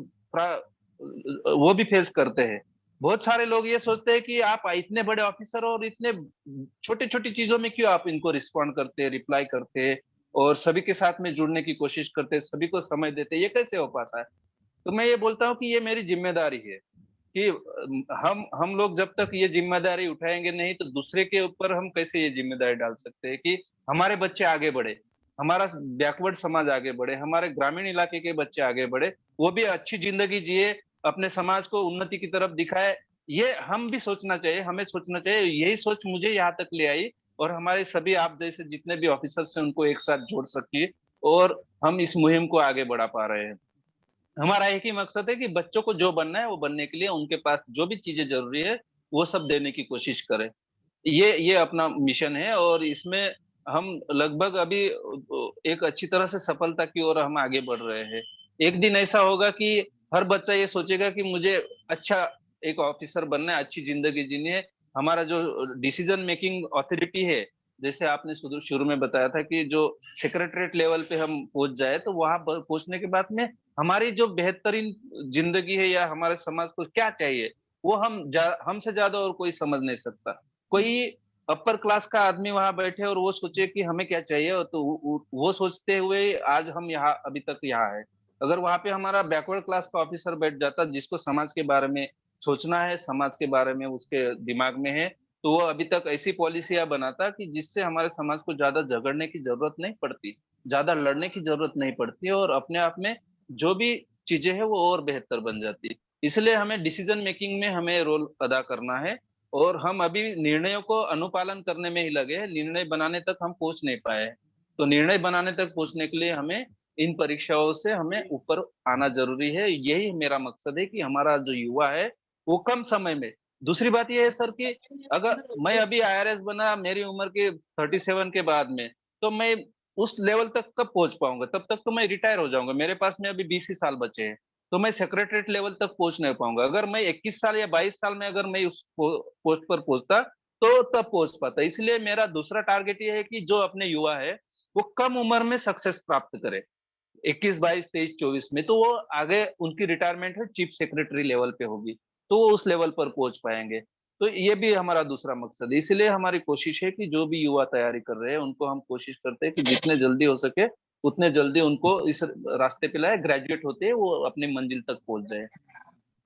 वो भी फेस करते हैं। बहुत सारे लोग ये सोचते हैं कि आप इतने बड़े ऑफिसर और इतने छोटी छोटी चीजों में क्यों आप इनको रिस्पॉन्ड करते हैं, रिप्लाई करते हैं और सभी के साथ में जुड़ने की कोशिश करते हैं, सभी को समय देते हैं, ये कैसे हो पाता है? तो मैं ये बोलता हूँ कि ये मेरी जिम्मेदारी है कि हम लोग जब तक ये जिम्मेदारी उठाएंगे नहीं तो दूसरे के ऊपर हम कैसे ये जिम्मेदारी डाल सकते हैं कि हमारे बच्चे आगे बढ़े, हमारा बैकवर्ड समाज आगे बढ़े, हमारे ग्रामीण इलाके के बच्चे आगे बढ़े, वो भी अच्छी जिंदगी जिए, अपने समाज को उन्नति की तरफ दिखाए। ये हम भी सोचना चाहिए, हमें सोचना चाहिए। यही सोच मुझे यहाँ तक ले आई और हमारे सभी आप जैसे जितने भी ऑफिसर्स हैं उनको एक साथ जोड़ सकिए और हम इस मुहिम को आगे बढ़ा पा रहे हैं। हमारा एक ही मकसद है कि बच्चों को जो बनना है वो बनने के लिए उनके पास जो भी चीजें जरूरी है वो सब देने की कोशिश करें। ये अपना मिशन है और इसमें हम लगभग अभी एक अच्छी तरह से सफलता की ओर हम आगे बढ़ रहे हैं। एक दिन ऐसा होगा कि हर बच्चा ये सोचेगा कि मुझे अच्छा एक ऑफिसर बनना है, अच्छी जिंदगी जीनी है। हमारा जो डिसीजन मेकिंग अथॉरिटी है, जैसे आपने शुरू में बताया था कि जो सेक्रेटरीट लेवल पे हम पहुंच जाए तो वहां पहुंचने के बाद में हमारी जो बेहतरीन जिंदगी है या हमारे समाज को क्या चाहिए वो हमसे ज्यादा और कोई समझ नहीं सकता। कोई अपर क्लास का आदमी वहां बैठे और वो सोचे कि हमें क्या चाहिए, तो वो सोचते हुए आज हम यहाँ अभी तक यहाँ है। अगर वहां पे हमारा बैकवर्ड क्लास का ऑफिसर बैठ जाता जिसको समाज के बारे में सोचना है, समाज के बारे में उसके दिमाग में है, तो वो अभी तक ऐसी पॉलिसियां बनाता कि जिससे हमारे समाज को ज्यादा झगड़ने की जरूरत नहीं पड़ती, ज्यादा लड़ने की जरूरत नहीं पड़ती और अपने आप में जो भी चीजें हैं वो और बेहतर बन जाती। इसलिए हमें डिसीजन मेकिंग में हमें रोल अदा करना है और हम अभी निर्णयों को अनुपालन करने में ही लगे हैं, निर्णय बनाने तक हम पहुंच नहीं पाए। तो निर्णय बनाने तक पहुंचने के लिए हमें इन परीक्षाओं से हमें ऊपर आना जरूरी है। यही मेरा मकसद है कि हमारा जो युवा है वो कम समय में। दूसरी बात यह है सर कि अगर मैं अभी IRS बना मेरी उम्र के 37 के बाद में, तो मैं उस लेवल तक कब पहुंच पाऊंगा? तब तक तो मैं रिटायर हो जाऊंगा, मेरे पास में अभी 20 ही साल बचे हैं। तो मैं सेक्रेटरीट लेवल तक पहुंच नहीं पाऊंगा। अगर मैं 21 साल या 22 साल में अगर मैं उस पोस्ट पर पहुंचता तो तब पहुंच पाता। इसलिए मेरा दूसरा टारगेट ये है कि जो अपने युवा है वो कम उम्र में सक्सेस प्राप्त करे, 21, 22, 23, 24 में, तो वो आगे उनकी रिटायरमेंट है चीफ सेक्रेटरी लेवल पे होगी, तो वो उस लेवल पर पहुंच पाएंगे। तो ये भी हमारा दूसरा मकसद है। इसलिए हमारी कोशिश है कि जो भी युवा तैयारी कर रहे हैं उनको हम कोशिश करते हैं कि जितने जल्दी हो सके उतने जल्दी उनको इस रास्ते पे लाए, ग्रेजुएट होते हैं वो अपनी मंजिल तक पहुंच जाए।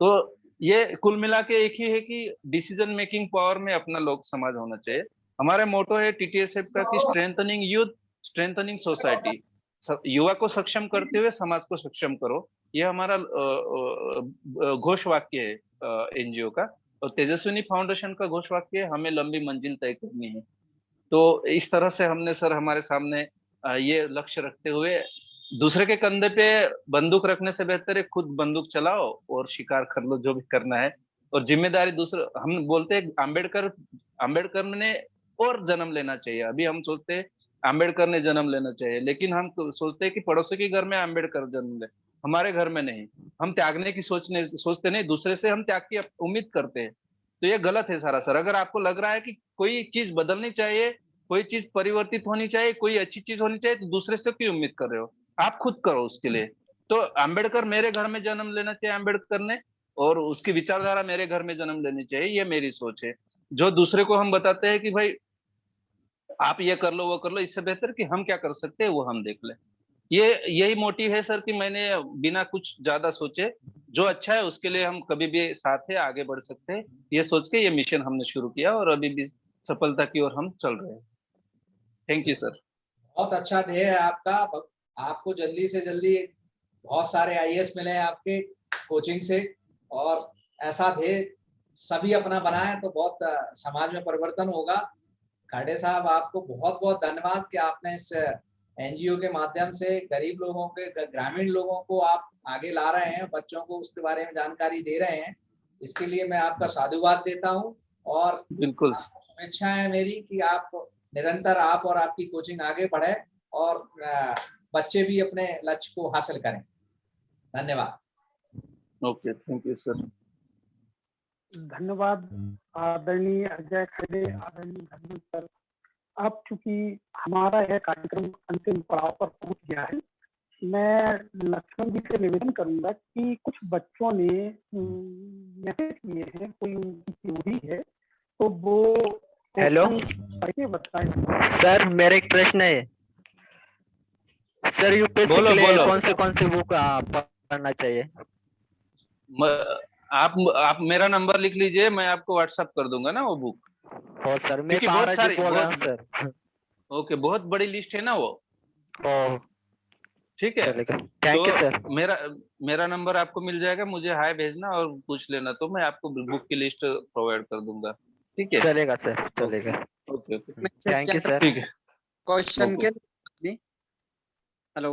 तो ये कुल मिला के एक ही है कि डिसीजन मेकिंग पावर में अपना लोक समाज होना चाहिए। हमारा मोटो है टीटीएसएफ का कि स्ट्रेंथनिंग यूथ, स्ट्रेंथनिंग सोसाइटी। युवा को सक्षम करते हुए समाज को सक्षम करो, ये हमारा घोष वाक्य है एनजीओ का। और तेजस्विनी फाउंडेशन का घोष वाक्य है, हमें लंबी मंजिल तय करनी है। तो इस तरह से हमने सर हमारे सामने ये लक्ष्य रखते हुए, दूसरे के कंधे पे बंदूक रखने से बेहतर है खुद बंदूक चलाओ और शिकार कर लो जो भी करना है, और जिम्मेदारी दूसरे। हम बोलते हैं आम्बेडकर ने और जन्म लेना चाहिए। अभी हम सोचते हैं आम्बेडकर ने जन्म लेना चाहिए, लेकिन हम सोचते हैं कि पड़ोसी के घर में आम्बेडकर जन्म ले, हमारे घर में नहीं। हम त्यागने की सोचते नहीं, दूसरे से हम त्याग की उम्मीद करते हैं। तो ये गलत है सर। अगर आपको लग रहा है कि कोई चीज बदलनी चाहिए, कोई चीज परिवर्तित होनी चाहिए, कोई अच्छी चीज होनी चाहिए, तो दूसरे से क्यों उम्मीद कर रहे हो? आप खुद करो उसके लिए। तो आम्बेडकर मेरे घर में जन्म लेना चाहिए आम्बेडकर ने, और उसकी विचारधारा मेरे घर में जन्म लेनी चाहिए, ये मेरी सोच है। जो दूसरे को हम बताते हैं कि भाई आप ये कर लो वो कर लो, इससे बेहतर कि हम क्या कर सकते हैं वो हम देख लें। यही मोटिव है सर कि मैंने बिना कुछ ज्यादा सोचे जो अच्छा है उसके लिए हम कभी भी साथ है, आगे बढ़ सकते हैं, ये सोच के ये मिशन हमने शुरू किया और अभी भी सफलता की ओर हम चल रहे हैं। Thank you sir. बहुत अच्छा ध्येय है आपका। आपको जल्दी से जल्दी बहुत सारे आईएएस मिले हैं आपके कोचिंग से, और ऐसा ध्येय सभी अपना बनाए तो बहुत समाज में परिवर्तन होगा। खाड़े साहब, आपको बहुत बहुत धन्यवाद कि आपने इस एनजीओ के माध्यम से गरीब लोगों के, ग्रामीण लोगों को आप आगे ला रहे हैं, बच्चों को उसके बारे में जानकारी दे रहे हैं। इसके लिए मैं आपका साधुवाद देता हूं, और बिल्कुल शुभेच्छा है मेरी कि आप निरंतर, आप और आपकी कोचिंग आगे बढ़े और बच्चे भी अपने लक्ष्य को हासिल करें। धन्यवाद। Okay, thank you sir. धन्यवाद आदरणीय अजय खड़े, आदरणीय धर्मेंद्र सर। अब चूंकि हमारा यह कार्यक्रम अंतिम पड़ाव पर पहुंच गया है, मैं लक्ष्मण जी से निवेदन करूंगा कि कुछ बच्चों ने मैसेज किए हैं, कोई उनकी क्वेरी है तो वो हेलो बताएं। सर, मेरा एक प्रश्न है सर, यूपीएससी के लिए कौन से बुक पढ़ना चाहिए? आप मेरा नंबर लिख लीजिए, मैं आपको व्हाट्सएप कर दूंगा ना वो बुक। हो सर, मैं बहुत सारी सर। ओके, बहुत बड़ी लिस्ट है ना वो। ठीक है, थैंक यू सर। मेरा नंबर आपको मिल जाएगा, मुझे हाय भेजना और पूछ लेना, तो मैं आपको बुक की लिस्ट प्रोवाइड कर दूंगा। ठीक है, चलेगा सर, चलेगा। Okay okay, thank you sir. ठीक है। क्वेश्चन के हॅलो,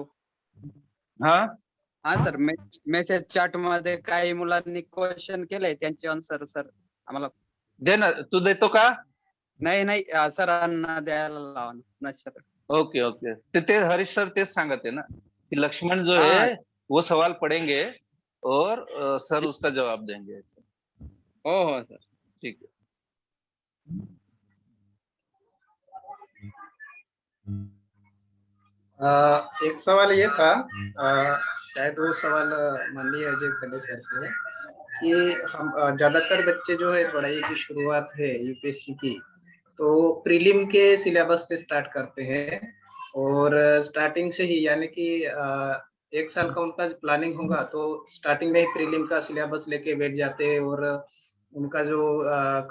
हा सर, मेसेज चॅट मध्ये काही मुलांनी क्वेश्चन केले, त्यांचे आन्सर सर आम्हाला दे ना, तू देतो का? नाही सरांना द्यायला लावा ना सर। ओके ओके, ते हरीश सर तेच सांगत है ना कि लक्ष्मण जो है वो सवाल पढ़ेंगे और सर उसका जवाब देंगे। हो सर, ठीक है। एक सवाल ये था, शायद वो सवाल माननीय अजय खड़े सर से, कि हम ज्यादातर बच्चे जो है पढ़ाई की शुरुआत है यूपीएससी की तो प्रीलिम के सिलेबस से स्टार्ट करते हैं, और स्टार्टिंग से ही, यानी कि 1 साल का उनका प्लानिंग होगा तो स्टार्टिंग में ही प्रीलिम का सिलेबस लेके बैठ जाते हैं, और उनका जो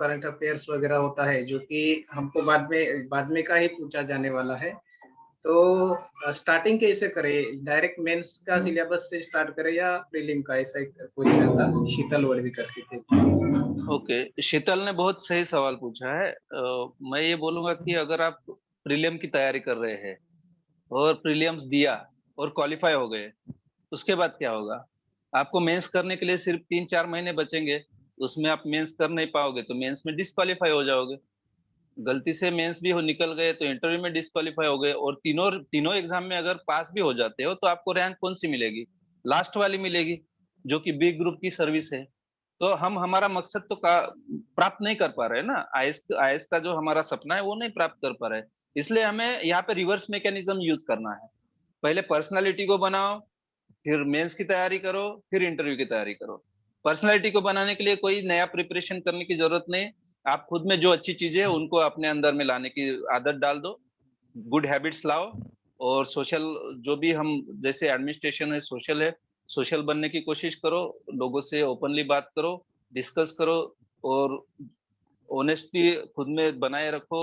करंट अफेयर्स वगैरह होता है जो कि हमको बाद में का ही पूछा जाने वाला है, तो स्टार्टिंग कैसे करें? डायरेक्ट मेंस का सिलेबस से स्टार्ट करें या प्रीलिम का? ऐसा एक क्वेश्चन था, शीतल वड़वीकर के थे। ओके, शीतल ने बहुत सही सवाल पूछा है। मैं ये बोलूंगा कि अगर आप प्रीलिम की तैयारी कर रहे हैं और प्रीलिम्स दिया और क्वालिफाई हो गए, उसके बाद क्या होगा? आपको मेंस करने के लिए सिर्फ 3-4 महीने बचेंगे, उसमें आप मेंस कर नहीं पाओगे तो मेंस में डिस्क्वालीफाई हो जाओगे। गलती से मेंस भी निकल गए तो इंटरव्यू में डिस्क्वालीफाई हो गए, और तीनों एग्जाम में अगर पास भी हो जाते हो तो आपको रैंक कौन सी मिलेगी? लास्ट वाली मिलेगी। जो कि बी ग्रुप की सर्विस है। तो हम हमारा मकसद तो प्राप्त नहीं कर पा रहे हैं ना, आईएएस का जो हमारा सपना है वो नहीं प्राप्त कर पा रहे हैं। इसलिए हमें यहाँ पे रिवर्स मैकेनिज्म यूज करना है। पहले पर्सनालिटी को बनाओ, फिर मेंस की तैयारी करो, फिर इंटरव्यू की तैयारी करो। पर्सनालिटी को बनाने के लिए कोई नया प्रिपरेशन करने की जरूरत नहीं। आप खुद में जो अच्छी चीजें है उनको अपने अंदर में लाने की आदत डाल दो, गुड हैबिट्स लाओ, और सोशल जो भी हम जैसे एडमिनिस्ट्रेशन है, सोशल बनने की कोशिश करो, लोगों से ओपनली बात करो, डिस्कस करो, और ऑनेस्टी खुद में बनाए रखो,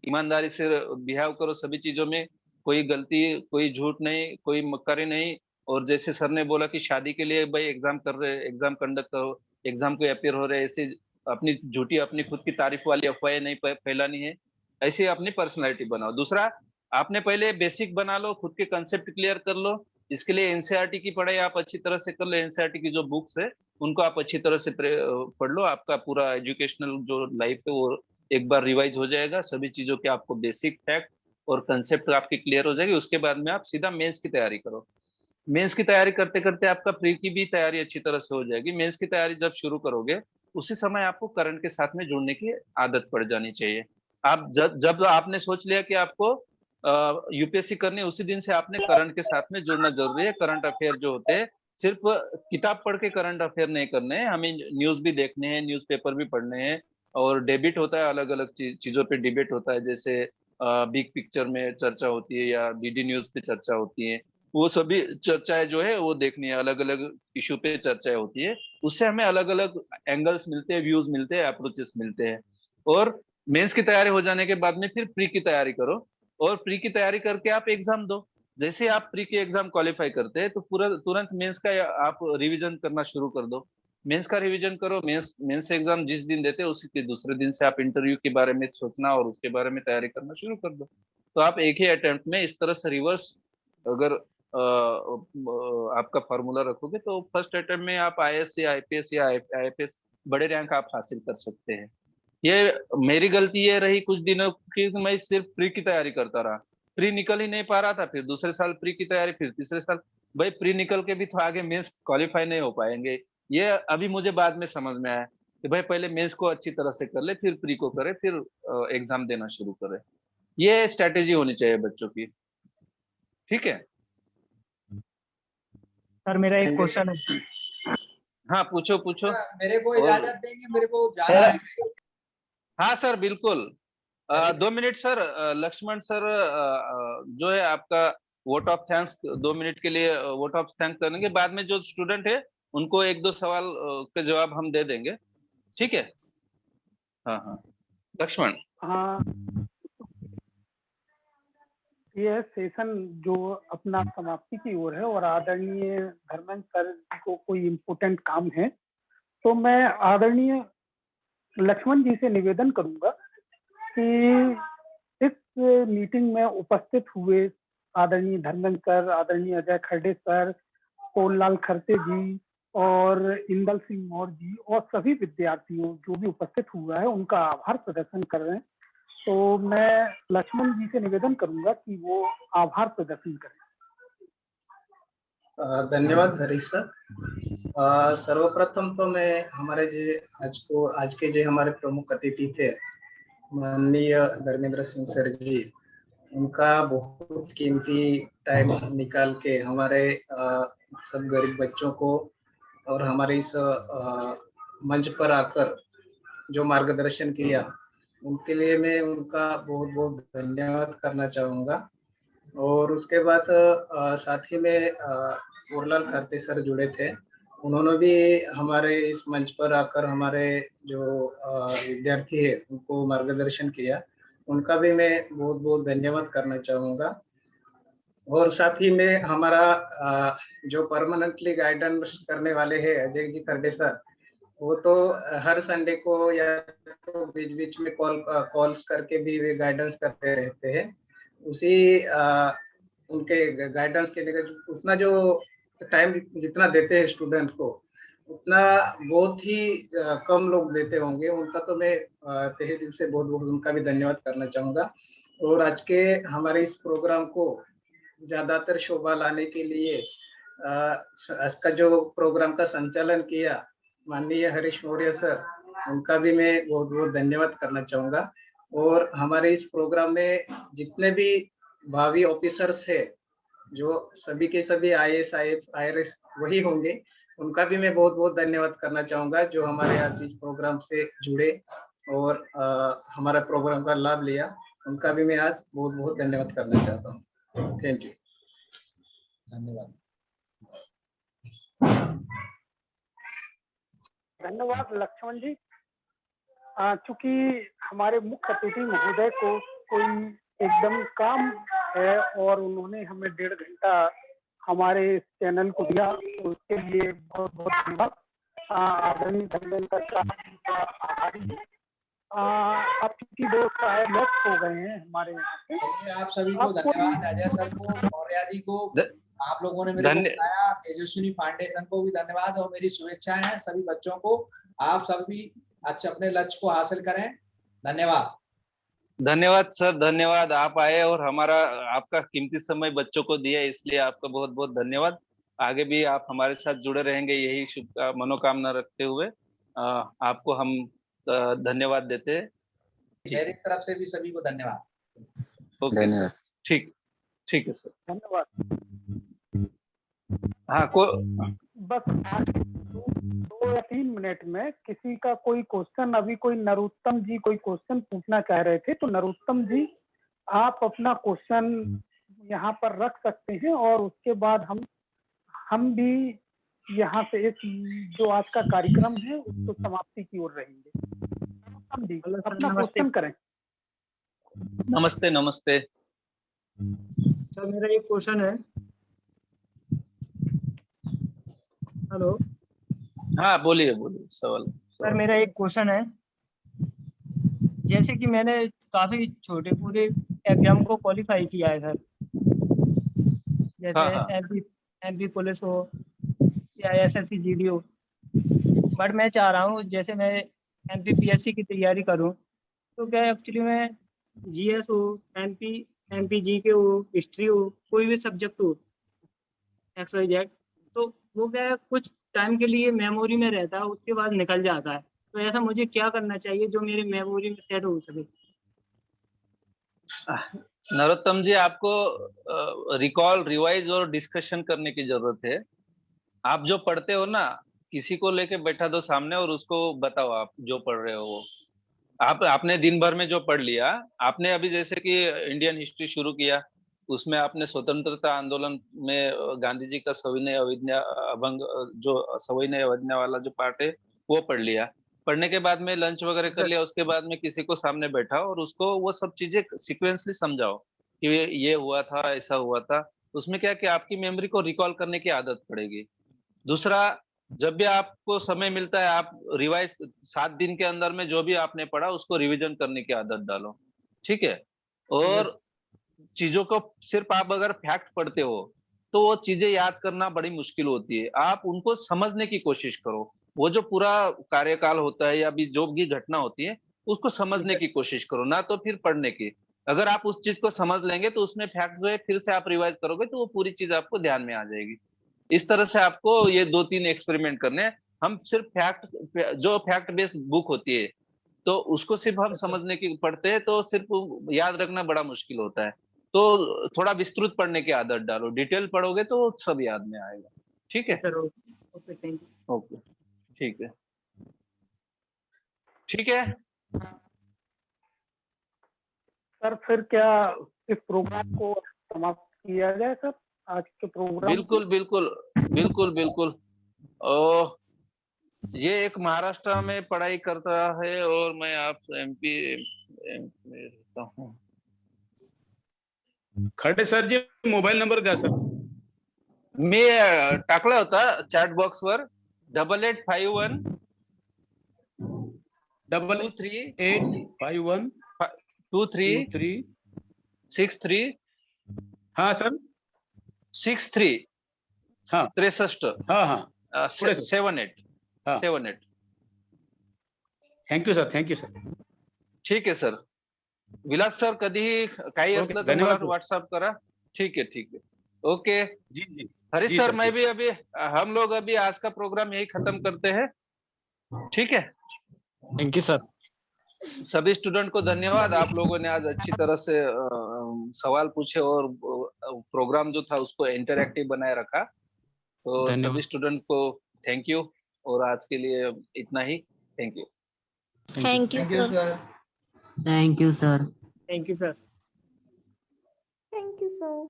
ईमानदारी से बिहेव करो सभी चीजों में, कोई गलती, कोई झूठ नहीं, कोई मक्कारी नहीं। और जैसे सर ने बोला कि शादी के लिए भाई एग्जाम कर रहे, एग्जाम कंडक्ट करो, एग्जाम को अपियर हो रहे, ऐसे अपनी झूठी अपनी खुद की तारीफ वाली अफवाहें नहीं फैलानी है। ऐसे अपनी पर्सनैलिटी बनाओ। दूसरा, आपने पहले बेसिक बना लो, खुद के कंसेप्ट क्लियर कर लो। इसके लिए एनसीईआरटी की पढ़ाई आप अच्छी तरह से कर लो। एनसीईआरटी की जो बुक्स है उनको आप अच्छी तरह से पढ़ लो। आपका पूरा एजुकेशनल जो लाइफ है वो एक बार रिवाइज हो जाएगा, सभी चीजों के आपको बेसिक फैक्ट्स और कंसेप्ट आपकी क्लियर हो जाएगी। उसके बाद में आप सीधा मेंस की तैयारी करो। मेंस की तैयारी करते करते आपका प्री की भी तैयारी अच्छी तरह से हो जाएगी। मेंस की तैयारी जब शुरू करोगे उसी समय आपको करंट के साथ में जुड़ने की आदत पड़ जानी चाहिए। आप जब आपने सोच लिया कि आपको यूपीएससी करनी है, उसी दिन से आपने करंट के साथ में जुड़ना जरूरी है। करंट अफेयर जो होते हैं, सिर्फ किताब पढ़ के करंट अफेयर नहीं करने हैं, हमें न्यूज भी देखने हैं, न्यूज़पेपर भी पढ़ने हैं, और डिबेट होता है, अलग अलग चीजों पे डिबेट होता है, जैसे बिग पिक्चर में चर्चा होती है या डीडी न्यूज पे चर्चा होती है। वो सभी चर्चाएं जो है वो देखनी है, अलग अलग इशू पे चर्चाएं होती है, उससे हमें अलग अलग एंगल्स मिलते हैं, व्यूज मिलते हैं, अप्रोचेस मिलते हैं। और मेंस की तैयारी हो जाने के बाद में फिर प्री की तैयारी करो, और प्री की तैयारी करके आप एग्जाम दो। जैसे आप प्री के एग्जाम क्वालिफाई करते हैं तो पूरा तुरंत मेंस का आप रिवीजन करना शुरू कर दो। मेंस का रिवीजन करो। मेंस एग्जाम जिस दिन देते हैं उसी के दूसरे दिन से आप इंटरव्यू के बारे में सोचना और उसके बारे में तैयारी करना शुरू कर दो। तो आप एक ही अटेम्प्ट में इस तरह से रिवर्स अगर आपका फॉर्मूला रखोगे तो फर्स्ट अटेम्प्ट में आप आईएएस या आईपीएस या आईएफएस बड़े रैंक आप हासिल कर सकते हैं। ये मेरी गलती ये रही कुछ दिनों की, मैं सिर्फ प्री की तैयारी करता रहा, प्री निकल ही नहीं पा रहा था। फिर दूसरे साल प्री की तैयारी, फिर तीसरे साल। भाई प्री निकल के भी तो आगे मेंस क्वालिफाई नहीं हो पाएंगे। ये अभी मुझे बाद में समझ में आया कि भाई पहले मेंस को अच्छी तरह से कर ले, फिर प्री को करे, फिर एग्जाम देना शुरू करे। ये स्ट्रैटेजी होनी चाहिए बच्चों की। ठीक है सर, मेरा एक क्वेश्चन है। हाँ, पूछो पूछो। मेरे को इजाजत देंगे, मेरे को जाना है। हाँ सर, बिल्कुल। 2 मिनट सर। लक्ष्मण सर जो है आपका वोट ऑफ थैंक्स 2 मिनट के लिए वोट ऑफ थैंक्स करेंगे। बाद में जो स्टूडेंट है उनको 1-2 सवाल के जवाब हम दे देंगे। ठीक है। हाँ हाँ लक्ष्मण। हाँ, ये सेशन जो अपना समाप्ति की ओर है और आदरणीय धर्मेंद्र सर को कोई इम्पोर्टेंट काम है, तो मैं आदरणीय लक्ष्मण जी से निवेदन करूंगा कि इस मीटिंग में उपस्थित हुए आदरणीय धर्मेंद्र सर, आदरणीय अजय खरडे सर, पोललाल खरते जी और इंदल सिंह मौर्य जी और सभी विद्यार्थियों जो भी उपस्थित हुआ है उनका आभार प्रदर्शन कर रहे हैं। तो मैं लक्ष्मण जी से निवेदन करूंगा कि वो आभार प्रदर्शन करें। धन्यवाद हरीश सर। सर्वप्रथम तो मैं हमारे आज के जो हमारे प्रमुख अतिथि थे माननीय धर्मेंद्र सिंह सर जी, उनका बहुत कीमती टाइम निकाल के हमारे सब गरीब बच्चों को और हमारे इस मंच पर आकर जो मार्गदर्शन किया, उनके लिए मैं उनका बहुत बहुत धन्यवाद करना चाहूँगा। और उसके बाद साथ ही में पोललाल खरते सर जुड़े थे, उन्होंने भी हमारे इस मंच पर आकर हमारे जो विद्यार्थी है उनको मार्गदर्शन किया, उनका भी मैं बहुत बहुत धन्यवाद करना चाहूँगा। और साथ ही में हमारा जो परमानेंटली गाइडेंस करने वाले हैं अजय जी खरडे सर, वो तो हर संडे को या तो बीच बीच में कॉल्स करके भी वे गाइडेंस करते रहते हैं। उसी उनके गाइडेंस के लिए उतना जो टाइम जितना देते हैं स्टूडेंट को, उतना बहुत ही कम लोग देते होंगे। उनका तो मैं तहे दिल से बहुत बहुत उनका भी धन्यवाद करना चाहूँगा। और आज के हमारे इस प्रोग्राम को ज़्यादातर शोभा लाने के लिए इसका जो प्रोग्राम का संचालन किया माननीय हरीश मौर्य सर, उनका भी मैं बहुत बहुत धन्यवाद करना चाहूँगा। और हमारे इस प्रोग्राम में जितने भी भावी ऑफिसर्स है, जो सभी के सभी IAS IRS वही होंगे, उनका भी मैं बहुत बहुत धन्यवाद करना चाहूँगा जो हमारे आज इस प्रोग्राम से जुड़े और हमारा प्रोग्राम का लाभ लिया। उनका भी मैं आज बहुत बहुत धन्यवाद करना चाहता हूँ। Thank you. धन्यवाद। धन्यवाद लक्ष्मण जी। चूंकि हमारे मुख्य अतिथि महोदय को कोई एकदम काम है और उन्होंने हमें 1.5 घंटा हमारे चैनल को दिया, तो उसके लिए बहुत बहुत धन्यवाद। आदरणीय धर्मेंद्र का आभारी। आप चूंकि दो शायद व्यस्त हो गए हैं हमारे यहाँ से। आप सभी को धन्यवाद, अजय सर को, मौर्या जी को, आप लोगों ने मेरे को बताया, तेजस्विनी फाउंडेशन को भी धन्यवाद और मेरी शुभेच्छाएं हैं सभी बच्चों को। आप सभी अच्छा अपने लक्ष्य को हासिल करें। धन्यवाद। धन्यवाद सर, धन्यवाद। आप आए और हमारा आपका कीमती समय बच्चों को दिया, इसलिए आपका बहुत बहुत धन्यवाद। आगे भी आप हमारे साथ जुड़े रहेंगे, यही शुभ मनोकामना रखते हुए आपको हम धन्यवाद देते हैं। मेरी तरफ से भी सभी को धन्यवाद। ओके सर, ठीक है सर, धन्यवाद। हाँ बस 2 या 3 मिनट में किसी का कोई क्वेश्चन, अभी कोई नरोत्तम जी कोई क्वेश्चन पूछना चाह रहे थे, तो नरोत्तम जी आप अपना क्वेश्चन यहाँ पर रख सकते हैं और उसके बाद हम भी यहाँ से इस जो आज का कार्यक्रम है उसको समाप्ति की ओर रहेंगे। नरोत्तम जी अपना क्वेश्चन करें। नमस्ते। नमस्ते सर, मेरा एक क्वेश्चन है। हेलो। हाँ बोलिए सवाल। सर मेरा एक क्वेश्चन है, जैसे कि मैंने काफी छोटे पूरे एग्जाम को क्वालिफाई किया है सर, जैसे MP पुलिस हो या SSC GD हो, बट मैं चाह रहा हूँ जैसे मैं MP PSC की तैयारी करूँ, तो क्या एक्चुअली मैं GS हो, MP GK हो, हिस्ट्री हो, कोई भी सब्जेक्ट हो XYZ, तो वो क्या है कुछ टाइम के लिए मेमोरी में रहता है, उसके बाद निकल जाता है। तो ऐसा मुझे क्या करना चाहिए जो मेरे मेमोरी में सेट हो सके? नरोत्तम जी, आपको रिकॉल, रिवाइज और डिस्कशन करने की जरूरत है। आप जो पढ़ते हो ना, किसी को लेके बैठा दो सामने और उसको बताओ आप जो पढ़ रहे हो वो। आपने दिन भर में जो पढ़ लिया, आपने अभी जैसे कि इंडियन हिस्ट्री शुरू किया, उसमें आपने स्वतंत्रता आंदोलन में गांधी जी का सविनय अवज्ञा अभंग, जो सविनय अवज्ञा वाला जो पार्ट है वो पढ़ लिया। पढ़ने के बाद में लंच वगैरह कर लिया, उसके बाद में किसी को सामने बैठाओ और उसको वो सब चीजें सीक्वेंसली समझाओ कि ये हुआ था, ऐसा हुआ था। उसमें क्या कि आपकी मेमोरी को रिकॉल करने की आदत पड़ेगी। दूसरा, जब भी आपको समय मिलता है आप रिवाइज 7 दिन के अंदर में जो भी आपने पढ़ा उसको रिवीजन करने की आदत डालो, ठीक है। और चीजों को सिर्फ आप अगर फैक्ट पढ़ते हो तो वो चीजें याद करना बड़ी मुश्किल होती है। आप उनको समझने की कोशिश करो, वो जो पूरा कार्यकाल होता है या भी जो भी घटना होती है उसको समझने की कोशिश करो, ना तो फिर पढ़ने की। अगर आप उस चीज को समझ लेंगे तो उसमें फैक्ट जो है फिर से आप रिवाइज करोगे तो वो पूरी चीज आपको ध्यान में आ जाएगी। इस तरह से आपको ये 2-3 एक्सपेरिमेंट करने हैं। हम सिर्फ जो फैक्ट बेस्ड बुक होती है तो उसको सिर्फ हम समझने की पढ़ते हैं तो सिर्फ याद रखना बड़ा मुश्किल होता है। तो थोड़ा विस्तृत पढ़ने की आदत डालो, डिटेल पढ़ोगे तो सब याद में आएगा। ठीक है sir, okay, thank you. Okay, ठीक है, ठीक है सर। फिर क्या इस प्रोग्राम को समाप्त किया जाए सर, आज के प्रोग्राम? बिल्कुल बिल्कुल बिल्कुल बिल्कुल। ये एक महाराष्ट्र में पढ़ाई करता है और मैं आप MP में रहता हूँ। खडे सर जी मोबाईल नंबर द्या सर। मी टाकला होता चॅट बॉक्स वर 8851 8851 23 63 हाँ सर 63 हाँ 63 हाँ 78 थँक्यू सर। ठीक आहे सर। विलास सर, कधीही काही असलं तर मला व्हॉट्सअप करा। ठीक आहे ओके जी। हरीश जी सर, सर, मैं जी भी अभी हम लोग अभी आज का प्रोग्राम यही खत्म करते हैं, ठीक है? Thank you sir. सभी स्टूडेंट को धन्यवाद, आप लोगों ने आज अच्छी तरह से सवाल पूछे और प्रोग्राम जो था उसको इंटरैक्टिव बनाए रखा। तो धन्यवाद। सभी स्टूडेंट को थैंक यू, और आज के लिए इतना ही। Thank you. Thank you sir. Thank you sir. Thank you sir. Thank you sir.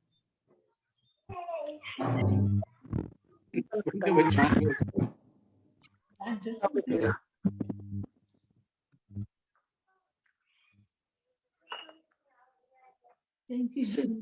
Thank you so much.